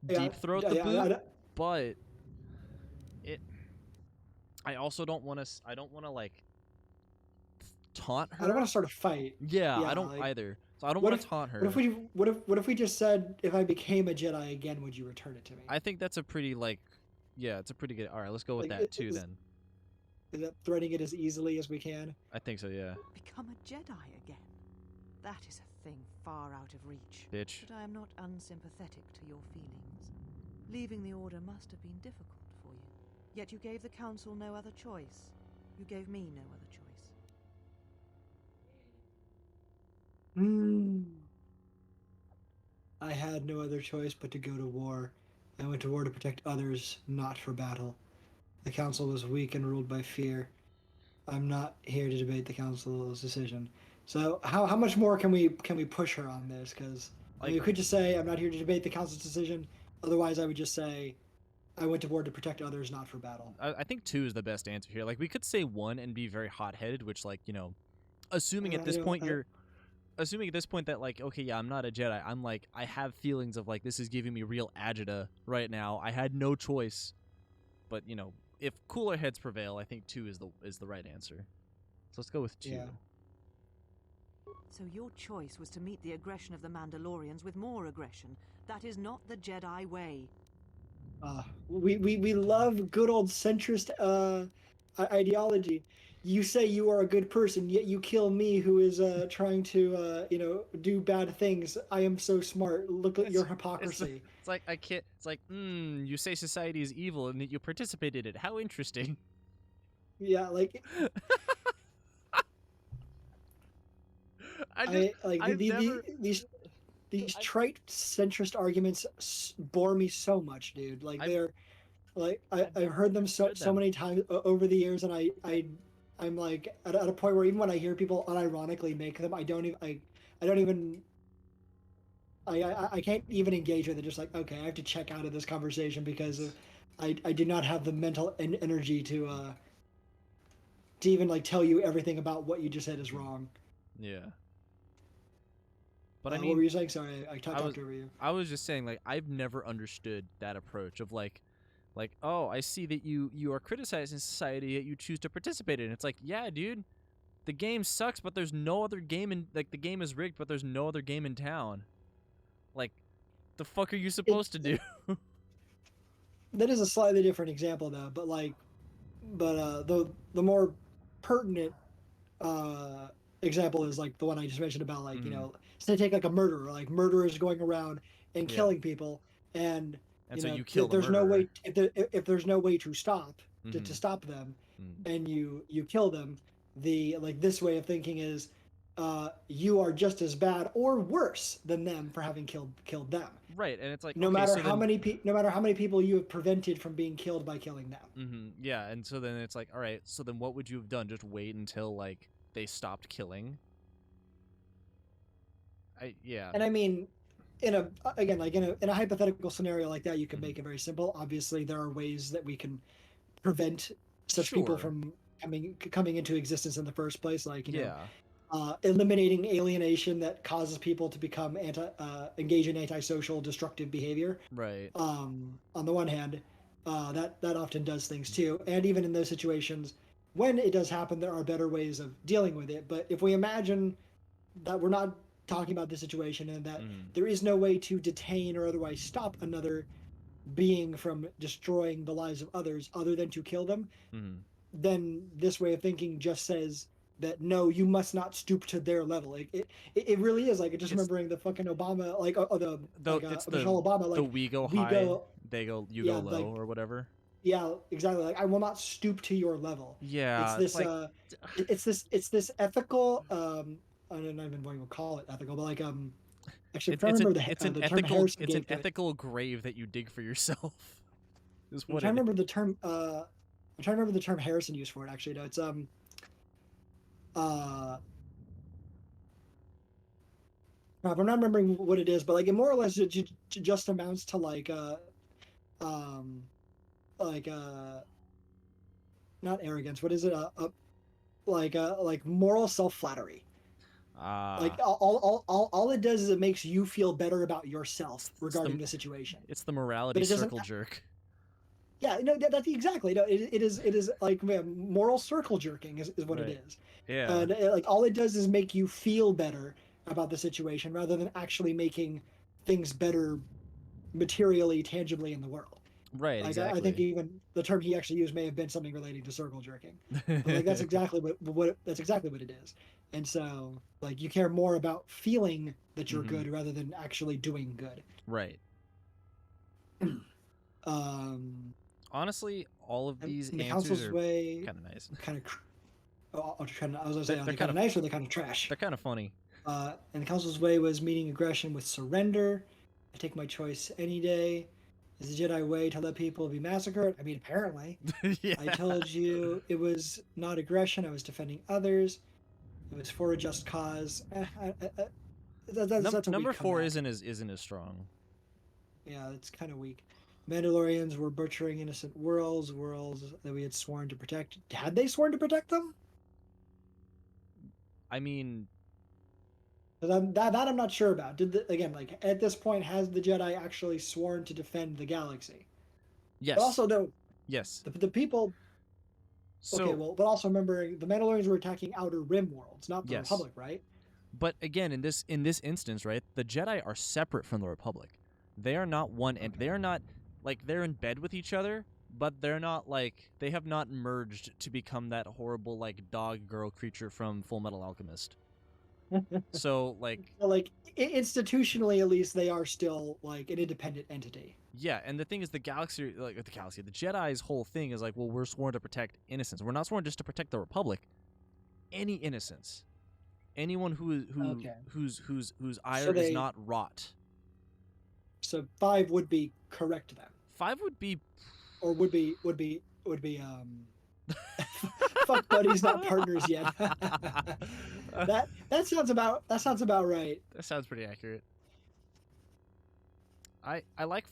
deep throat the boot, but it. I also don't want to. I don't want to like taunt her. I don't want to start a fight. Yeah, I don't either. So I don't want to taunt her. What if we just said, if I became a Jedi again, would you return it to me? I think that's a pretty yeah, it's a pretty good. All right, let's go with that too then. Is that threading it as easily as we can? I think so, yeah. Become a Jedi again? That is a thing far out of reach. Bitch. But I am not unsympathetic to your feelings. Leaving the Order must have been difficult for you. Yet you gave the Council no other choice. You gave me no other choice. I had no other choice but to go to war. I went to war to protect others, not for battle. The Council was weak and ruled by fear. I'm not here to debate the Council's decision. So how much more can we push her on this? Because we could just say, I'm not here to debate the Council's decision. Otherwise, I would just say, I went to war to protect others, not for battle. I think 2 is the best answer here. Like, we could say 1 and be very hot-headed, which, like, you know, assuming at this point that, like, okay, yeah, I'm not a Jedi. I'm like, I have feelings of, like, this is giving me real agita right now. I had no choice. But, you know, if cooler heads prevail, I think 2 is the right answer. So let's go with 2. Yeah. So your choice was to meet the aggression of the Mandalorians with more aggression. That is not the Jedi way. We love good old centrist ideology. You say you are a good person, yet you kill me, who is trying to do bad things. I am so smart. Look at your hypocrisy. It's like I can't. It's like, you say society is evil and that you participate in it. How interesting. Yeah, like I've never. these trite centrist arguments bore me so much, dude. Like they're like I've heard them so many times over the years, and I'm like at a point where even when I hear people unironically make them, I can't even engage with it. Just like, okay, I have to check out of this conversation because I do not have the mental energy to even like tell you everything about what you just said is wrong. Yeah. But I mean, what were you saying? Sorry, I talked over you. I was just saying, like, I've never understood that approach of like, oh, I see that you are criticizing society, yet you choose to participate in it. It's like, yeah, dude, the game sucks, but there's no other game in, like, the game is rigged, but there's no other game in town. Like, the fuck are you supposed to do? That is a slightly different example, though. But the more pertinent example is like the one I just mentioned about like say take like a murderer, like murderers going around and killing people, and so you kill the there's no way if there's no way to stop to stop them, and you kill them. This way of thinking is you are just as bad or worse than them for having killed them. Right, and it's like no matter how many people you have prevented from being killed by killing them. Yeah, and so then it's like, all right, so then what would you have done? Just wait until like they stopped killing? And I mean, in a hypothetical scenario like that, you can make it very simple. Obviously, there are ways that we can prevent such people from coming into existence in the first place, like eliminating alienation that causes people to become engage in antisocial, destructive behavior. Right. On the one hand, that often does things too, and even in those situations, when it does happen, there are better ways of dealing with it. But if we imagine that we're not talking about the situation and that there is no way to detain or otherwise stop another being from destroying the lives of others other than to kill them, then this way of thinking just says that no, you must not stoop to their level. It really is like just remembering the fucking Obama, Michelle Obama, like we go high, you go low, like, or whatever. Yeah, exactly. Like, I will not stoop to your level. Yeah, it's this ethical. I don't even want to call it ethical, but like actually, it's an ethical grave that you dig for yourself. Is what I'm trying to remember the term. I'm trying to remember the term Harrison used for it. Actually, no, it's I'm not remembering what it is, but like it more or less just amounts to like not arrogance. What is it? Like moral self-flattery. Like all it does is it makes you feel better about yourself regarding the situation. It's the morality circle jerk. Yeah, no, that's exactly. No, it is like moral circle jerking is what it is. Yeah. And like all it does is make you feel better about the situation rather than actually making things better materially, tangibly in the world. Right, like, exactly. I think even the term he actually used may have been something relating to circle jerking. But, like that's exactly what it is. And so like you care more about feeling that you're good rather than actually doing good. Right. Honestly, all of these answers are kind of nice. I was gonna say they're kind of nice or they're kind of trash. They're kind of funny. And the council's way was meeting aggression with surrender. I take my choice any day. Is the Jedi way to let people be massacred? I mean, apparently. Yeah. I told you it was not aggression. I was defending others. It was for a just cause. That's number 4 isn't as strong. Yeah, it's kind of weak. Mandalorians were butchering innocent worlds that we had sworn to protect. Had they sworn to protect them? I mean, that I'm not sure about. Like at this point, has the Jedi actually sworn to defend the galaxy? Yes. But also, no. Yes. The people. So, okay, well, but also remembering the Mandalorians were attacking Outer Rim worlds, not the Republic, right? But again, in this instance, right, the Jedi are separate from the Republic. They are not one, and they are not like they're in bed with each other, but they're not like they have not merged to become that horrible like dog girl creature from Full Metal Alchemist. So like Well, like institutionally, at least, they are still like an independent entity. yeah, and the thing is, the Jedi's whole thing is like, well, we're sworn to protect innocence. We're not sworn just to protect the Republic. Any innocence, anyone Okay. whose ire So is they- not rot. So 5 would be correct then, 5 would be or would be fuck buddies, not partners yet. that sounds about right. That sounds pretty accurate. I like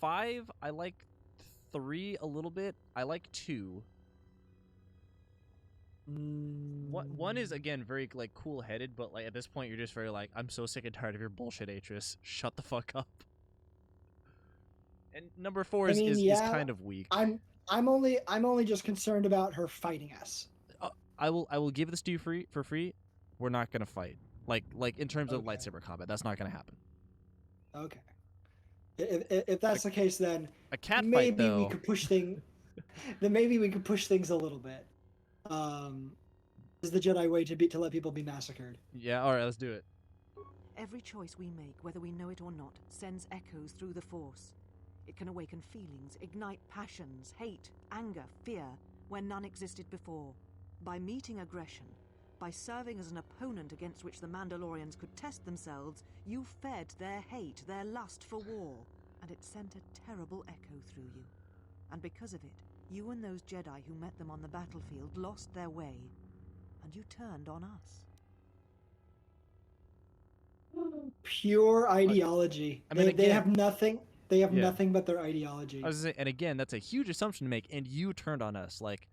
5. I like 3 a little bit. I like 2. One is again very like cool headed, but like at this point you're just very like, I'm so sick and tired of your bullshit, Atris. Shut the fuck up. And number 4 is kind of weak. I'm only just concerned about her fighting us. I will give this to you for free. We're not gonna fight. Like in terms of Okay. lightsaber combat, that's not gonna happen. Okay. If that's the case, then A cat fight maybe though. we could push things. Then maybe we could push things a little bit. Is the Jedi way to let people be massacred? Yeah, all right, let's do it. Every choice we make, whether we know it or not, sends echoes through the Force. It can awaken feelings, ignite passions, hate, anger, fear, where none existed before. By meeting aggression, by serving as an opponent against which the Mandalorians could test themselves, you fed their hate, their lust for war, and it sent a terrible echo through you. And because of it, you and those Jedi who met them on the battlefield lost their way, and you turned on us. Pure ideology. I mean, they again- have nothing. They have Yeah. nothing but their ideology. I was gonna say, and again, that's a huge assumption to make, and you turned on us. Like,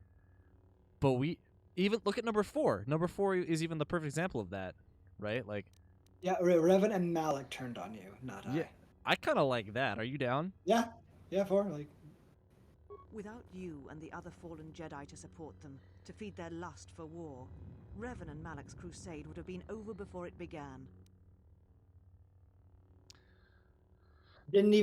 but we even look at number 4. Number 4 is even the perfect example of that, right? Like, Yeah, Revan and Malik turned on you, not yeah, I kind of like that. Are you down? Yeah, 4. Like, Without you and the other fallen Jedi to support them, to feed their lust for war, Revan and Malik's crusade would have been over before it began. didn't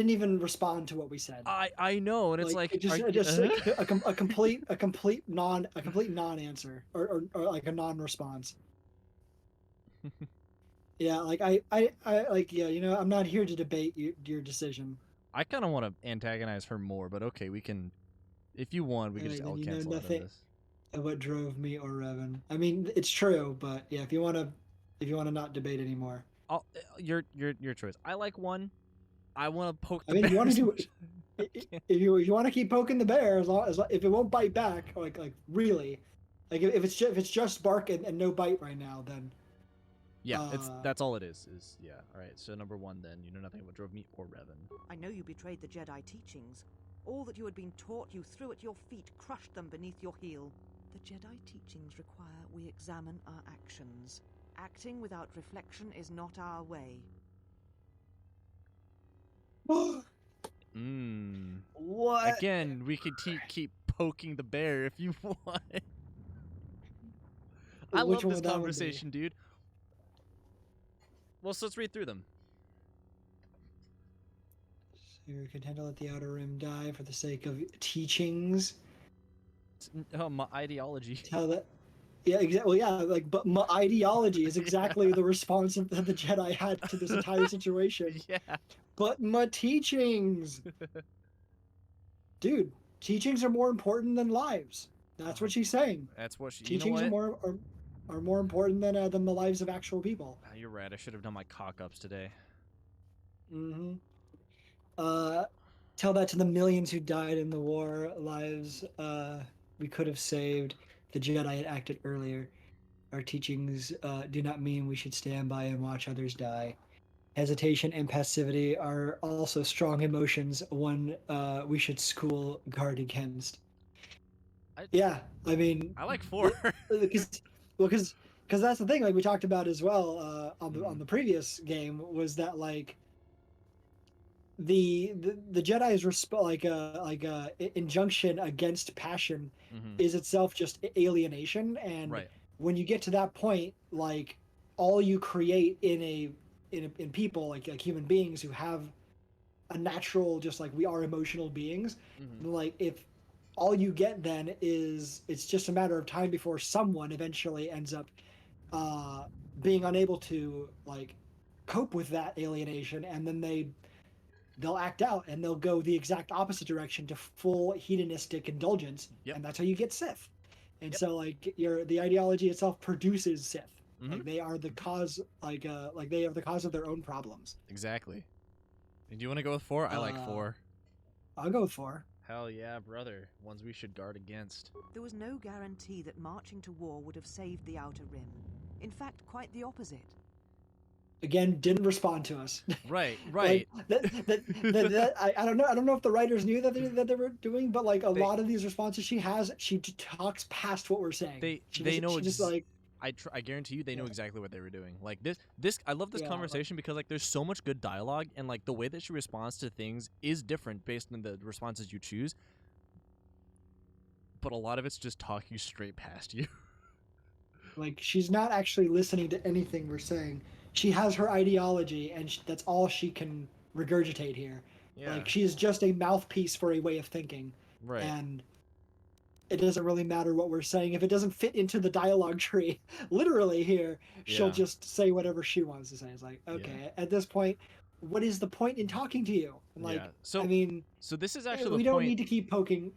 even respond to what we said. I know, and it's like, it just, are- it just a complete non-answer or like a non-response. Yeah, like I like, yeah, I'm not here to debate your decision. I kind of want to antagonize her more, but okay, we can. If you want, we can Alright, just then all you know cancel out of nothing. this. What drove me or Revan? I mean, it's true, but yeah, if you want to not debate anymore. Your choice. I like 1. I want to poke the I mean, if you want to bears. do if you want to keep poking the bear, as long as if it won't bite back, like really, like if it's just bark and no bite right now, then Yeah, that's all it is. Yeah. All right. So number 1, then you know nothing about drove me or Revan. I know you betrayed the Jedi teachings. All that you had been taught you threw at your feet, crushed them beneath your heel. The Jedi teachings require we examine our actions. Acting without reflection is not our way. What? Again, we could keep poking the bear if you want. I Which love one this would that one be? conversation, dude. Well, so let's read through them. So you're content to let the Outer Rim die for the sake of teachings. Oh, my ideology. Tell that. Yeah, exactly. Well, yeah, like, but my ideology is exactly the response that the Jedi had to this entire situation. Yeah. But my teachings, dude, teachings are more important than lives. That's what she's saying. That's what she. Teachings you know what? are more important than the lives of actual people. You're right. I should have done my cock ups today. Mm-hmm. Tell that to the millions who died in the war. Lives we could have saved. The Jedi had acted earlier. Our teachings do not mean we should stand by and watch others die. Hesitation and passivity are also strong emotions, one we should school guard against. Yeah, I mean, I like 4. because that's the thing. Like we talked about as well on the previous game, was that like the Jedi's injunction against passion is itself just alienation, and Right. when you get to that point, like all you create in people like human beings who have a natural, just like we are emotional beings. Mhm. Like if all you get then is it's just a matter of time before someone eventually ends up being unable to like cope with that alienation, and then they'll act out and they'll go the exact opposite direction to full hedonistic indulgence, Yep. and that's how you get Sith. And Yep. so like the ideology itself produces Sith. Mhm. Like they are the cause, like they are the cause of their own problems. Exactly. And do you want to go with 4? I like 4. I'll go with 4. Hell yeah, brother. Ones we should guard against. There was no guarantee that marching to war would have saved the Outer Rim. In fact, quite the opposite. Again, didn't respond to us. Right, right. I don't know. I don't know if the writers knew that they were doing, but like a lot of these responses she has, she talks past what we're saying. They know. She just like I guarantee you, they know exactly what they were doing. Like this. I love this conversation because like there's so much good dialogue, and like the way that she responds to things is different based on the responses you choose. But a lot of it's just talking straight past you. Like she's not actually listening to anything we're saying. She has her ideology, and that's all she can regurgitate here. Yeah. Like she is just a mouthpiece for a way of thinking. Right. And it doesn't really matter what we're saying. If it doesn't fit into the dialogue tree, literally here, she'll just say whatever she wants to say. It's like, okay, at this point, what is the point in talking to you? Like, So I mean, so this is actually we the don't point. need to keep poking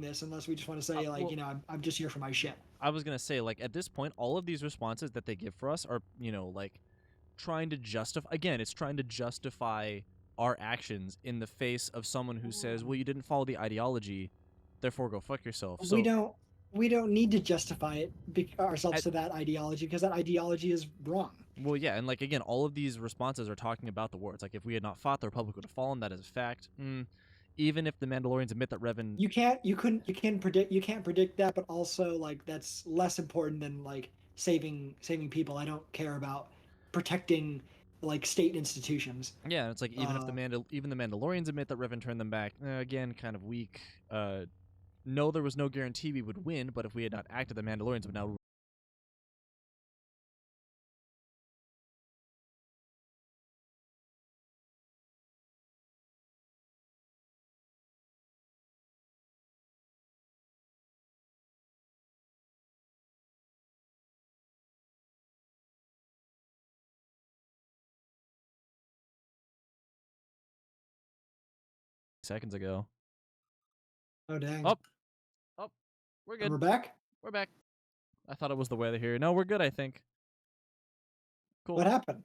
this unless we just want to say like, well, I'm just here for my shit. I was gonna say, like, at this point, all of these responses that they give for us are, like, trying to justify. Again, it's trying to justify our actions in the face of someone who says, "Well, you didn't follow the ideology, therefore go fuck yourself." So we don't need to justify it ourselves to that ideology because that ideology is wrong. Well, yeah, and like again, all of these responses are talking about the war. It's like if we had not fought, the Republic would have fallen. That is a fact. Even if the Mandalorians admit that Revan, you can't predict that, but also like that's less important than like saving people. I don't care about protecting like state institutions. Yeah, it's like even if the Mandalorians admit that Revan turned them back, again, kind of weak. No, there was no guarantee we would win, but if we had not acted, the Mandalorians would now. Seconds ago. Oh dang. Oh, we're good. And we're back. We're back. I thought it was the weather here. No, we're good. I think. Cool. What happened?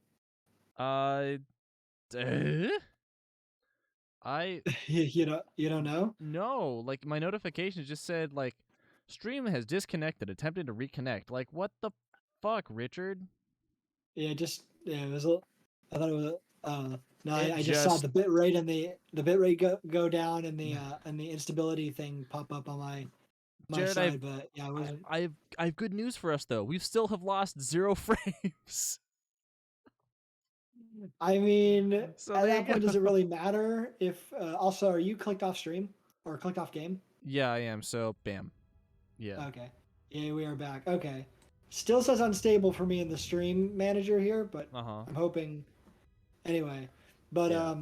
you don't know? No, like my notifications just said like stream has disconnected, attempted to reconnect. Like what the fuck, Richard? Yeah, it was I thought it was no, I just saw the bit rate and the bit rate go down and the instability thing pop up on my Jared, side, but yeah, it wasn't. I have good news for us though. We still have lost 0 frames. I mean, So at there that you point, go. does it really matter if? Also, are you clicked off stream or clicked off game? Yeah, I am. So bam. Yeah. Okay. Yeah, we are back. Okay. Still says unstable for me in the stream manager here, but I'm hoping. Anyway, but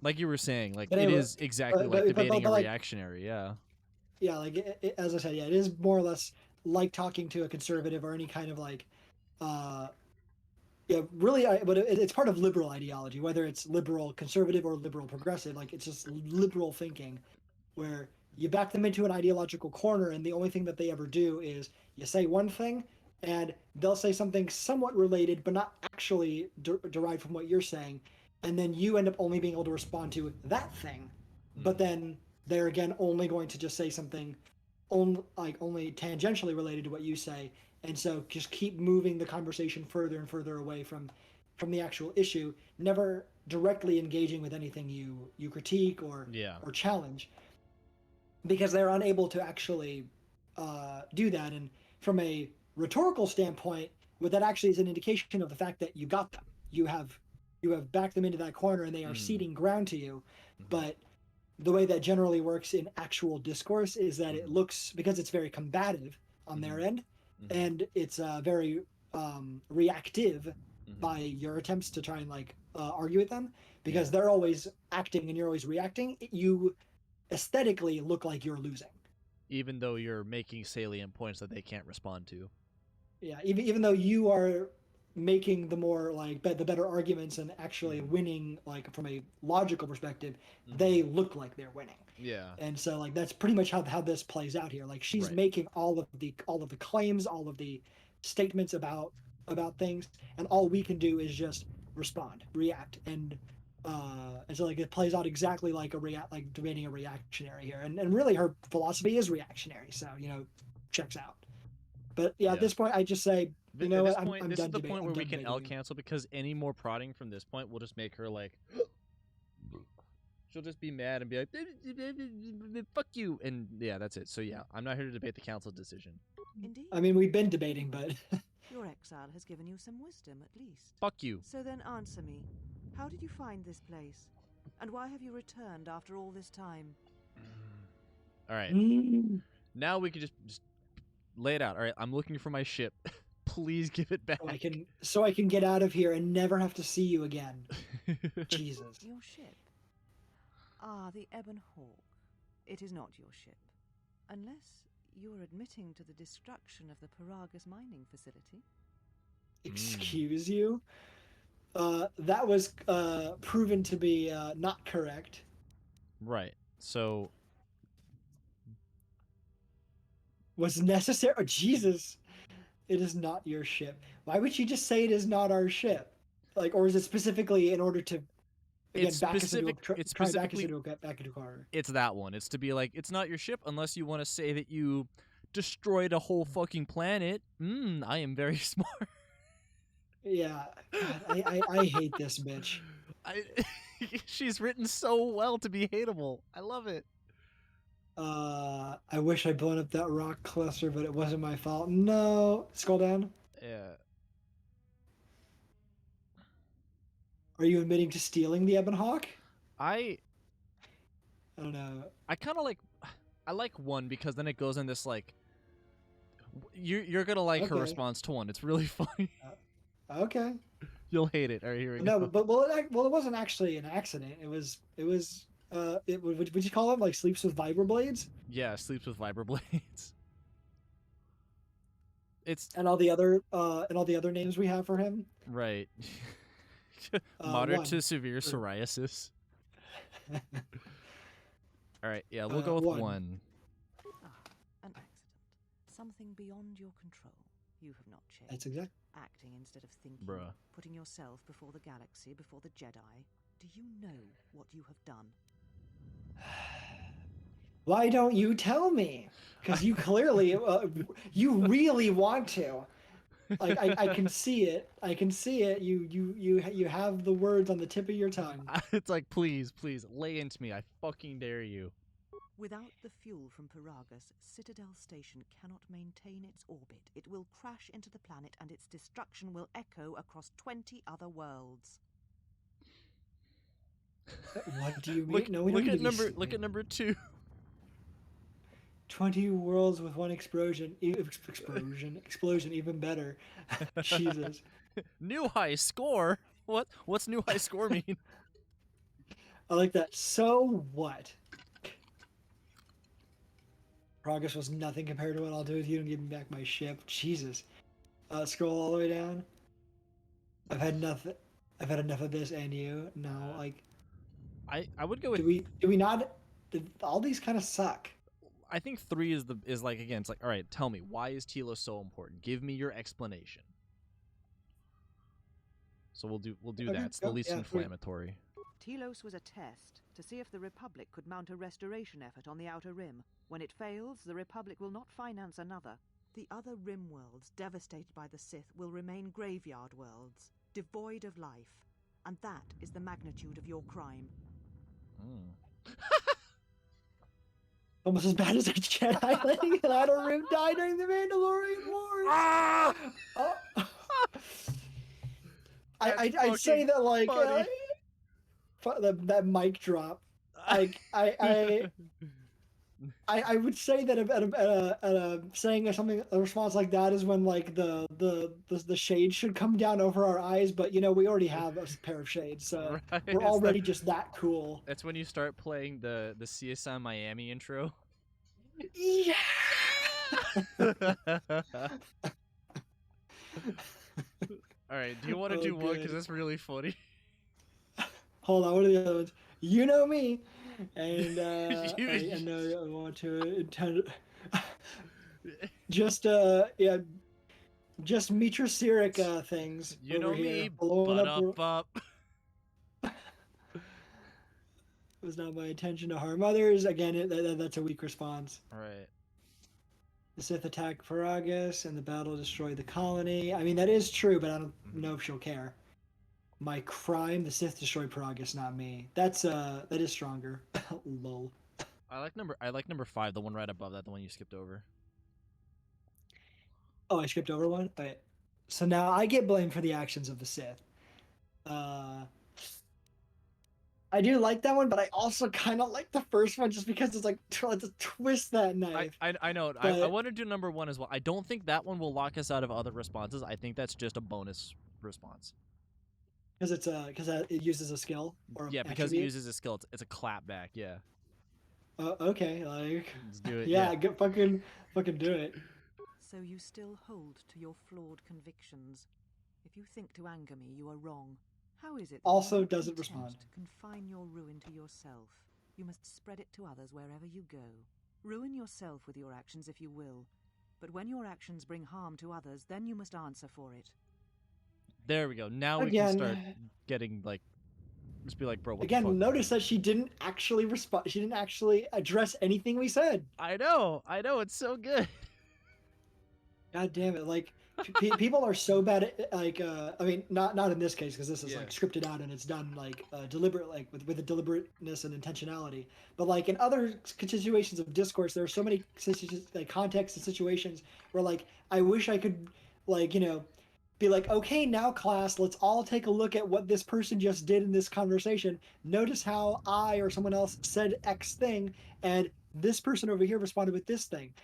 like you were saying, like anyway, it is exactly like debating a reactionary. Yeah. Yeah, like as I said, yeah, it is more or less like talking to a conservative or any kind of like, yeah, really, but it's part of liberal ideology, whether it's liberal conservative or liberal progressive. Like it's just liberal thinking, where you back them into an ideological corner, and the only thing that they ever do is you say one thing, and they'll say something somewhat related, but not actually derived from what you're saying, and then you end up only being able to respond to that thing, but then they're again only going to just say something only tangentially related to what you say, and so just keep moving the conversation further and further away from the actual issue, never directly engaging with anything you critique or challenge, because they're unable to actually do that. And from a rhetorical standpoint, what that actually is an indication of the fact that you got them. You have backed them into that corner, and they are ceding ground to you. But the way that generally works in actual discourse is that it looks, because it's very combative on their end, and it's very reactive, by your attempts to try and argue with them, because they're always acting and you're always reacting. You aesthetically look like you're losing, even though you're making salient points that they can't respond to. Yeah, even though you are making the more the better arguments and actually winning from a logical perspective, they look like they're winning. Yeah. And so that's pretty much how this plays out here. She's making all of the claims, all of the statements about things, and all we can do is just respond, react, and so it plays out exactly like debating a reactionary here. And really her philosophy is reactionary, so checks out. But at this point, I just say, I'm this done is the debating. point where we can L debating. cancel, because any more prodding from this point will just make her she'll just be mad and be like, fuck you, and that's it. So I'm not here to debate the council's decision. Indeed. I mean, we've been debating, but your exile has given you some wisdom, at least. Fuck you. So then answer me. How did you find this place? And why have you returned after all this time? All right. Now we can just lay it out. All right, I'm looking for my ship. Please give it back. So I can get out of here and never have to see you again. Jesus. Your ship? Ah, the Ebon Hawk. It is not your ship. Unless you are admitting to the destruction of the Paragus mining facility. Excuse you? That was proven to be not correct. Right. So was necessary. Oh, Jesus. It is not your ship. Why would you just say it is not our ship? Or is it specifically in order to back us into a car? It's that one. It's to be like, it's not your ship unless you want to say that you destroyed a whole fucking planet. I am very smart. Yeah. God, I hate this bitch. She's written so well to be hateable. I love it. I wish I'd blown up that rock cluster, but it wasn't my fault. No. Scroll down. Yeah. Are you admitting to stealing the Ebon Hawk? I don't know. I like 1 because then it goes in this you're gonna like her response to 1. It's really funny. Okay. You'll hate it. All right, here we go. No, but it wasn't actually an accident. It was would you call him sleeps with vibroblades? Yeah, sleeps with vibroblades. It's and all the other names we have for him. Right. Moderate to severe psoriasis. All right, yeah, we'll go with 1. An accident. Something beyond your control. You have not changed. That's exactly. Acting instead of thinking. Bruh. Putting yourself before the galaxy, before the Jedi. Do you know what you have done? Why don't you tell me? Because you clearly, you really want to. I can see it. I can see it. You have the words on the tip of your tongue. It's please, lay into me. I fucking dare you. Without the fuel from Paragus, Citadel Station cannot maintain its orbit. It will crash into the planet, and its destruction will echo across 20 other worlds. What do you mean? Look, no, we look don't look at number 2. 20 worlds with 1 explosion, even better. Jesus. New high score? What's new high score mean? I like that. So what? Progress was nothing compared to what I'll do if you don't give me back my ship. Jesus. Scroll all the way down. I've had enough of this, and you. No, I would go with. Do we not? All these kind of suck. I think 3 is again. It's all right. Tell me, why is Telos so important? Give me your explanation. So we'll do that. It's the least inflammatory. Telos was a test to see if the Republic could mount a restoration effort on the Outer Rim. When it fails, the Republic will not finance another. The other Rim worlds, devastated by the Sith, will remain graveyard worlds, devoid of life. And that is the magnitude of your crime. Almost as bad as a Jedi letting an Outer Rim die during the Mandalorian Wars. Ah! I'd say that that mic drop. I I would say that saying something a response like that is when like the shade should come down over our eyes, but you know we already have a pair of shades, so Right, we're it's already just that cool. That's when you start playing the CSI Miami intro. Yeah. All right, do you want to Oh, do one? good. Because that's really funny. Hold on, what are the other ones? You know me, and You- I know I want to intend. Just yeah, just Mitrosiric things You over know here, me, blowing but up. up. It was not my intention to harm others. Again, that's a weak response. All right. The Sith attack Paragus, and the battle destroyed the colony. I mean, that is true, but I don't know if she'll care. My crime: the Sith destroyed Paragus, not me. That is stronger. Lol. I like number 5, the one right above that, the one you skipped over. Oh, I skipped over one. But so now I get blamed for the actions of the Sith. I do like that one, but I also kind of like the first one just because it's like trying to twist that knife. I know. I But- want to do number 1 as well. I don't think that one will lock us out of other responses. I think that's just a bonus response. Because it uses a skill or Yeah, because it attribute? uses a skill. It's a clapback. Yeah. Okay, like Let's do it. yeah, Yeah. get fucking do it. So you still hold to your flawed convictions. If you think to anger me, you are wrong. How is it that Also you are doesn't content respond. to confine your ruin to yourself? You must spread it to others wherever you go. Ruin yourself with your actions if you will, but when your actions bring harm to others, then you must answer for it. There we go. Now we Again- can start getting like, just be like, bro. What Again, the fuck? notice that she didn't actually respond. She didn't actually address anything we said. I know. It's so good. God damn it! Like people are so bad at like I mean not in this case because this is Yeah. like scripted out and it's done like deliberate like with a deliberateness and intentionality. But like in other situations of discourse, there are so many like contexts and situations where like I wish I could like be like, okay, now class, let's all take a look at what this person just did in this conversation. Notice how I or someone else said X thing, and this person over here responded with this thing.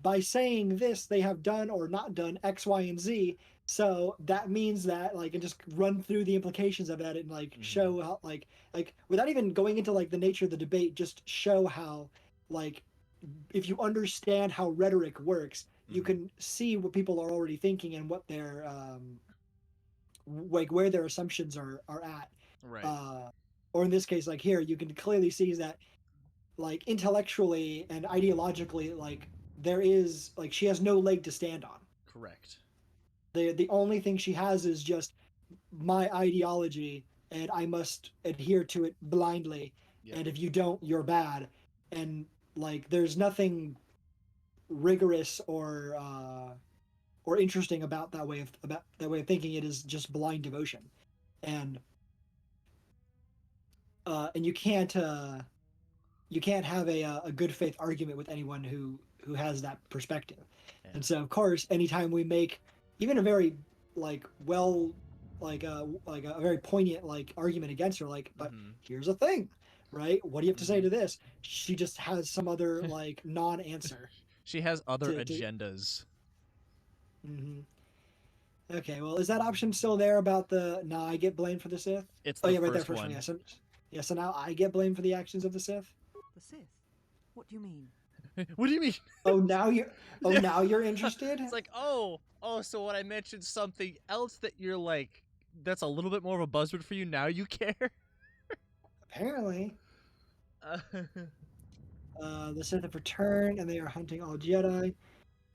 By saying this, they have done or not done X, Y, and Z. So that means that like, and just run through the implications of that and like show how like without even going into like the nature of the debate, just show how like if you understand how rhetoric works, you can see what people are already thinking and what their like where their assumptions are at. Right. Or in this case, like here, you can clearly see that like intellectually and ideologically, like there is like she has no leg to stand on. Correct. The only thing she has is just my ideology, and I must adhere to it blindly. Yep. And if you don't, you're bad. And like there's nothing rigorous or interesting about that way of thinking. It is just blind devotion, and you can't have a good faith argument with anyone who has that perspective. Yeah. And so of course anytime we make even a very like well like a very poignant like argument against her, like but here's a thing, right? What do you have to say to this? She just has some other like non-answer. She has other To- agendas. Okay, well, is that option still there about the I get blamed for the Sith? It's Oh the yeah, right there, first first one. one. Yeah, so now I get blamed for the actions of the Sith. The Sith? What do you mean? What do you mean? Oh, now you're Yeah. now you're interested. It's like, oh, so when I mentioned something else that you're like, that's a little bit more of a buzzword for you, now you care? Apparently, Uh, the Sith have returned and they are hunting all Jedi.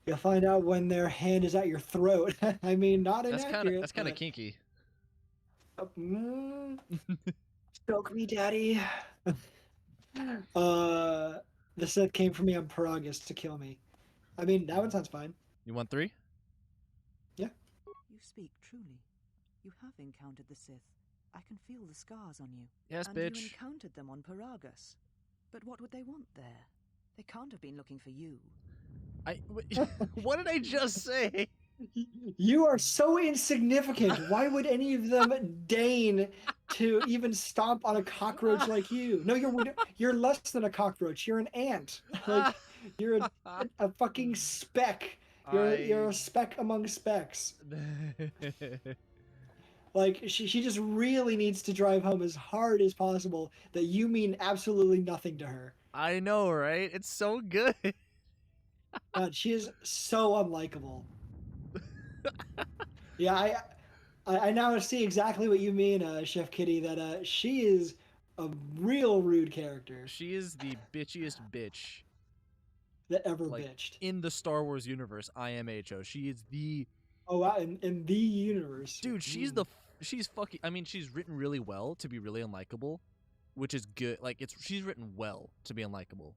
You'll find out when their hand is at your throat. I mean, not inaccurate. that's kind of kinky. Choke me, daddy. The Sith came for me on Paragus to kill me. I mean, that one sounds fine. You want 3? You speak truly. You have encountered the Sith. I can feel the scars on you. Yes, and you bitch. encountered them on Paragus. But what would they want there? They can't have been looking for you. What did I just say? You are so insignificant. Why would any of them deign to even stomp on a cockroach like you? No, you're less than a cockroach. You're an ant. Like You're a fucking speck. You're a speck among specks. Like she just really needs to drive home as hard as possible that you mean absolutely nothing to her. I know, right? It's so good. God, she is so unlikable. Yeah, I now see exactly what you mean, Chef Kitty. That she is a real rude character She is the bitchiest bitch that ever like bitched. in the Star Wars universe. IMHO. She is the Oh wow, in the universe, dude. She's fucking. I mean, she's written really well to be really unlikable, which is good. Like she's written well to be unlikable.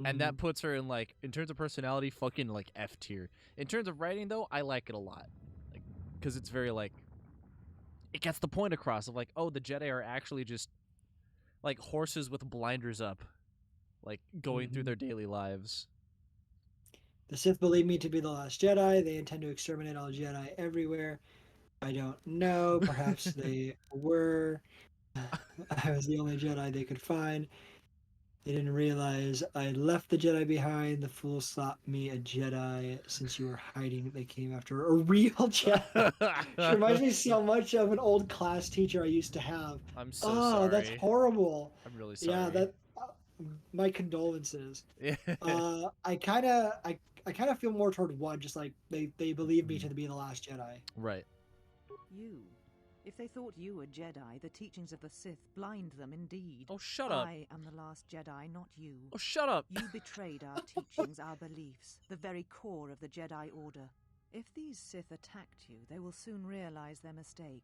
And that puts her in like in terms of personality, fucking like F tier. In terms of writing, though, I like it a lot, like because it's very like it gets the point across of like, oh, the Jedi are actually just like horses with blinders up, like going through their daily lives. The Sith believe me to be the last Jedi. They intend to exterminate all Jedi everywhere. I don't know. Perhaps they were. I was the only Jedi they could find. They didn't realize I left the Jedi behind. The fools thought me a Jedi. Since you were hiding, they came after a real Jedi. She reminds me so much of an old class teacher I used to have. I'm so sorry. That's horrible. I'm really sorry. Yeah, my condolences. Yeah. I kind of feel more toward one, just like they believe me to be the last Jedi. Right. You. If they thought you were Jedi, the teachings of the Sith blind them indeed. Oh, shut up. I am the last Jedi, not you. Oh, shut up. You betrayed our teachings, our beliefs, the very core of the Jedi Order. If these Sith attacked you, they will soon realize their mistake.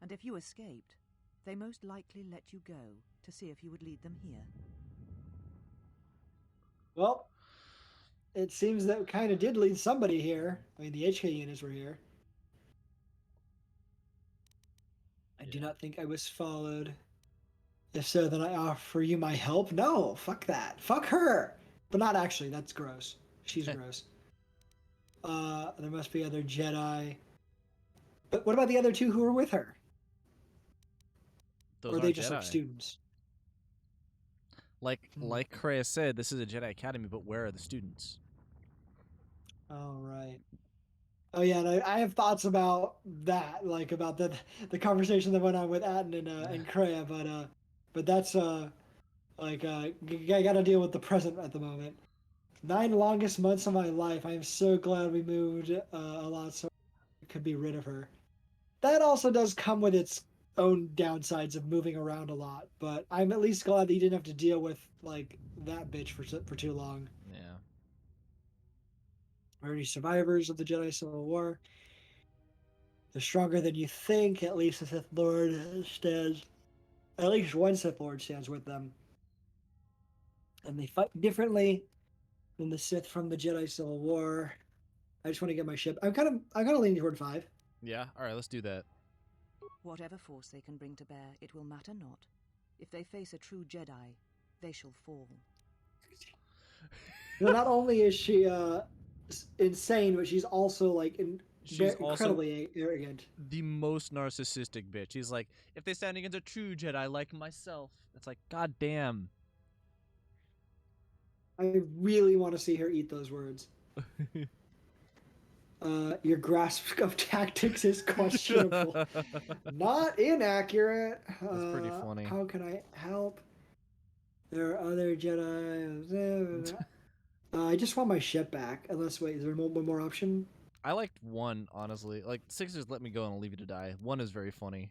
And if you escaped, they most likely let you go to see if you would lead them here. Well, it seems that kind of did lead somebody here. I mean, the HK units were here. I do not think I was followed. If so, then I offer you my help. No, fuck that. Fuck her. But not actually. That's gross. She's gross. There must be other Jedi. But what about the other two who were with her? Those or are aren't they just Jedi. like students? Like Kreia said, this is a Jedi Academy, but where are the students? Oh, right. Oh yeah, and I have thoughts about that, like about the conversation that went on with Atten and Kreia, but that's I gotta deal with the present at the moment. 9 longest months of my life. I am so glad we moved a lot so I could be rid of her. That also does come with its own downsides of moving around a lot, but I'm at least glad that you didn't have to deal with like that bitch for too long. Yeah. Are any survivors of the Jedi Civil War? They're stronger than you think. At least the Sith Lord stands. At least one Sith Lord stands with them, and they fight differently than the Sith from the Jedi Civil War. I just want to get my ship. I'm kind of leaning toward 5. Yeah. All right. Let's do that. Whatever force they can bring to bear, it will matter not. If they face a true Jedi, they shall fall. Well, not only is she insane, but she's also like She's incredibly arrogant. The most narcissistic bitch. He's like, if they stand against a true Jedi like myself, it's like, god damn. I really want to see her eat those words. Your grasp of tactics is questionable. Not inaccurate. That's pretty funny. How can I help? There are other Jedi. I just want my ship back. Unless, wait, is there one more option? I liked 1, honestly. Like, 6 just let me go and I'll leave you to die. 1 is very funny.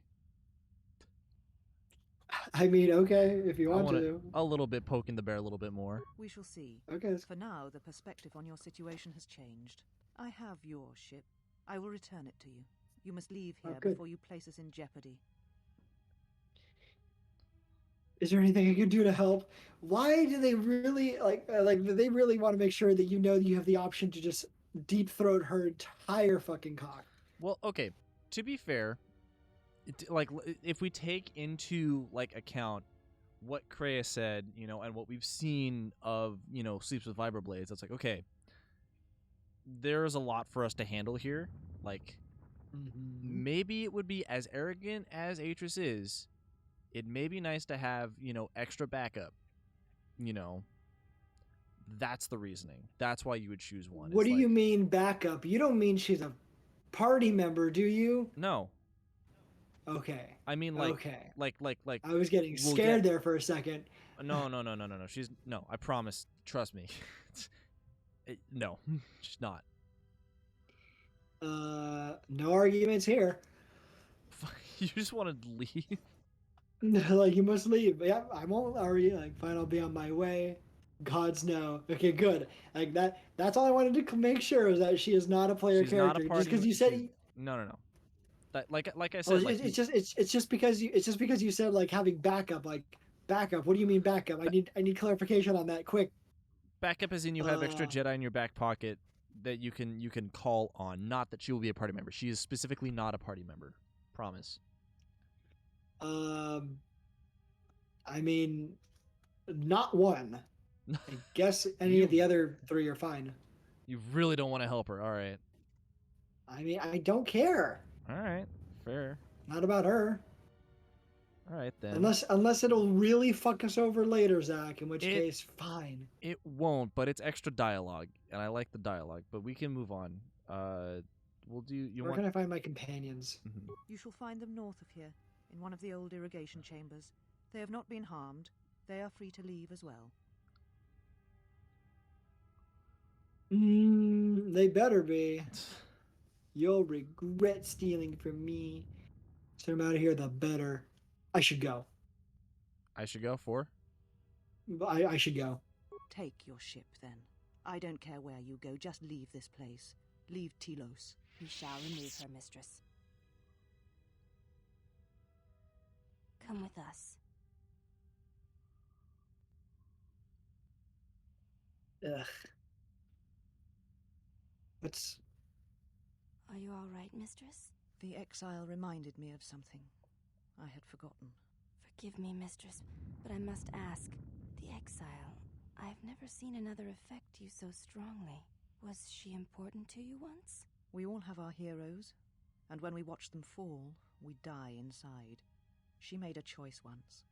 I mean, okay, if you want to. A little bit poking the bear a little bit more. We shall see. Okay. For now, the perspective on your situation has changed. I have your ship. I will return it to you. You must leave here before you place us in jeopardy. Is there anything I can do to help? Why do they really do they really want to make sure that you know that you have the option to just deep throat her entire fucking cock? Well, okay. To be fair, like if we take into like account what Kreia said, and what we've seen of, Sleeps with Vibroblades, it's like, okay, there's a lot for us to handle here. Like, maybe it would be as arrogant as Atris is. It may be nice to have, extra backup, That's the reasoning. That's why you would choose one. What It's do you like- mean backup? You don't mean she's a party member, do you? No. Okay. I mean, like, Okay. like. I was getting we'll scared get- there for a second. No. She's no. I promise. Trust me. No, she's not. No arguments here. You just want to leave. Like, you must leave. Yeah, I won't argue. Like, fine, I'll be on my way. Gods no. Okay, good. Like that's all I wanted to make sure is that she is not a player She's not character. a party. Just because you said she's- No. That, like I oh, said, like, it's just because you said like having backup. Like backup. What do you mean backup? I need clarification on that. Quick. backup as in you have extra Jedi in your back pocket that you can call on. Not that she will be a party member. She is specifically not a party member. Promise. I mean, not one. I guess any of the other three are fine. You really don't want to help her. All right. I mean, I don't care. All right. Fair. Not about her. All right then. Unless it'll really fuck us over later, Zach. In which case, fine. It won't, but it's extra dialogue, and I like the dialogue. But we can move on. We'll do. Where can I find my companions? Mhm. You shall find them north of here, in one of the old irrigation chambers. They have not been harmed. They are free to leave as well. They better be. You'll regret stealing from me. Sooner I'm out of here, the better. I should go. I should go for. I should go. Take your ship, then. I don't care where you go. Just leave this place. Leave Telos. We shall remove her, mistress. Come with us. Ugh. What's... Are you all right, mistress? The exile reminded me of something I had forgotten. Forgive me, mistress, but I must ask. The exile. I've never seen another affect you so strongly. Was she important to you once? We all have our heroes, and when we watch them fall, we die inside. She made a choice once,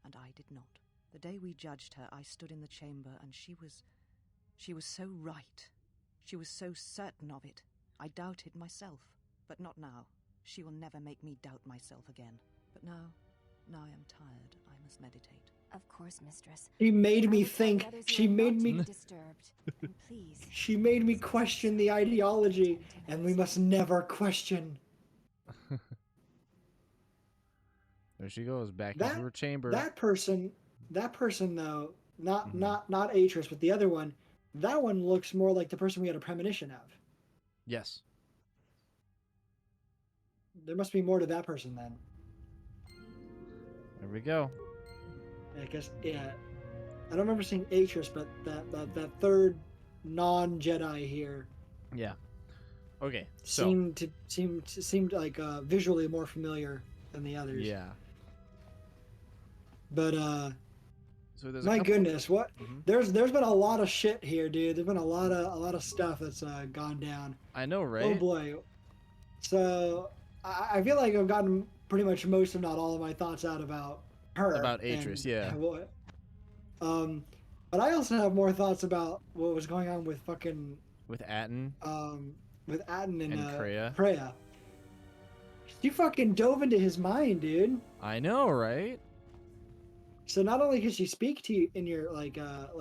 and I did not. The day we judged her, I stood in the chamber, and she was so right. She was so certain of it. I doubted myself, but not now. She will never make me doubt myself again. But now I am tired. I must meditate. Of course, mistress. She made me I will tell think. the others She you are made not me. to be disturbed. And please. She made me question the ideology, and we must never question. There she goes back That- into her chamber. That person though, not Atris, but the other one. That one looks more like the person we had a premonition of. Yes. There must be more to that person then. There we go. I guess, yeah. I don't remember seeing Atris, but that third non-Jedi here Yeah. Okay. So. seemed like visually more familiar than the others. Yeah. But So there's my a couple... goodness, what? Mhm. There's been a lot of shit here, dude. There's been a lot of stuff that's gone down. I know, right? Oh boy. So I feel like I've gotten pretty much most, if not all, of my thoughts out about her. About Atris, yeah. But I also have more thoughts about what was going on with fucking With Atten. with Atten and Kreia. Kreia. She fucking dove into his mind, dude. I know, right? So not only can she speak to you in your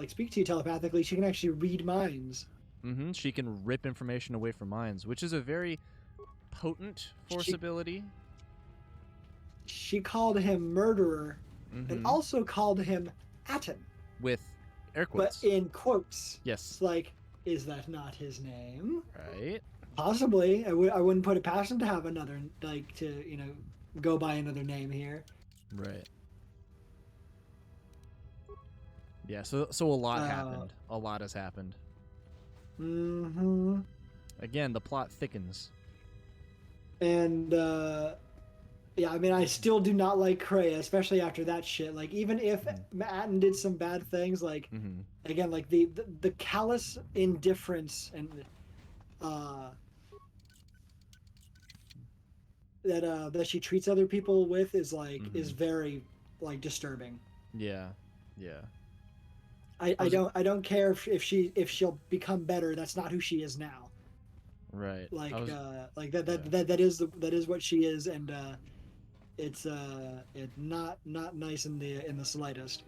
speak to you telepathically, she can actually read minds. Mm-hmm. She can rip information away from minds, which is a very potent force ability. She called him murderer, Mm-hmm. and also called him Atten, With air quotes. but in quotes. Yes. It's like, is that not his name? Right. Possibly. I wouldn't put it past him to have another, go by another name here. Right. Yeah, so a lot happened. A lot has happened. Mm-hmm. Again, the plot thickens. And, yeah, I mean, I still do not like Kreia, especially after that shit. Like, even if Atten did some bad things, like, Mm-hmm. again, like, the callous indifference and, that she treats other people with is, like, is very, like, disturbing. Yeah. Yeah. I don't care if she'll become better. That's not who she is now. Right. Like yeah. that is what she is, and it's not nice in the slightest.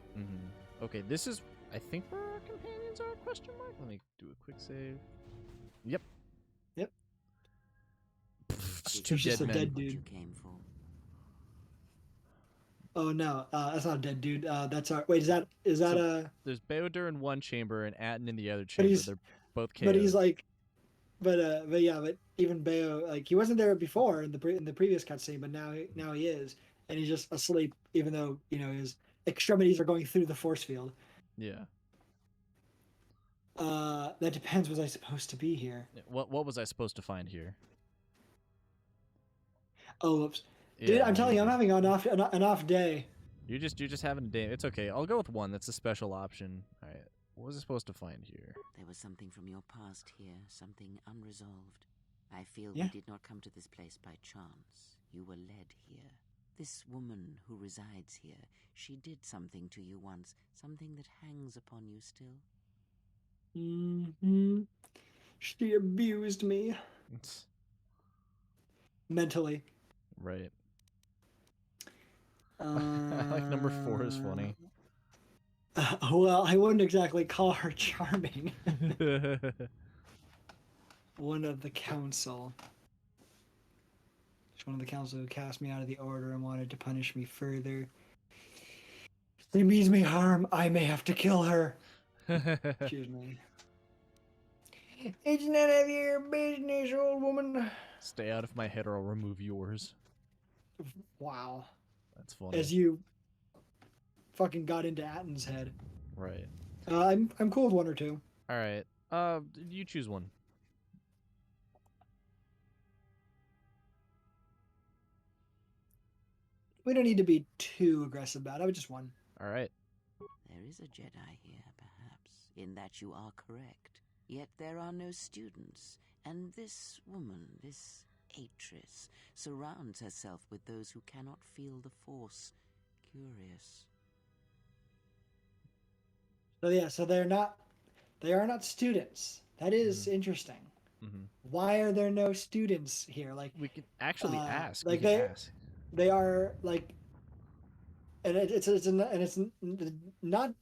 Okay, this is I think where our companions are? Question mark. Let me do a quick save. Yep. Yep. It's Is two It's just dead a men. dead what dude. you came for? Oh no, that's not a dead dude. That's our wait. Is that So there's Beodur in one chamber and Atten in the other But chamber. he's They're both but he's KO'd. like, but yeah, but even Bayo, like he wasn't there before in the previous cutscene, but now he is, and he's just asleep, even though his extremities are going through the force field. Yeah. That depends. Was I supposed to be here? What was I supposed to find here? Oh, oops. Yeah, Dude, I'm no, telling you, you're I'm good. having an off day. You're just having a day. It's okay. I'll go with one. That's a special option. All right. What was I supposed to find here? There was something from your past here, something unresolved. I feel Yeah. we did not come to this place by chance. You were led here. This woman who resides here, she did something to you once, something that hangs upon you still. Hmm. She abused me mentally. Right. I like number 4 is funny. Well, I wouldn't exactly call her charming. One of the council. She's one of the council who cast me out of the order and wanted to punish me further. If she means me harm, I may have to kill her. Excuse me. It's none of your business, old woman. Stay out of my head or I'll remove yours. Wow. That's funny. As you fucking got into Atten's head. Right. I'm cool with one or two. All right. You choose one. We don't need to be too aggressive about it. I would just one. All right. There is a Jedi here, perhaps, in that you are correct. Yet there are no students, and this woman, this Atris, surrounds herself with those who cannot feel the Force. Curious. So yeah, so they are not students. That is interesting. Mm-hmm. Why are there no students here? Like We could actually ask. like we can ask. they are like, and it's not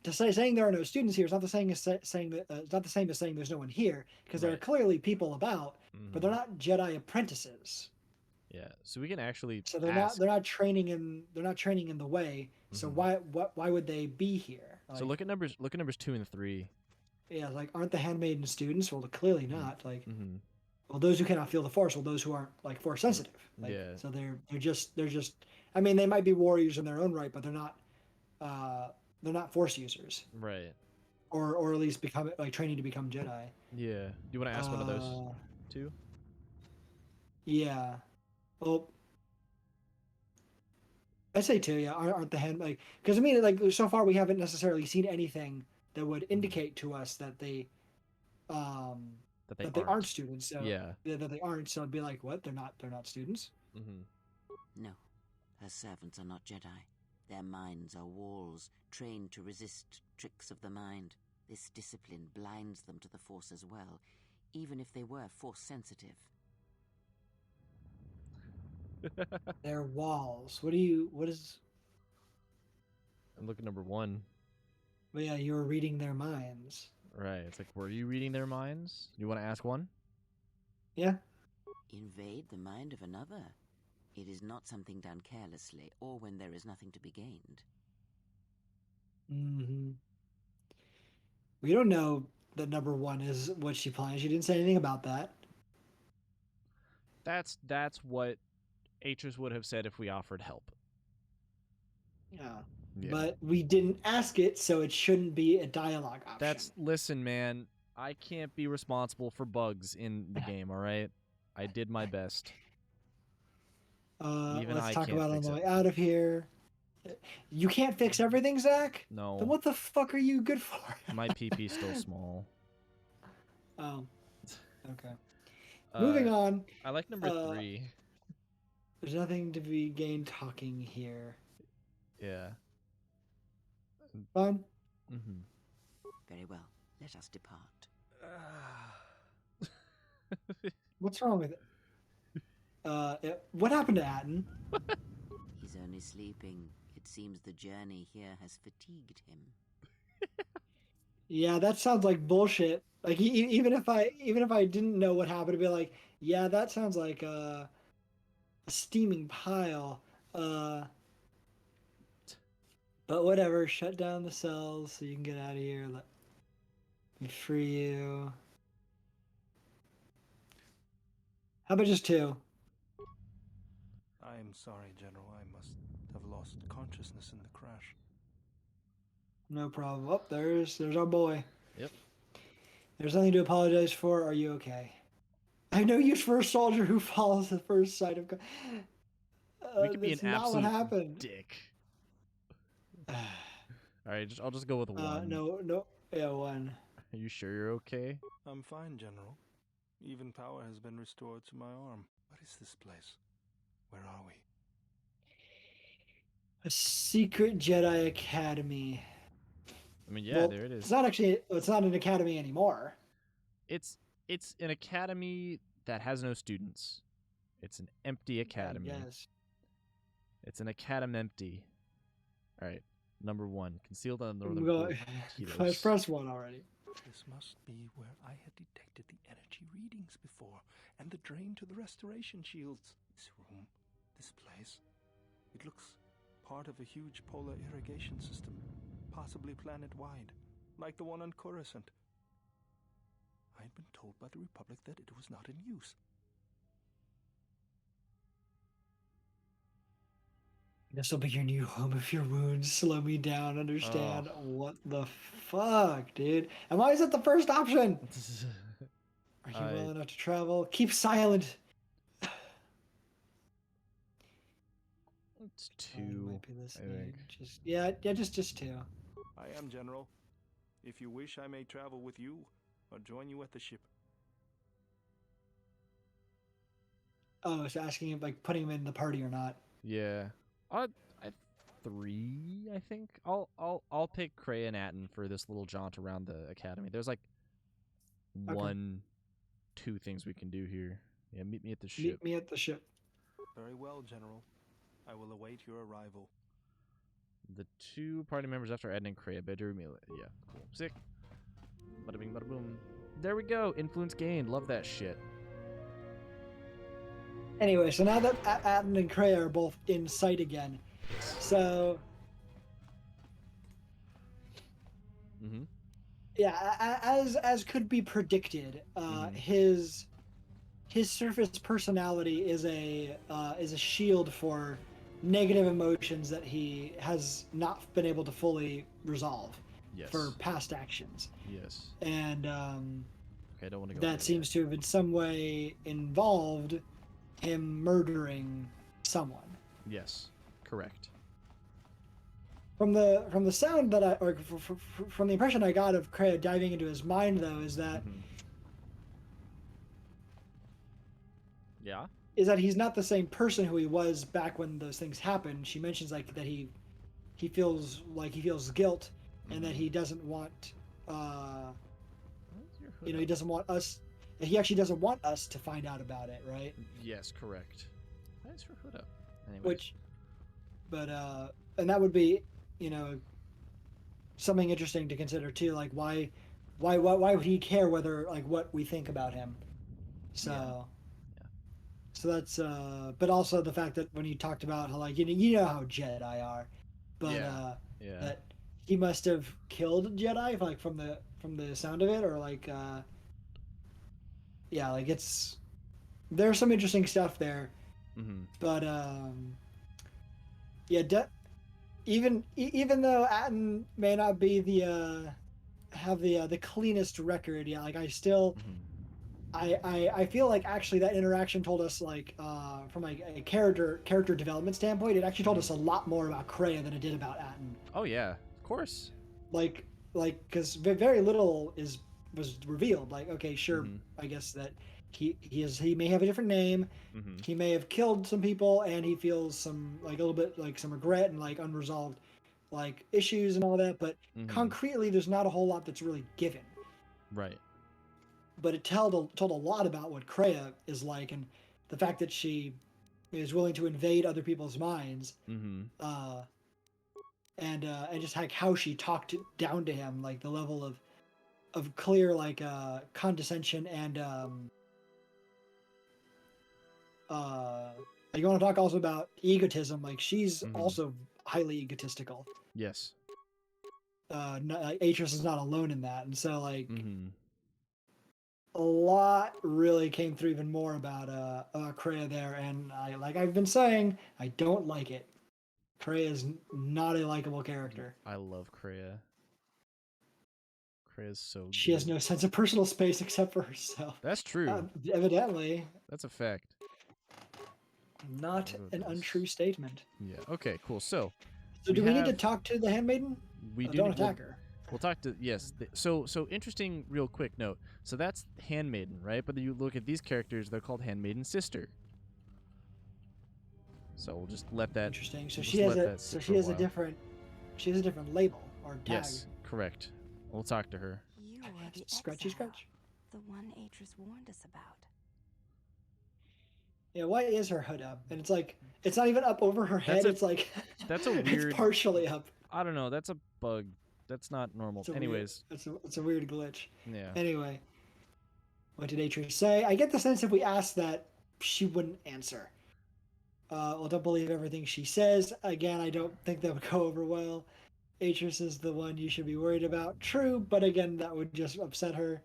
to saying there are no students here. It's not the same as saying that it's not the same as saying there's no one here, because there are Right. clearly people about, but Mhm. they're not Jedi apprentices. Yeah. So we can actually So they're ask. not training in the way. So Mhm. why would they be here? So look at numbers 2 and 3. Yeah, like aren't the handmaiden students? Well, clearly not. Like, Mm-hmm. well, those who cannot feel the force, well, those who aren't like force sensitive. Like, Yeah. So they're just. I mean, they might be warriors in their own right, but they're not force users, Right. or at least training to become Jedi. Yeah. Do you want to ask one of those two? Yeah. Well, I say two. Yeah, aren't the hand like, because I mean, like, so far we haven't necessarily seen anything that would indicate to us that they That they aren't students. So Yeah. that they aren't. So it'd be like, what? They're not students. Mm-hmm. No, her servants are not Jedi. Their minds are walls, trained to resist tricks of the mind. This discipline blinds them to the Force as well, even if they were Force sensitive. They're walls. What is? And look at number 1. Well, yeah, you were reading their minds. Right. It's like, were you reading their minds? You want to ask one? Yeah. Invade the mind of another. It is not something done carelessly, or when there is nothing to be gained. Mm-hmm. We don't know that number 1 is what she plans. She didn't say anything about that. That's what Atris would have said if we offered help. Yeah. Yeah. But we didn't ask it, so it shouldn't be a dialogue option. Listen, man. I can't be responsible for bugs in the game. All right. I did my best. Even Let's I talk can't about it on fix the it. way out of here. You can't fix everything, Zach? No. Then what the fuck are you good for? My PP still small. Oh. Okay. Moving on. I like number 3. There's nothing to be gained talking here. Yeah. Fine. Mm-hmm. Very well. Let us depart. What's wrong with it? What happened to Atten? He's only sleeping. It seems the journey here has fatigued him. Yeah, that sounds like bullshit. Like even if I didn't know what happened, to be like, yeah, that sounds like a steaming pile. But whatever. Shut down the cells so you can get out of here. Let me free you. How about just 2? I am sorry, General. I must have lost consciousness in the crash. No problem. Oh, there's our boy. Yep. There's nothing to apologize for. Are you okay? I have no use for a soldier who falls at first sight of. We could be an that's not what absolute happened. dick. All right, I'll just go with 1. No. Yeah, 1. Are you sure you're okay? I'm fine, General. Even power has been restored to my arm. What is this place? Where are we? A secret Jedi Academy. I mean, yeah, Well, there it is. It's not an academy anymore. It's an academy that has no students. It's an empty academy. Yes. It's an academy empty. All right, number 1, concealed on the northern I pressed 1 already. This must be where I had detected the energy readings before, and the drain to the restoration shields. This room, this place, it looks part of a huge polar irrigation system, possibly planet-wide, like the one on Coruscant. I had been told by the Republic that it was not in use. This will be your new home if your wounds slow me down. Understand? What the fuck, dude? And why is it the first option? Are you well enough to travel? Keep silent. It's 2. Might be I listening. think. Just 2. I am, General. If you wish, I may travel with you, or join you at the ship. Oh, it's asking him, like, putting him in the party or not. Yeah. I 3, I think. I'll pick Kreia and Atten for this little jaunt around the academy. There's like 1, 2 things we can do here. Yeah, meet me at the ship. Meet me at the ship. Very well, General. I will await your arrival. The 2 party members after Atten and Kreia. Bedroom. Yeah, cool. Sick. Bada bing, bada boom. There we go. Influence gained. Love that shit. Anyway, so now that Atten and Kreia are both in sight again, so yeah, as could be predicted, his surface personality is a shield for negative emotions that he has not been able to fully resolve for past actions. Yes. And okay, I don't want to go that seems to have in some way involved him murdering someone. Yes, correct. From the sound that from the impression I got of Kreia diving into his mind, though, is that is that he's not the same person who he was back when those things happened. She mentions like that he feels guilt, and that he doesn't want he doesn't want us. He actually doesn't want us to find out about it, right? Yes, correct. Thanks for hood up. Anyways. And that would be, something interesting to consider too. Like why would he care whether like what we think about him? So, so that's but also the fact that when he talked about how like you know how Jedi are, but that he must have killed Jedi like from the sound of it, or like like there's some interesting stuff there, but even though Atten may not be have the cleanest record, like I still I feel like actually that interaction told us like from like a character development standpoint, it actually told us a lot more about Kreia than it did about Atten. Oh yeah, of course. Like because very little was revealed. Like, okay, sure, I guess that he may have a different name. He may have killed some people, and he feels some like a little bit like some regret and like unresolved like issues and all that, but Mhm. concretely, there's not a whole lot that's really given. Right. But it told a lot about what Kreia is like, and the fact that she is willing to invade other people's minds, Mm-hmm. And just like how she talked down to him, like the level of clear like condescension and you want to talk also about egotism, like she's Mhm. also highly egotistical. Yes. Atreus is not alone in that, and so like Mm-hmm. a lot really came through even more about Kreia there, and I've been saying, I don't like it. Kreia is not a likable character. I love Kreia. Kreia's so She good. has no sense of personal space except for herself. That's true. Evidently. That's a fact. Not an untrue statement. Yeah. Okay. Cool. So do we need to talk to the handmaiden? We do. Don't attack her. We'll talk to So interesting. Real quick note. So that's handmaiden, right? But you look at these characters; they're called handmaiden sister. So we'll just let that. Interesting. So we'll she just has let that sit for she has a while. different label or tag. Yes, correct. We'll talk to her. You are the Scratchy exile, scratch. the one Atreus warned us about. Yeah, why is her hood up? And it's like it's not even up over her head. It's like that's a weird. It's partially up. I don't know. That's a bug. That's not normal. Anyways, it's a weird glitch. Yeah. Anyway, what did Atreus say? I get the sense if we asked that, she wouldn't answer. Well, don't believe everything she says. Again, I don't think that would go over well. Atreus is the one you should be worried about. True, but again, that would just upset her.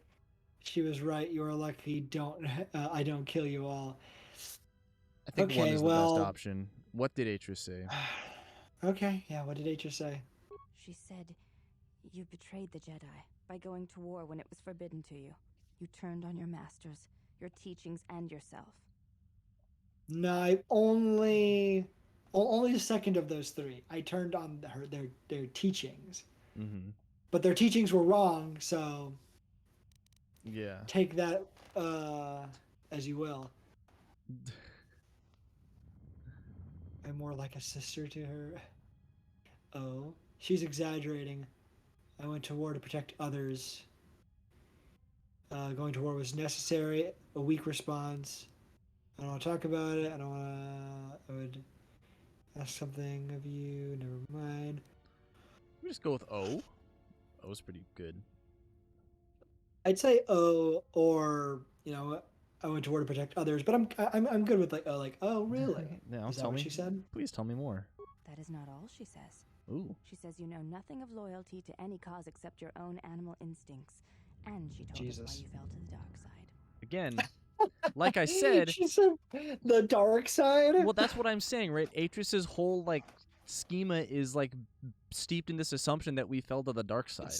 She was right. You are lucky. I don't kill you all. I think one is the best option. What did Atreus say? Okay, yeah. What did Atreus say? She said, you betrayed the Jedi by going to war when it was forbidden to you. You turned on your masters, your teachings, and yourself. No, only the second of those three. I turned on their teachings. Mm-hmm. But their teachings were wrong, so yeah. Take that as you will. I'm more like a sister to her. Oh, she's exaggerating. I went to war to protect others. Going to war was necessary. A weak response. I don't want to talk about it. I don't want to. I would ask something of you. Never mind. We just go with O. O's pretty good. I'd say O, or I went to war to protect others. But I'm good with like O. Like, oh really? Yeah, is that what she said? Please tell me more. That is not all she says. Ooh. She says you know nothing of loyalty to any cause except your own animal instincts. And she told us why you fell to the dark side. Again, like I said... She said the dark side? Well, that's what I'm saying, right? Atreus's whole, schema is, steeped in this assumption that we fell to the dark side.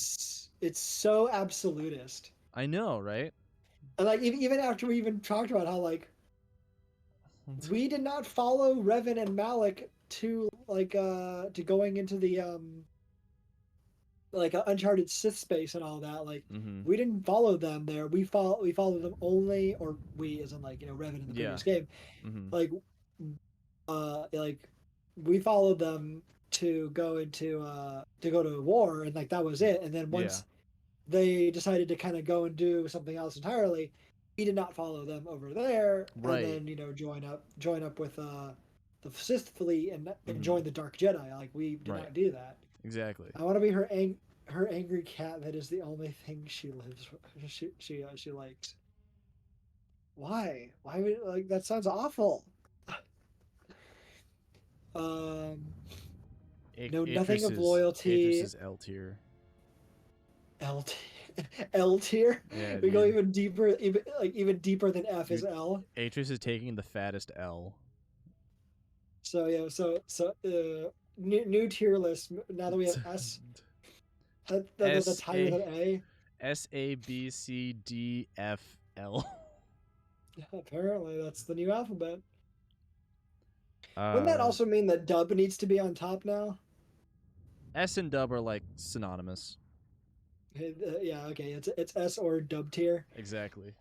It's so absolutist. I know, right? And, even after we even talked about how, we did not follow Revan and Malik to going into the uncharted Sith space and all that. We didn't follow them there. We followed them only, or we as in Revan in the previous game. Mm-hmm. We followed them to go to war, and that was it. And then once they decided to kind of go and do something else entirely, we did not follow them over there, right. And then join up with the Sith fleet and join the Dark Jedi. We did not do that. Exactly. I want to be her angry cat. That is the only thing she lives. She likes. Why? Why would that sounds awful. Nothing of loyalty. Atreus is L tier. L tier. Yeah, we go even deeper, even deeper than F is L. Atreus is taking the fattest L. So new tier list. Now that we have S, that's higher than A. S A B C D F L. Apparently, that's the new alphabet. Wouldn't that also mean that dub needs to be on top now? S and dub are synonymous. Yeah, okay, it's S or dub tier. Exactly.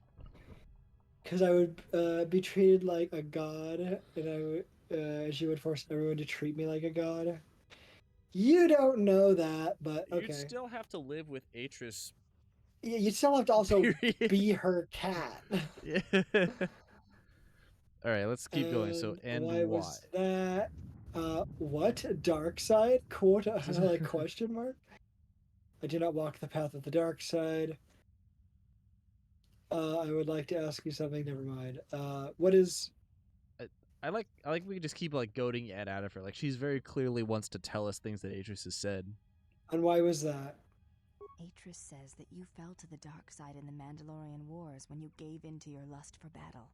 Because I would be treated like a god, and she would force everyone to treat me like a god. You don't know that, but You'd okay. still have to live with Atris. You still have to also Period. be her cat. Yeah. All right, let's keep going. So, and why why? was that? What dark side? Quote like question mark. I do not walk the path of the dark side. I would like to ask you something. Never mind. What is? I like we could just keep like goading Ed out of her. Like she's very clearly wants to tell us things that Atris has said. And why was that? Atris says that you fell to the dark side in the Mandalorian Wars when you gave in to your lust for battle.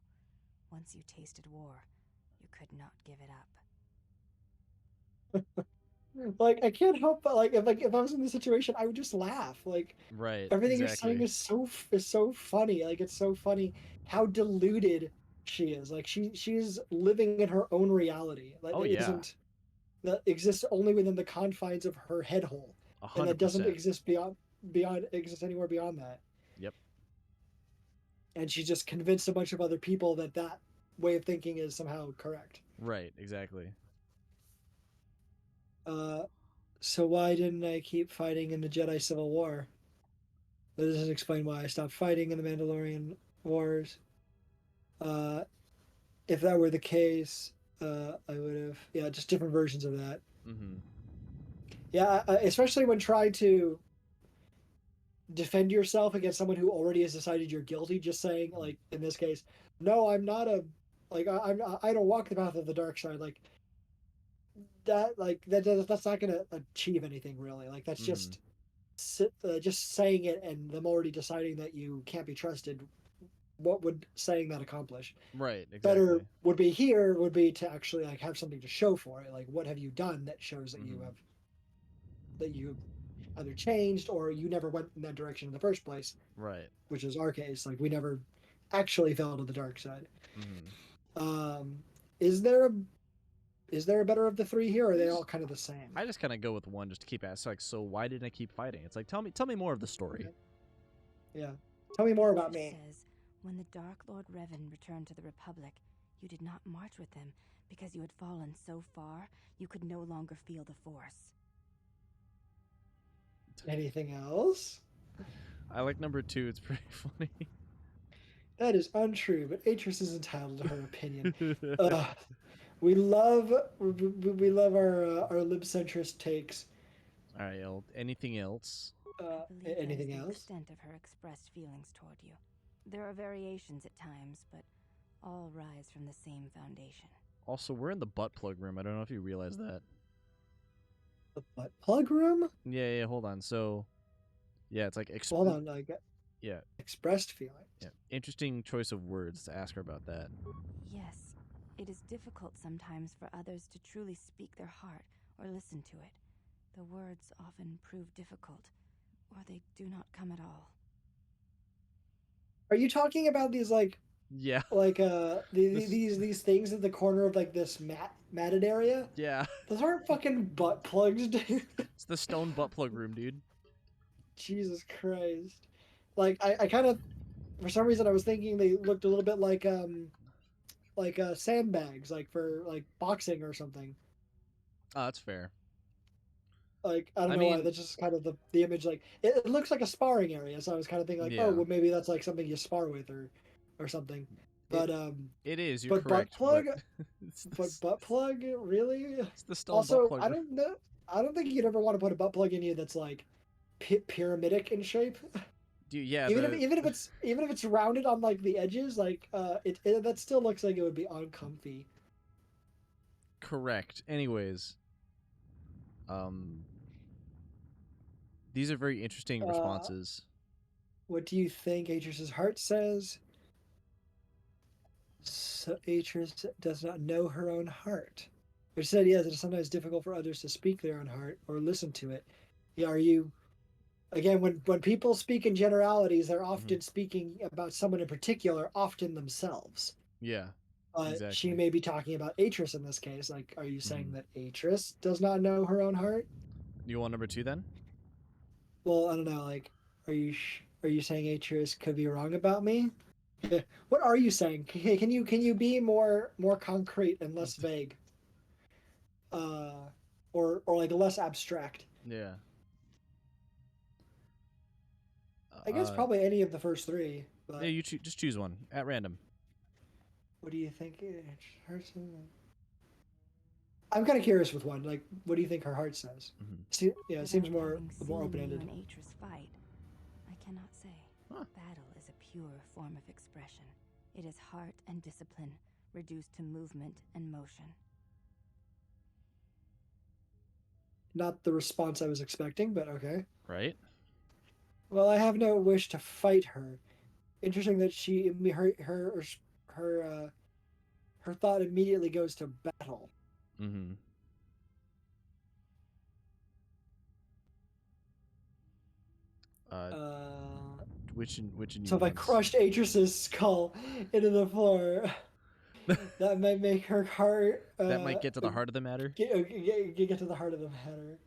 Once you tasted war, you could not give it up. Like I can't help but like if I was in this situation, I would just laugh. Like Right. everything exactly. you're saying is so funny. Like it's so funny how deluded she is. Like she's living in her own reality. Like Oh, it yeah. isn't that exists only within the confines of her head hole. And that doesn't 100%. exist exist anywhere beyond that. Yep. And she just convinced a bunch of other people that that way of thinking is somehow correct. Right. Exactly. So why didn't I keep fighting in the Jedi Civil War? That doesn't explain why I stopped fighting in the Mandalorian Wars. If that were the case, I would have, just different versions of that. Mm-hmm. Yeah, especially when trying to defend yourself against someone who already has decided you're guilty. Just saying, like in this case, no, I'm not a, like I don't walk the path of the dark side. Like that, that's not going to achieve anything really. Like that's just saying it and them already deciding that you can't be trusted. What would saying that accomplish? Right. Exactly. Better would be to actually like have something to show for it. Like what have you done that shows that you either changed or you never went in that direction in the first place. Right. Which is our case. Like we never actually fell to the dark side. Is there a better of the three here, or are they all kind of the same? I just kind of go with one just to keep asking. Like, so why didn't I keep fighting? It's like tell me more of the story. Yeah, tell me more about me. Says, when the Dark Lord Revan returned to the Republic, you did not march with him because you had fallen so far you could no longer feel the Force. Anything else? I like number 2. It's pretty funny. That is untrue, but Atris is entitled to her opinion. We love our libcentrist takes. All right, anything else? Anything that is else? The extent of her expressed feelings toward you. There are variations at times, but all rise from the same foundation. Also, we're in the butt plug room. I don't know if you realize that. The butt plug room? Yeah. Hold on. So, yeah, it's like hold on. Like, yeah, expressed feelings. Yeah, interesting choice of words to ask her about that. Yes, it is difficult sometimes for others to truly speak their heart or listen to it. The words often prove difficult, or they do not come at all. Are you talking about these like? Yeah. Like these things at the corner of like this matted area? Yeah. Those aren't fucking butt plugs, dude. It's the stone butt plug room, dude. Jesus Christ. Like I kind of, for some reason I was thinking they looked a little bit like sandbags, like for like boxing or something. Oh, that's fair. Like I don't know why, that's just kind of the image. Like it looks like a sparring area, so I was kind of thinking like, oh well, maybe that's like something you spar with or something. But it is. You're but correct. Butt plug, but butt plug, really? It's the stone also, butt plug. I don't know. I don't think you'd ever want to put a butt plug in you that's like pyramidic in shape. Dude, yeah. Even if it's rounded on like the edges, like that still looks like it would be uncomfy. Correct. Anyways, these are very interesting responses. What do you think Atris's heart says? So Atris does not know her own heart. Which said, yes, it is sometimes difficult for others to speak their own heart or listen to it. Yeah, are you... Again, when people speak in generalities, they're often speaking about someone in particular, often themselves. Yeah, exactly. She may be talking about Atris in this case. Like, are you saying that Atris does not know her own heart? You want number 2 then? Well, I don't know. Like, are you saying Atris could be wrong about me? What are you saying? Can you be more concrete and less vague? Or like less abstract. Yeah. I guess probably any of the first three. But Yeah, you just choose one at random. what do you think? I'm kind of curious with one. Like, what do you think her heart says? Mm-hmm. Yeah, it Without seems more having seen open-ended. you and Atris fight, I cannot say. Huh. Battle is a pure form of expression. It is heart and discipline reduced to movement and motion. Not the response I was expecting, but okay. Right? Well, I have no wish to fight her. Interesting that her thought immediately goes to battle. Mm-hmm. Which So if I crushed Atris's skull into the floor, that might make her heart. That might get to the heart of the matter. Get to the heart of the matter.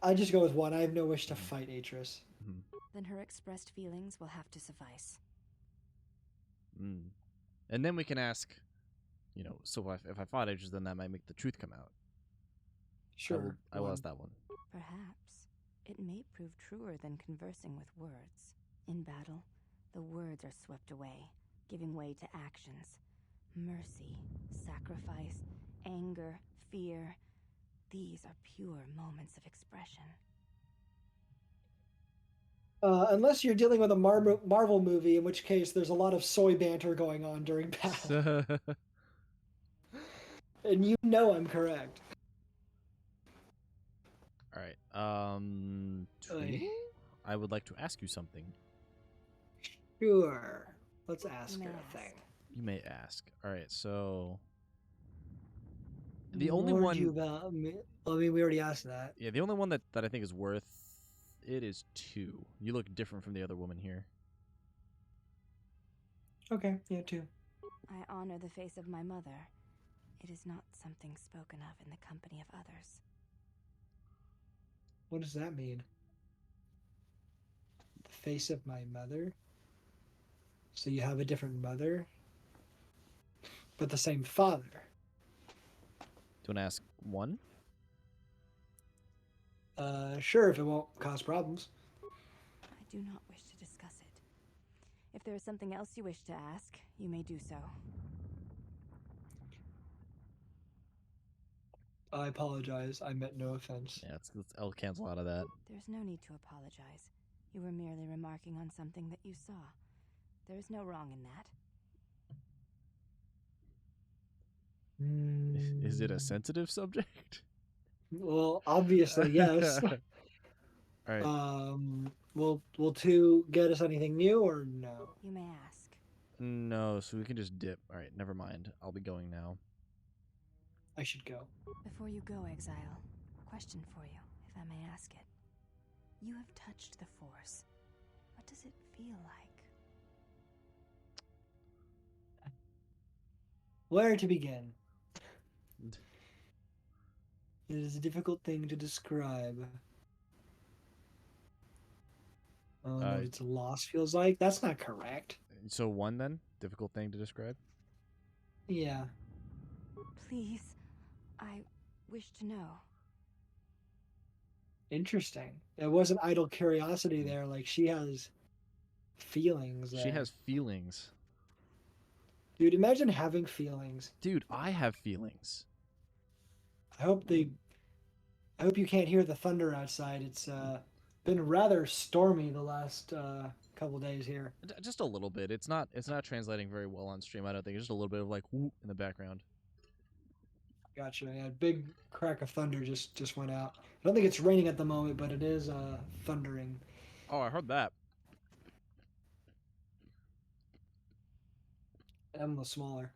I just go with one. I have no wish to fight Atris. Mm-hmm. Then her expressed feelings will have to suffice. And then we can ask, so if I fought Atris, then that might make the truth come out. Sure. I will ask that one. Perhaps it may prove truer than conversing with words. In battle, the words are swept away, giving way to actions. Mercy, sacrifice, anger, fear. These are pure moments of expression. Unless you're dealing with a Marvel movie, in which case there's a lot of soy banter going on during battle. And I'm correct. All right. I would like to ask you something. Sure. Let's ask her a thing. You may ask. All right, so the only one. About me? I mean, we already asked that. Yeah, the only one that I think is worth it is 2. You look different from the other woman here. Okay, yeah, 2. I honor the face of my mother. It is not something spoken of in the company of others. What does that mean? The face of my mother? So you have a different mother, but the same father. Do you want to ask one? Sure, if it won't cause problems. I do not wish to discuss it. If there is something else you wish to ask, you may do so. I apologize. I meant no offense. Yeah, I'll cancel out of that. There's no need to apologize. You were merely remarking on something that you saw. There is no wrong in that. Is it a sensitive subject? Well, obviously, yes. All right. Will 2 get us anything new or no? You may ask. No, so we can just dip. All right, never mind. I'll be going now. I should go. Before you go, Exile, question for you, if I may ask it. You have touched the Force. What does it feel like? Where to begin? It is a difficult thing to describe. Oh, no, it's a loss feels like? That's not correct. So 1 then? Difficult thing to describe? Yeah. Please, I wish to know. Interesting. It wasn't idle curiosity there. Like, she has feelings there. She has feelings. Dude, imagine having feelings. Dude, I have feelings. I hope you can't hear the thunder outside. It's been rather stormy the last couple days here. Just a little bit. It's not translating very well on stream, I don't think. It's just a little bit of like whoop in the background. Gotcha. Yeah, big crack of thunder just went out. I don't think it's raining at the moment, but it is thundering. Oh, I heard that. I'm the smaller.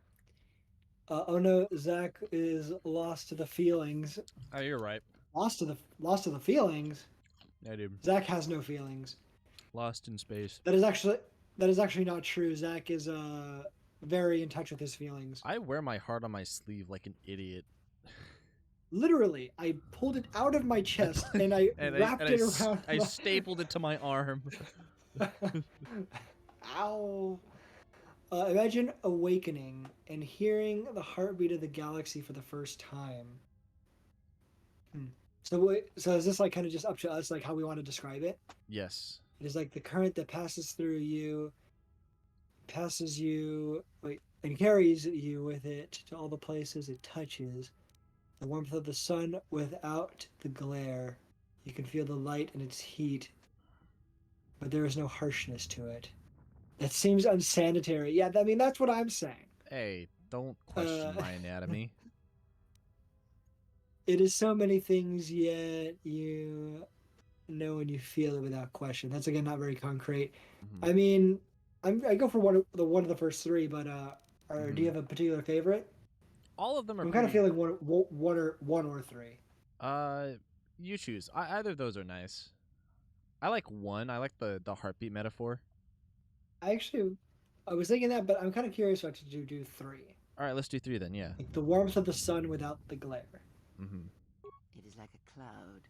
Oh no, Zach is lost to the feelings. Oh, you're right. Lost to the feelings. Yeah, dude. Zach has no feelings. Lost in space. That is actually not true. Zach is very in touch with his feelings. I wear my heart on my sleeve like an idiot. Literally, I pulled it out of my chest and I wrapped it around. I stapled it to my arm. Ow! Imagine awakening and hearing the heartbeat of the galaxy for the first time. So is this like kind of just up to us, like how we want to describe it? Yes. It is like the current that passes through you, and carries you with it to all the places it touches. The warmth of the sun without the glare. You can feel the light and its heat, but there is no harshness to it. That seems unsanitary. Yeah, I mean, that's what I'm saying. Hey, don't question my anatomy. It is so many things, yet you know and you feel it without question. That's again not very concrete. Mm-hmm. I mean, I go for one of the first three, but do you have a particular favorite? All of them are. I'm kind of feeling one or three. You choose. Either of those are nice. I like one. I like the heartbeat metaphor. I was thinking that, but I'm kind of curious what to do three. All right, let's do three then. Yeah. Like the warmth of the sun without the glare. Mm-hmm. It is like a cloud,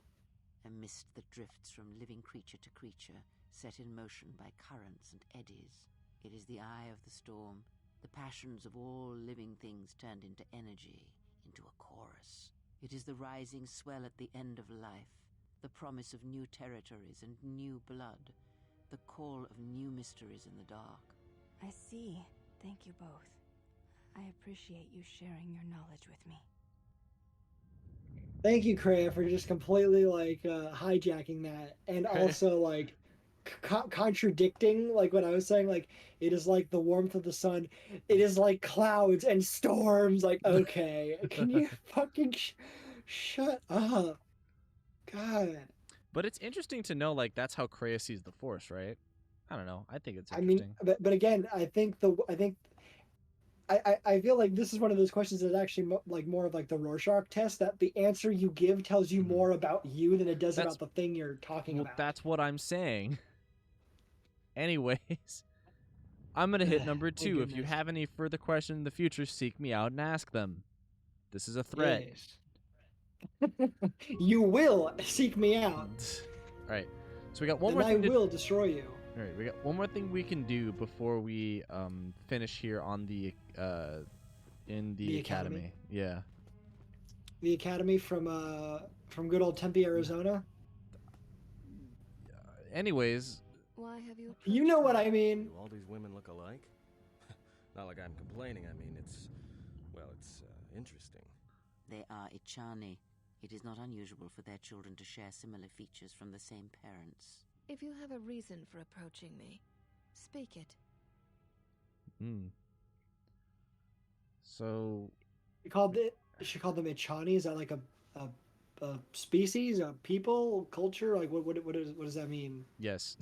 a mist that drifts from living creature to creature, set in motion by currents and eddies. It is the eye of the storm, the passions of all living things turned into energy, into a chorus. It is the rising swell at the end of life, the promise of new territories and new blood, the call of new mysteries in the dark. I see. Thank you both. I appreciate you sharing your knowledge with me. Thank you, Kreia, for just completely like hijacking that, and also like contradicting like what I was saying. Like it is like the warmth of the sun. It is like clouds and storms. Like okay, can you fucking shut up? God. But it's interesting to know, like, that's how Kreia sees the Force, right? I don't know. I think it's I interesting. mean, but again, I feel like this is one of those questions that's actually like more of like the Rorschach test, that the answer you give tells you more about you than it does about the thing you're talking about. That's what I'm saying. Anyways, I'm going to hit number 2. If you have any further questions in the future, seek me out and ask them. This is a threat. Yes. You will seek me out. All right. So we got one more thing. I will destroy you. All right, we got one more thing we can do before we finish here on the in the academy. Yeah. The academy from good old Tempe, Arizona. Anyways, why have you know what I mean? Do all these women look alike? Not like I'm complaining. I mean, it's interesting. They are Ichani. It is not unusual for their children to share similar features from the same parents. If you have a reason for approaching me, speak it. So she called them Ichani. Is that like a species, a people, culture? Like what does that mean? Yes.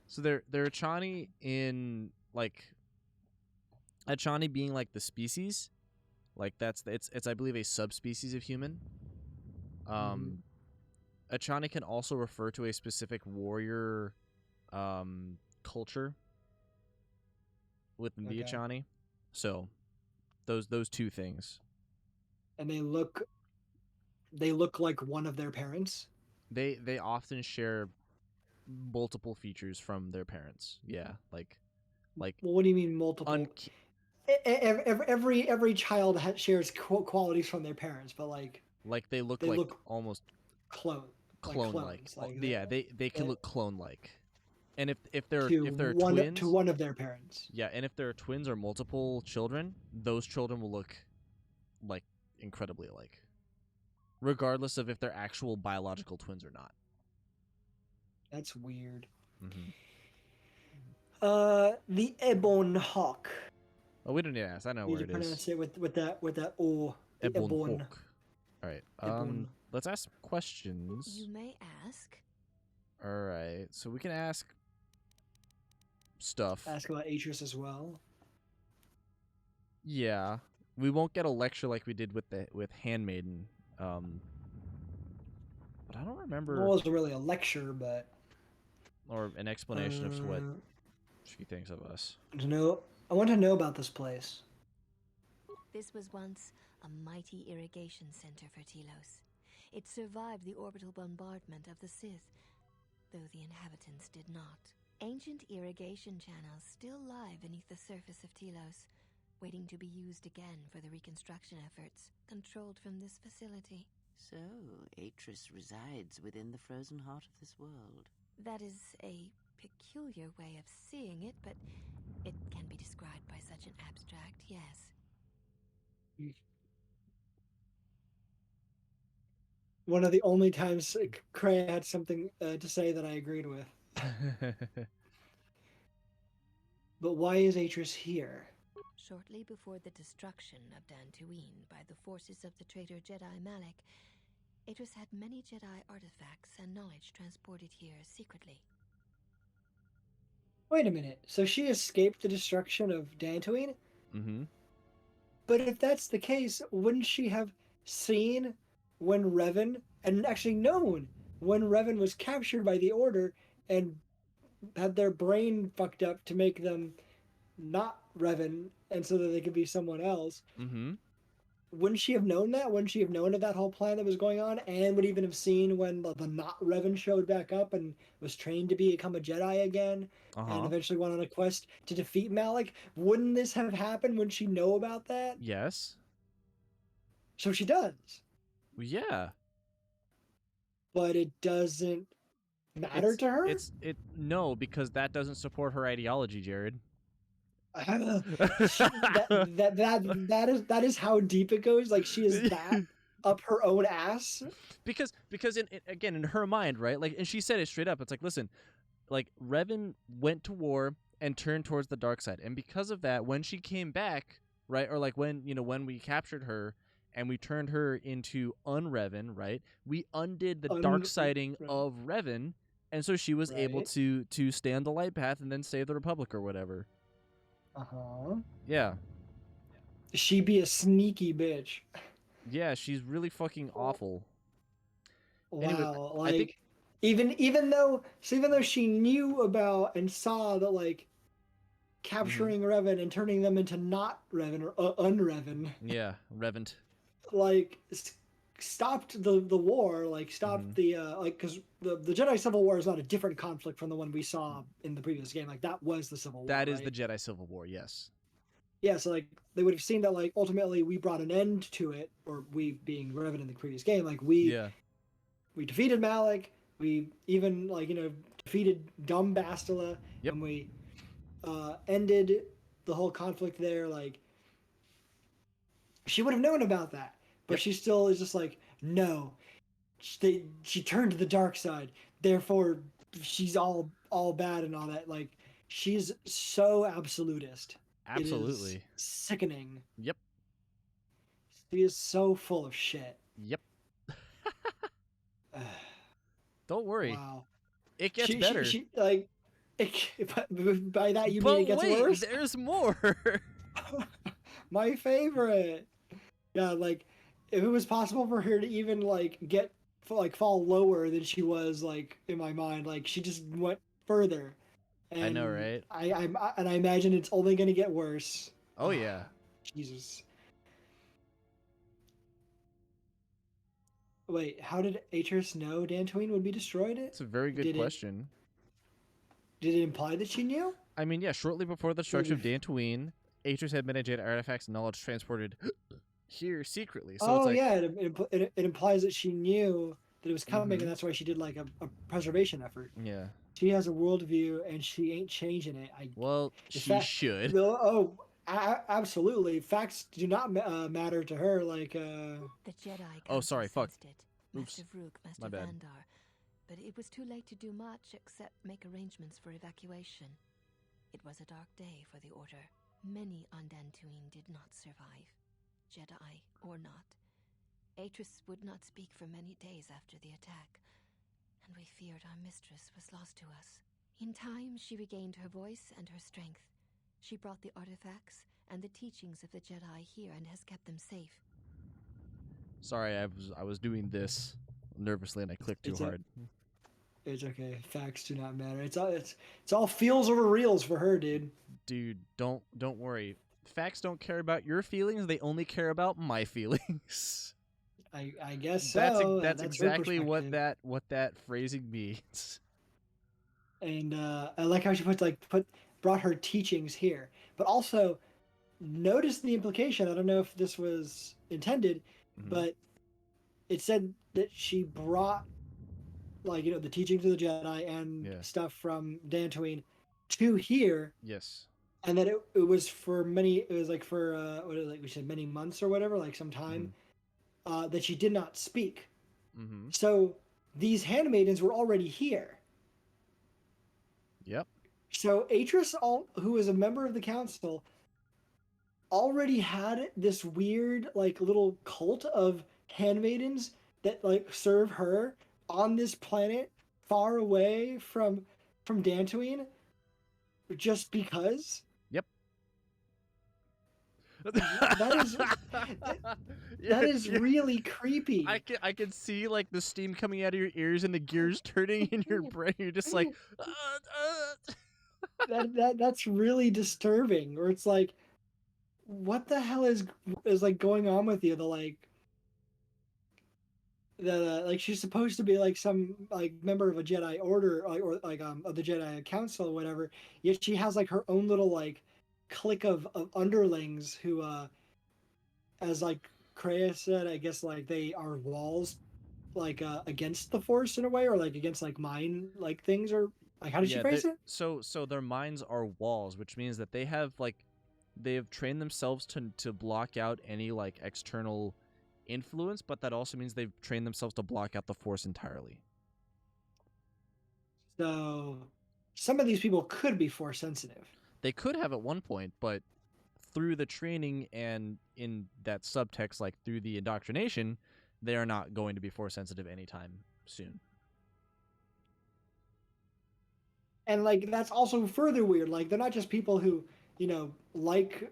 So they're Ichani in like Ichani being like the species, like it's I believe a subspecies of human. Ichani can also refer to a specific warrior culture within the Ichani. So those two things. And they look like one of their parents. They often share multiple features from their parents. Yeah, like. Well, what do you mean multiple? Every child shares qualities from their parents, but like they look almost clone-like. Yeah, they can look clone-like. And if they're twins to one of their parents. Yeah, and if they're twins or multiple children, those children will look like incredibly alike, regardless of if they're actual biological twins or not. That's weird. The Ebon Hawk. Oh, we don't need to ask. I know where it is. Pronounce it with that O. Ebon Hawk. All right. Let's ask some questions. You may ask. All right. So we can ask stuff. Ask about Atris as well. Yeah. We won't get a lecture like we did with Handmaiden. But I don't remember. Well, it wasn't really a lecture, but or an explanation of what she thinks of us. I want to know about this place. This was once a mighty irrigation center for Telos. It survived the orbital bombardment of the Sith, though the inhabitants did not. Ancient irrigation channels still lie beneath the surface of Telos, waiting to be used again for the reconstruction efforts, controlled from this facility. So, Atris resides within the frozen heart of this world. That is a peculiar way of seeing it, but it can be described by such an abstract, yes. One of the only times Cray had something to say that I agreed with. But why is Atris here? Shortly before the destruction of Dantooine by the forces of the traitor Jedi Malak, Atris had many Jedi artifacts and knowledge transported here secretly. Wait a minute. So she escaped the destruction of Dantooine? Mm-hmm. But if that's the case, wouldn't she have seen when Revan, and actually known when Revan was captured by the Order and had their brain fucked up to make them not Revan and so that they could be someone else? Mm-hmm. Wouldn't she have known that? Wouldn't she have known of that whole plan that was going on, and would even have seen when the not Revan showed back up and was trained to become a Jedi again, and eventually went on a quest to defeat Malak? Wouldn't this have happened? Wouldn't she know about that? Yes. So she does. Yeah. But it doesn't matter to her? No, because that doesn't support her ideology, Jared. That is how deep it goes. Like, she is that up her own ass. Because again, in her mind, right? Like, and she said it straight up. It's like, listen, like, Revan went to war and turned towards the dark side, and because of that, when she came back, right, or like when we captured her and we turned her into un-Revan, right? We undid the dark siding of Revan, and so she was able to stay on the light path and then save the Republic or whatever. Yeah. She be a sneaky bitch. Yeah, she's really fucking awful. Wow, anyway, like, I think... even though she knew about and saw that, like, capturing Revan and turning them into not Revan or un-Revan. Yeah, Revant. Like, stopped the war, like, stopped the like, because the Jedi Civil War is not a different conflict from the one we saw in the previous game. Like, that was the Civil War. That is the Jedi Civil War, yes. Yeah, so, like, they would have seen that, like, ultimately we brought an end to it, or we being Revan in the previous game. Like, we defeated Malak. We even, like, defeated dumb Bastila, and we ended the whole conflict there. Like, she would have known about that, but she still is just like, no, she turned to the dark side, therefore she's all bad and all that. Like, she's so absolutist. Absolutely. It is sickening. Yep. She is so full of shit. Yep. Don't worry. Wow. It gets better. By that you mean it gets worse? There's more. My favorite. Yeah, like, if it was possible for her to even, like, fall lower than she was, like, in my mind, like, she just went further. And I know, right? I imagine it's only going to get worse. Oh, yeah. Jesus. Wait, how did Atris know Dantooine would be destroyed? It's a very good question. Did it imply that she knew? I mean, yeah, shortly before the destruction of Dantooine, Atris had many Jedi artifacts and knowledge transported here secretly. So it implies that she knew that it was coming, and that's why she did, like, a preservation effort. Yeah. She has a worldview, and she ain't changing it. She should. Absolutely. Facts do not matter to her. Like, the Jedi. Oh, sorry. Fuck. Master Vrook, Master My bad. Vandar, but it was too late to do much except make arrangements for evacuation. It was a dark day for the Order. Many on Dantooine did not survive, Jedi or not. Atris would not speak for many days after the attack, and we feared our mistress was lost to us. In time, she regained her voice and her strength. She brought the artifacts and the teachings of the Jedi here and has kept them safe. Sorry, I was doing this nervously and I clicked too hard. It's okay. Facts do not matter. It's all feels over reals for her, dude. Dude, don't worry. Facts don't care about your feelings. They only care about my feelings. I guess so. That's exactly what that phrasing means. And I like how she brought her teachings here, but also notice the implication. I don't know if this was intended, but it said that she brought the teachings of the Jedi and stuff from Dantooine to here. Yes. And that it was for many. It was like for what is it, like we said, many months or whatever, like some time that she did not speak. So these handmaidens were already here. Yep. So Atris, who is a member of the council, already had this weird little cult of handmaidens that serve her on this planet far away from Dantooine, just because. Yep. That is really creepy. I can see like the steam coming out of your ears and the gears turning in your brain. You're just like, that's really disturbing. Or it's like, what the hell is going on with you? She's supposed to be like some member of a Jedi Order or of the Jedi Council or whatever. Yet she has her own little clique of underlings who, as Kreia said, I guess they are walls against the Force in a way, or against mind things, or how did she phrase it? So their minds are walls, which means that they have trained themselves to block out any external influence, but that also means they've trained themselves to block out the Force entirely. So some of these people could be Force sensitive. They could have at one point, but through the training and in that subtext, through the indoctrination, they are not going to be Force sensitive anytime soon. And that's also further weird. They're not just people who like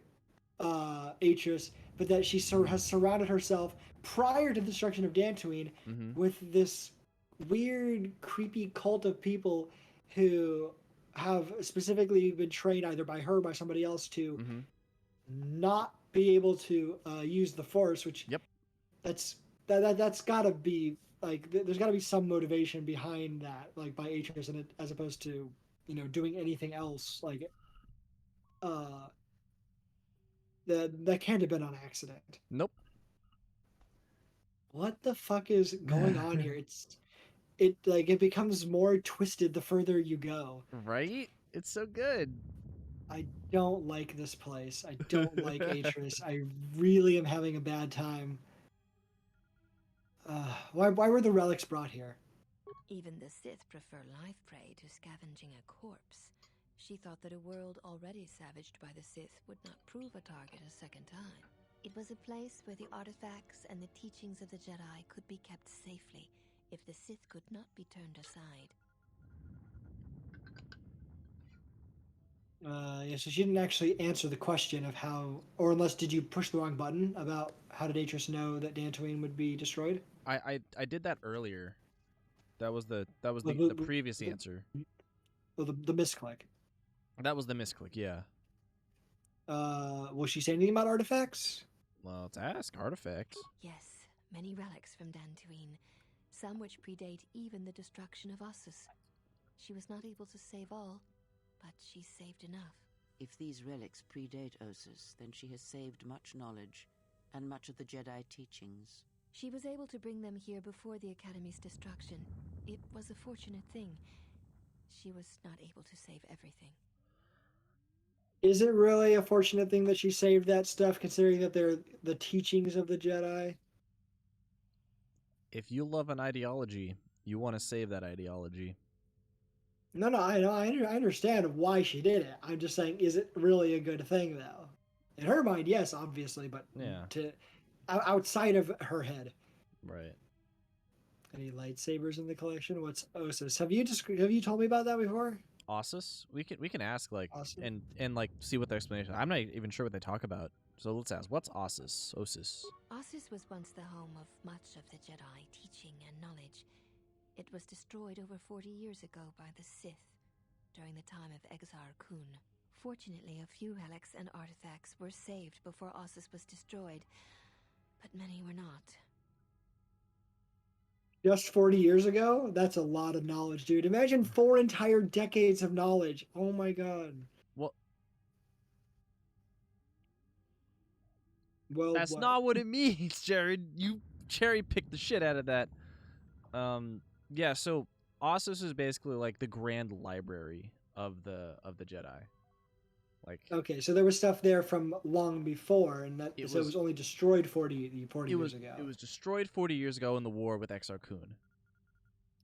Atris, but that she has surrounded herself prior to the destruction of Dantooine with this weird, creepy cult of people who have specifically been trained either by her or by somebody else to not be able to use the Force. Which that's got to be there's got to be some motivation behind that, by Atris, and as opposed to doing anything else that can't have been on accident. Nope. What the fuck is going on here? It becomes more twisted the further you go. Right? It's so good. I don't like this place. I don't like Atris. I really am having a bad time. Why were the relics brought here? Even the Sith prefer live prey to scavenging a corpse. She thought that a world already savaged by the Sith would not prove a target a second time. It was a place where the artifacts and the teachings of the Jedi could be kept safely if the Sith could not be turned aside. Yeah, so she didn't actually answer the question of how, or unless did you push the wrong button about how did Atris know that Dantooine would be destroyed? I did that earlier. That was the previous answer. Well, the misclick. That was the misclick, yeah. Will she say anything about artifacts? Well, let's ask. Artifacts. Yes, many relics from Dantooine, some which predate even the destruction of Ossus. She was not able to save all, but she saved enough. If these relics predate Ossus, then she has saved much knowledge, and much of the Jedi teachings. She was able to bring them here before the Academy's destruction. It was a fortunate thing. She was not able to save everything. Is it really a fortunate thing that she saved that stuff, considering that they're the teachings of the Jedi? If you love an ideology, you want to save that ideology. No, I know. I understand why she did it. I'm just saying, is it really a good thing, though? In her mind, yes, obviously, but outside of her head. Right. Any lightsabers in the collection? What's Ossus? Have you told me about that before? Ossus? We can ask Ossus? and see what their explanation. I'm not even sure what they talk about. So let's ask. What's Ossus? Ossus. Ossus was once the home of much of the Jedi teaching and knowledge. It was destroyed over 40 years ago by the Sith during the time of Exar Kun. Fortunately, a few relics and artifacts were saved before Ossus was destroyed, but many were not. Just 40 years ago? That's a lot of knowledge, dude. Imagine 4 entire decades of knowledge. Oh my god. Well, Well, that's what? not what it means, Jared. You cherry picked the shit out of that. Yeah. So Ossus is basically like the grand library of the Jedi. Like Okay, so there was stuff there from long before, and that it so it was was only destroyed 40 years ago. it was destroyed 40 years ago in the war with Exar Kun.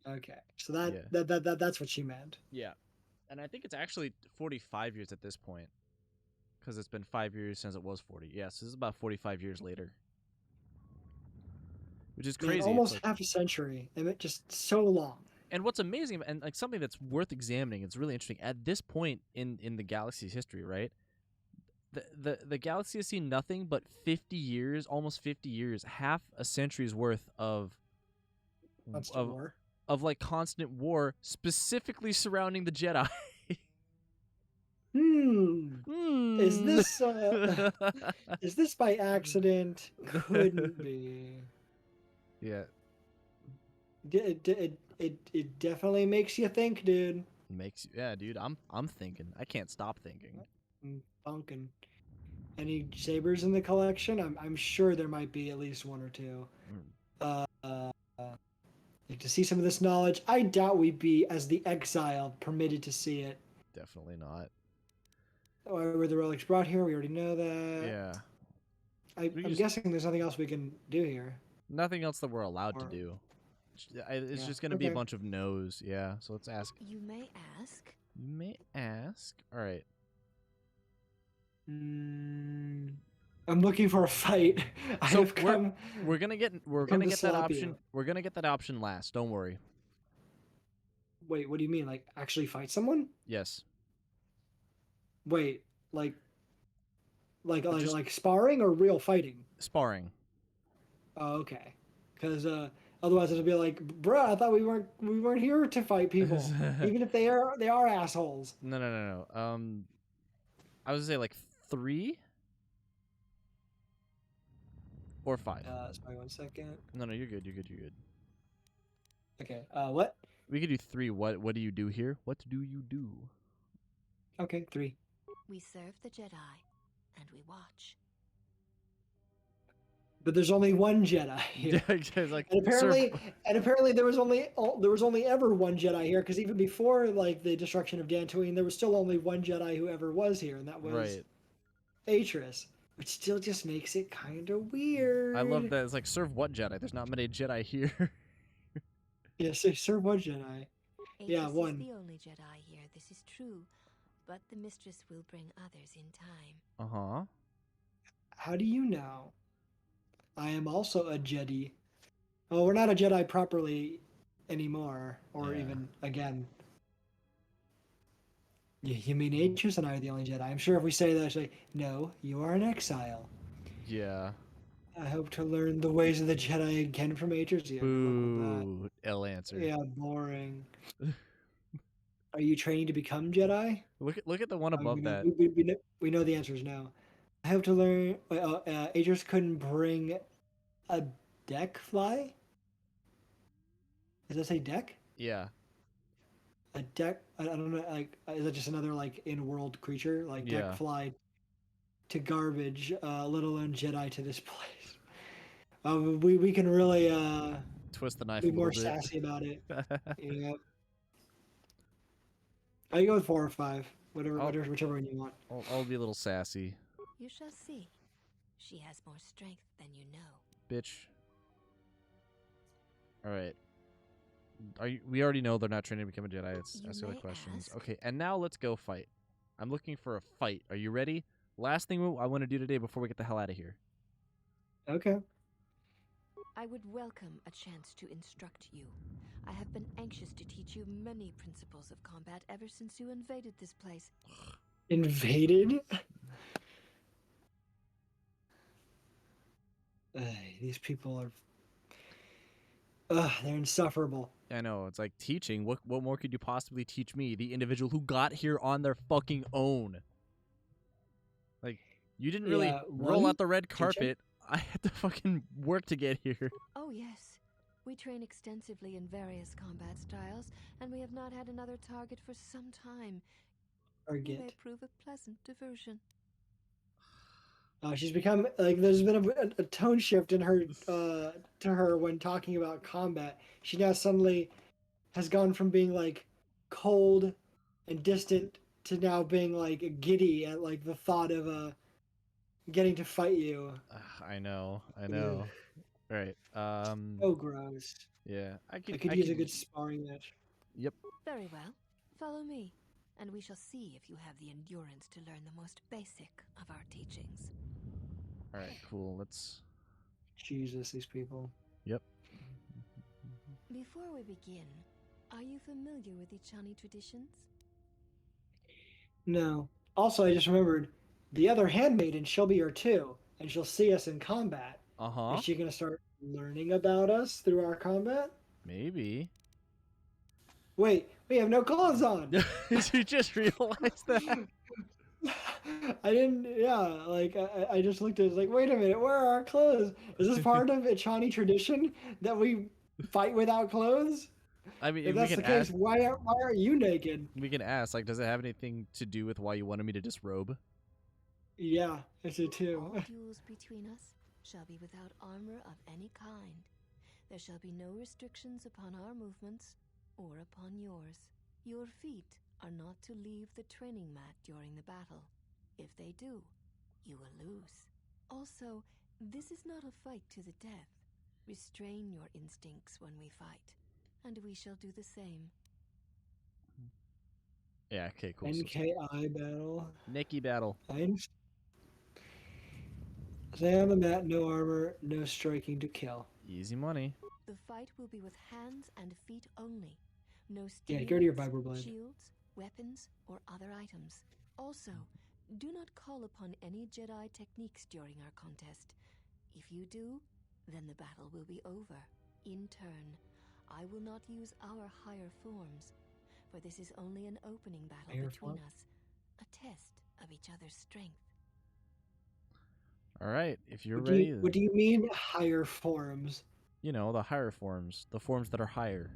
Okay, so Yeah. that's what she meant. Yeah. And I think it's actually 45 years at this point. Because it's been 5 years since it was 40. Yes, this is about 45 years later. Which is Man, crazy. almost It's like, half a century. I mean, just so long. and what's amazing, and like something that's worth examining, it's really interesting. At this point in the galaxy's history, right? The galaxy has seen nothing but 50 years, almost 50 years, half a century's worth of War. of like constant war, specifically surrounding the Jedi. Is this by accident? Couldn't be. Yeah. It definitely makes you think, dude. Yeah, dude. I'm thinking. I can't stop thinking. I'm bunking. Any sabers in the collection? I'm sure there might be at least one or two. Like to see some of this knowledge. I doubt we'd be, as the exile, permitted to see it. Definitely not. Why were the relics brought here? We already know that. Yeah. I'm guessing there's nothing else we can do here. Nothing else that we're allowed to do. It's just going to be a bunch of no's. Yeah. So let's ask. You may ask. You may ask. All right. I'm looking for a fight. So we're gonna get that option. You. We're gonna get that option last. Don't worry. Wait, what do you mean? Like actually fight someone? Yes. Wait, like sparring or real fighting? Sparring. Oh, okay. Because otherwise it'll be like, bruh, I thought we weren't here to fight people, even if they are assholes. No. I was gonna say like 3 or 5. Sorry, 1 second. No, you're good. You're good. Okay. What? We could do 3. What do you do here? What do you do? Okay, 3. We serve the Jedi, and we watch. But there's only one Jedi here. Like, and apparently there was only ever one Jedi here, because even before like the destruction of Dantooine, there was still only one Jedi who ever was here, and that was Atris, which still just makes it kind of weird. I love that. It's like, serve what Jedi? There's not many Jedi here. Yes, serve what Jedi? Atris is the only Jedi here. This is true, but the mistress will bring others in time. How do you know? I am also a Jedi. Oh, we're not a Jedi properly anymore, or even again. You mean Atris and I are the only Jedi? I'm sure if we say that, say, no, you are an exile. Yeah. I hope to learn the ways of the Jedi again from Atris. Yeah, boo. L answer. Yeah, boring. Are you training to become Jedi? Look at the one above that. We know the answer is no. I have to learn. Atris couldn't bring a deck fly. Does that say deck? Yeah. A deck. I don't know. Like, is that just another like in-world creature? Like deck fly to garbage. Let alone Jedi to this place. We can really twist the knife. Be more sassy about it. Yep. I go with 4 or 5. Whichever one you want. I'll be a little sassy. You shall see. She has more strength than you know. Bitch. Alright. We already know they're not training to become a Jedi. It's ask other questions. Okay, and now let's go fight. I'm looking for a fight. Are you ready? Last thing I want to do today before we get the hell out of here. Okay. I would welcome a chance to instruct you. I have been anxious to teach you many principles of combat ever since you invaded this place. Invaded? These people are... they're insufferable. I know. It's like teaching. What more could you possibly teach me, the individual who got here on their fucking own? Like, you didn't really roll out the red carpet. I had to fucking work to get here. Oh, yes. We train extensively in various combat styles, and we have not had another target for some time. You may prove a pleasant diversion. She's become like there's been a tone shift in her to her when talking about combat. She now suddenly has gone from being like cold and distant to now being like giddy at like the thought of getting to fight you. I know. Right. Oh, gross. Yeah, I could use a good sparring match. Yep. Very well. Follow me, and we shall see if you have the endurance to learn the most basic of our teachings. All right, cool. Let's. Jesus, these people. Yep. Before we begin, are you familiar with the Chani traditions? No. Also, I just remembered the other handmaiden, she'll be here too, and she'll see us in combat. Uh-huh. Is she going to start learning about us through our combat? Maybe. Wait, we have no clothes on! Did you just realize that? I didn't, yeah, like, I just looked at it, like, wait a minute, where are our clothes? Is this part of Ichani tradition that we fight without clothes? I mean, If we that's can the case, ask, why aren't you naked? we can ask, like, does it have anything to do with why you wanted me to disrobe? Yeah, I do too. All duels between us shall be without armor of any kind. There shall be no restrictions upon our movements or upon yours. Your feet are not to leave the training mat during the battle. If they do, you will lose. Also, this is not a fight to the death. Restrain your instincts when we fight, and we shall do the same. Yeah, okay, cool. NKI battle. Nikki battle. Stay on the mat, no armor, no striking to kill. Easy money. The fight will be with hands and feet only. No Yeah, steeds, go to your vibroblade. shields, weapons, or other items. Also, do not call upon any Jedi techniques during our contest. If you do, then the battle will be over. In turn, I will not use our higher forms, for this is only an opening battle Higher between form? us, a test of each other's strength. All right, if you're What ready. what do you mean higher forms? You know, the higher forms. The forms that are higher.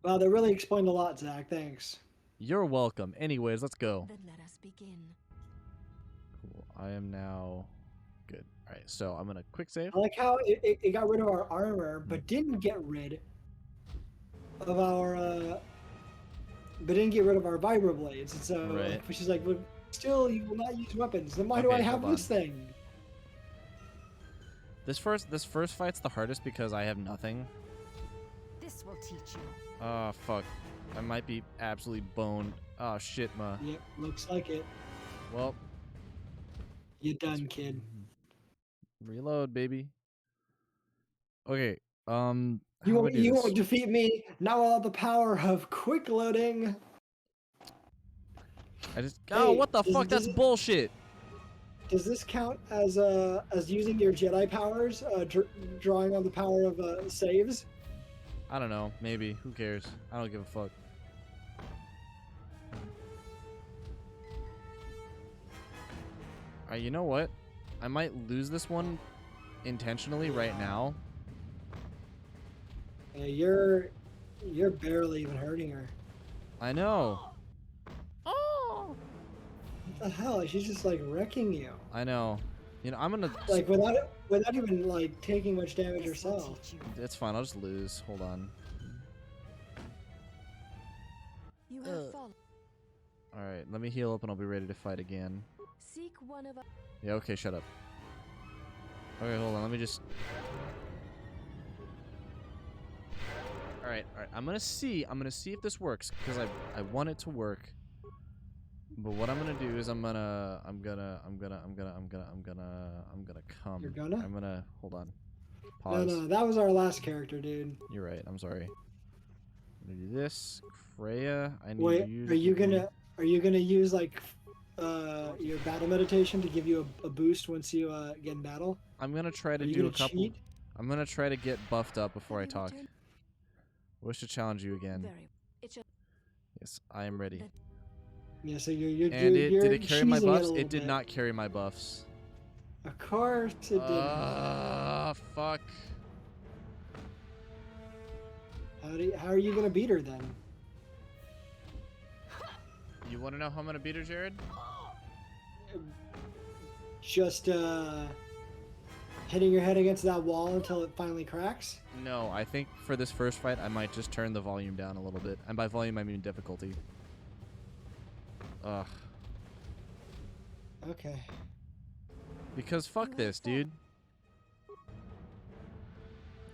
Wow, that really explained a lot, Zach. Thanks. You're welcome. Anyways, let's go. Then let us begin. Cool. I am now good. All right, so I'm going to quick save. I like how it got rid of our armor, but didn't get rid of our vibroblades. And so Right. she's like, but still, you will not use weapons. Then why do Okay, I have hold this on. thing? This first fight's the hardest because I have nothing. This will teach you. Oh, fuck. I might be absolutely boned. Oh, shit, ma. Yep, looks like it. Well, You done, kid. reload, baby. Okay, You how do I do you this? won't defeat me. Not without the power of quick loading. Oh, Hey, what the fuck? That's bullshit. Does this count as using your Jedi powers, drawing on the power of saves? I don't know. Maybe. Who cares? I don't give a fuck. Alright, you know what? I might lose this one intentionally right now. Yeah, you're barely even hurting her. I know. What the hell? She's just like wrecking you. I know. You know, I'm gonna... Like without even like taking much damage herself. It's fine. I'll just lose. Hold on. You have fallen. Alright, let me heal up and I'll be ready to fight again. Seek one of us. Yeah, okay, shut up. Okay, hold on. Let me just... Alright. I'm gonna see if this works because I want it to work. But what I'm gonna do is I'm gonna come. You're gonna? I'm gonna hold on. Pause. No, that was our last character, dude. You're right. I'm sorry. I'm gonna do this. Freya, I need Wait, you. are you gonna use like your battle meditation to give you a boost once you get in battle? I'm gonna try to Are you do a gonna couple. cheat? I'm gonna try to get buffed up before I talk. Wish to challenge you again. Yes, I am ready. Yeah, so you're And you're did it carry my cheesing buffs? a It did little not carry my buffs. bit. Of course it did. Fuck. How are you gonna beat her then? You want to know how I'm gonna beat her, Jared? Just hitting your head against that wall until it finally cracks? No, I think for this first fight, I might just turn the volume down a little bit. And by volume, I mean difficulty. Ugh. Okay. Because fuck this, dude.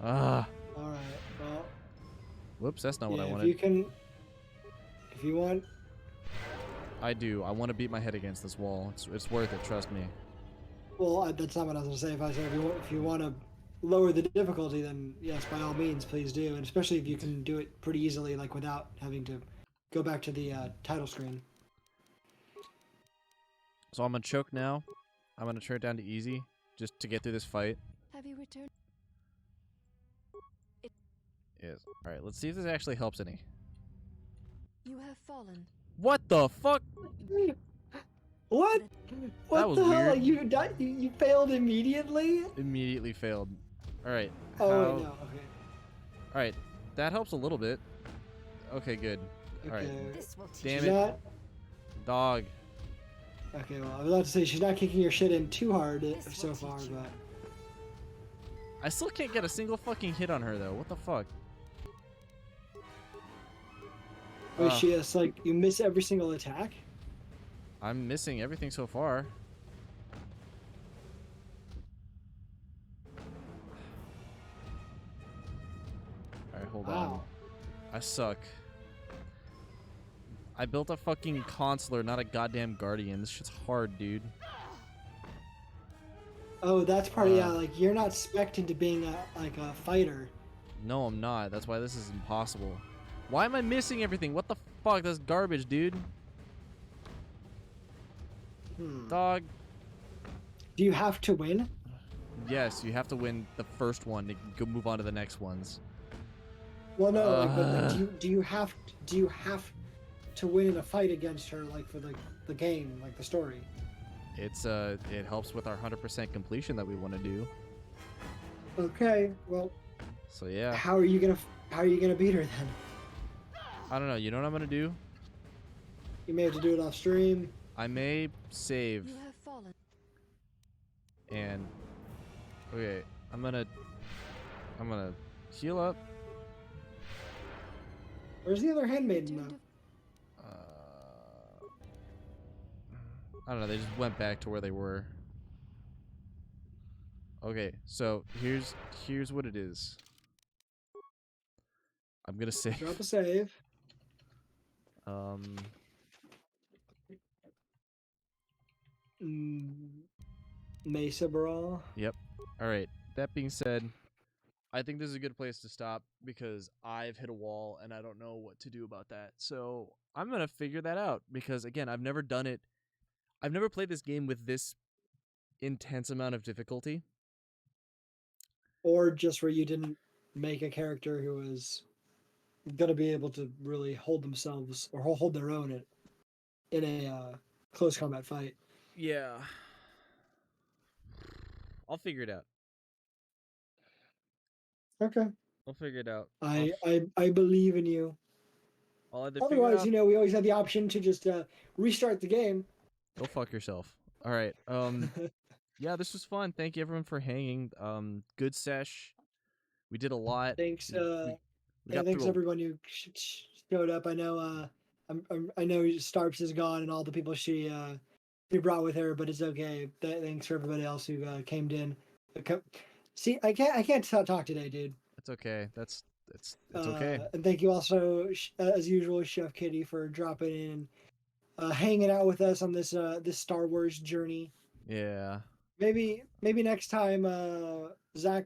Ah. Alright, well... Whoops, that's not what I if wanted. if you want... I do. I want to beat my head against this wall. It's worth it, trust me. Well, that's not what I was gonna say. If I said if you want to lower the difficulty, then yes, by all means, please do. And especially if you can do it pretty easily, like without having to go back to the title screen. So I'm gonna choke now. I'm gonna turn it down to easy, just to get through this fight. Have you returned? Yes. Alright, let's see if this actually helps any. You have fallen. What the fuck? What? What That was the hell? weird. You died? You failed immediately? Immediately failed. Alright. Oh wait, no. Okay. Alright, that helps a little bit. Okay, good. Alright. Okay. This will teach Damn She's it. not. Dog. Okay, well, I was about to say she's not kicking your shit in too hard This so will far, teach you. but I still can't get a single fucking hit on her, though. What the fuck? wait, she is like you miss every single attack. I'm missing everything so far. Alright, hold on. Wow. I suck. I built a fucking consular, not a goddamn guardian. This shit's hard, dude. Oh, that's part of yeah. Like you're not spec'd into being a fighter. No, I'm not. That's why this is impossible. Why am I missing everything? What the fuck? That's garbage, dude. Dog. Do you have to win? Yes, you have to win the first one to go move on to the next ones. Well, no. Like, but like, do you have to win in a fight against her, like for the game, like the story? It's it helps with our 100% completion that we want to do. Okay. Well. So yeah. How are you gonna beat her then? I don't know. You know what I'm gonna do? You may have to do it off stream. I may save You have fallen. and okay. I'm gonna heal up. Where's the other handmaiden Return though? I don't know. They just went back to where they were. Okay, so here's what it is. I'm gonna save. Drop a save. Mesa Brawl. Yep. All right. That being said, I think this is a good place to stop because I've hit a wall and I don't know what to do about that. So I'm gonna figure that out because again, I've never done it. I've never played this game with this intense amount of difficulty. Or just where you didn't make a character who was gonna be able to really hold themselves or hold their own in a close combat fight. Yeah. I'll figure it out. Okay. I'll figure it out. I believe in you. I'll either figure it Otherwise, out. you know, we always have the option to just restart the game. Go fuck yourself. All right. Yeah, this was fun. Thank you everyone for hanging. Good sesh. We did a lot. Thanks. We got Thanks through everyone who showed up. I know. I know Starps is gone and all the people she brought with her, but it's okay. Thanks for everybody else who came in. See, I can't talk today, dude. It's okay. It's okay. And thank you also, as usual, Chef Kitty for dropping in and hanging out with us on this this Star Wars journey. Yeah. Maybe next time, Zach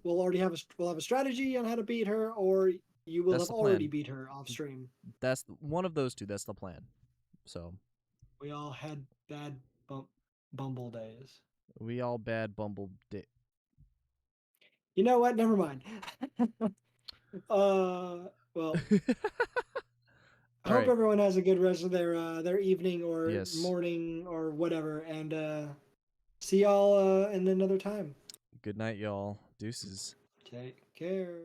will already have a strategy on how to beat her, or you will That's have the plan. already beat her off stream. That's one of those two. That's the plan. So We all had bad Bumble days. we all bad bumble. You know what? Never mind. Well, I hope everyone has a good rest of their evening or morning or whatever, and see y'all in another time. Good night, y'all. Deuces. Take care.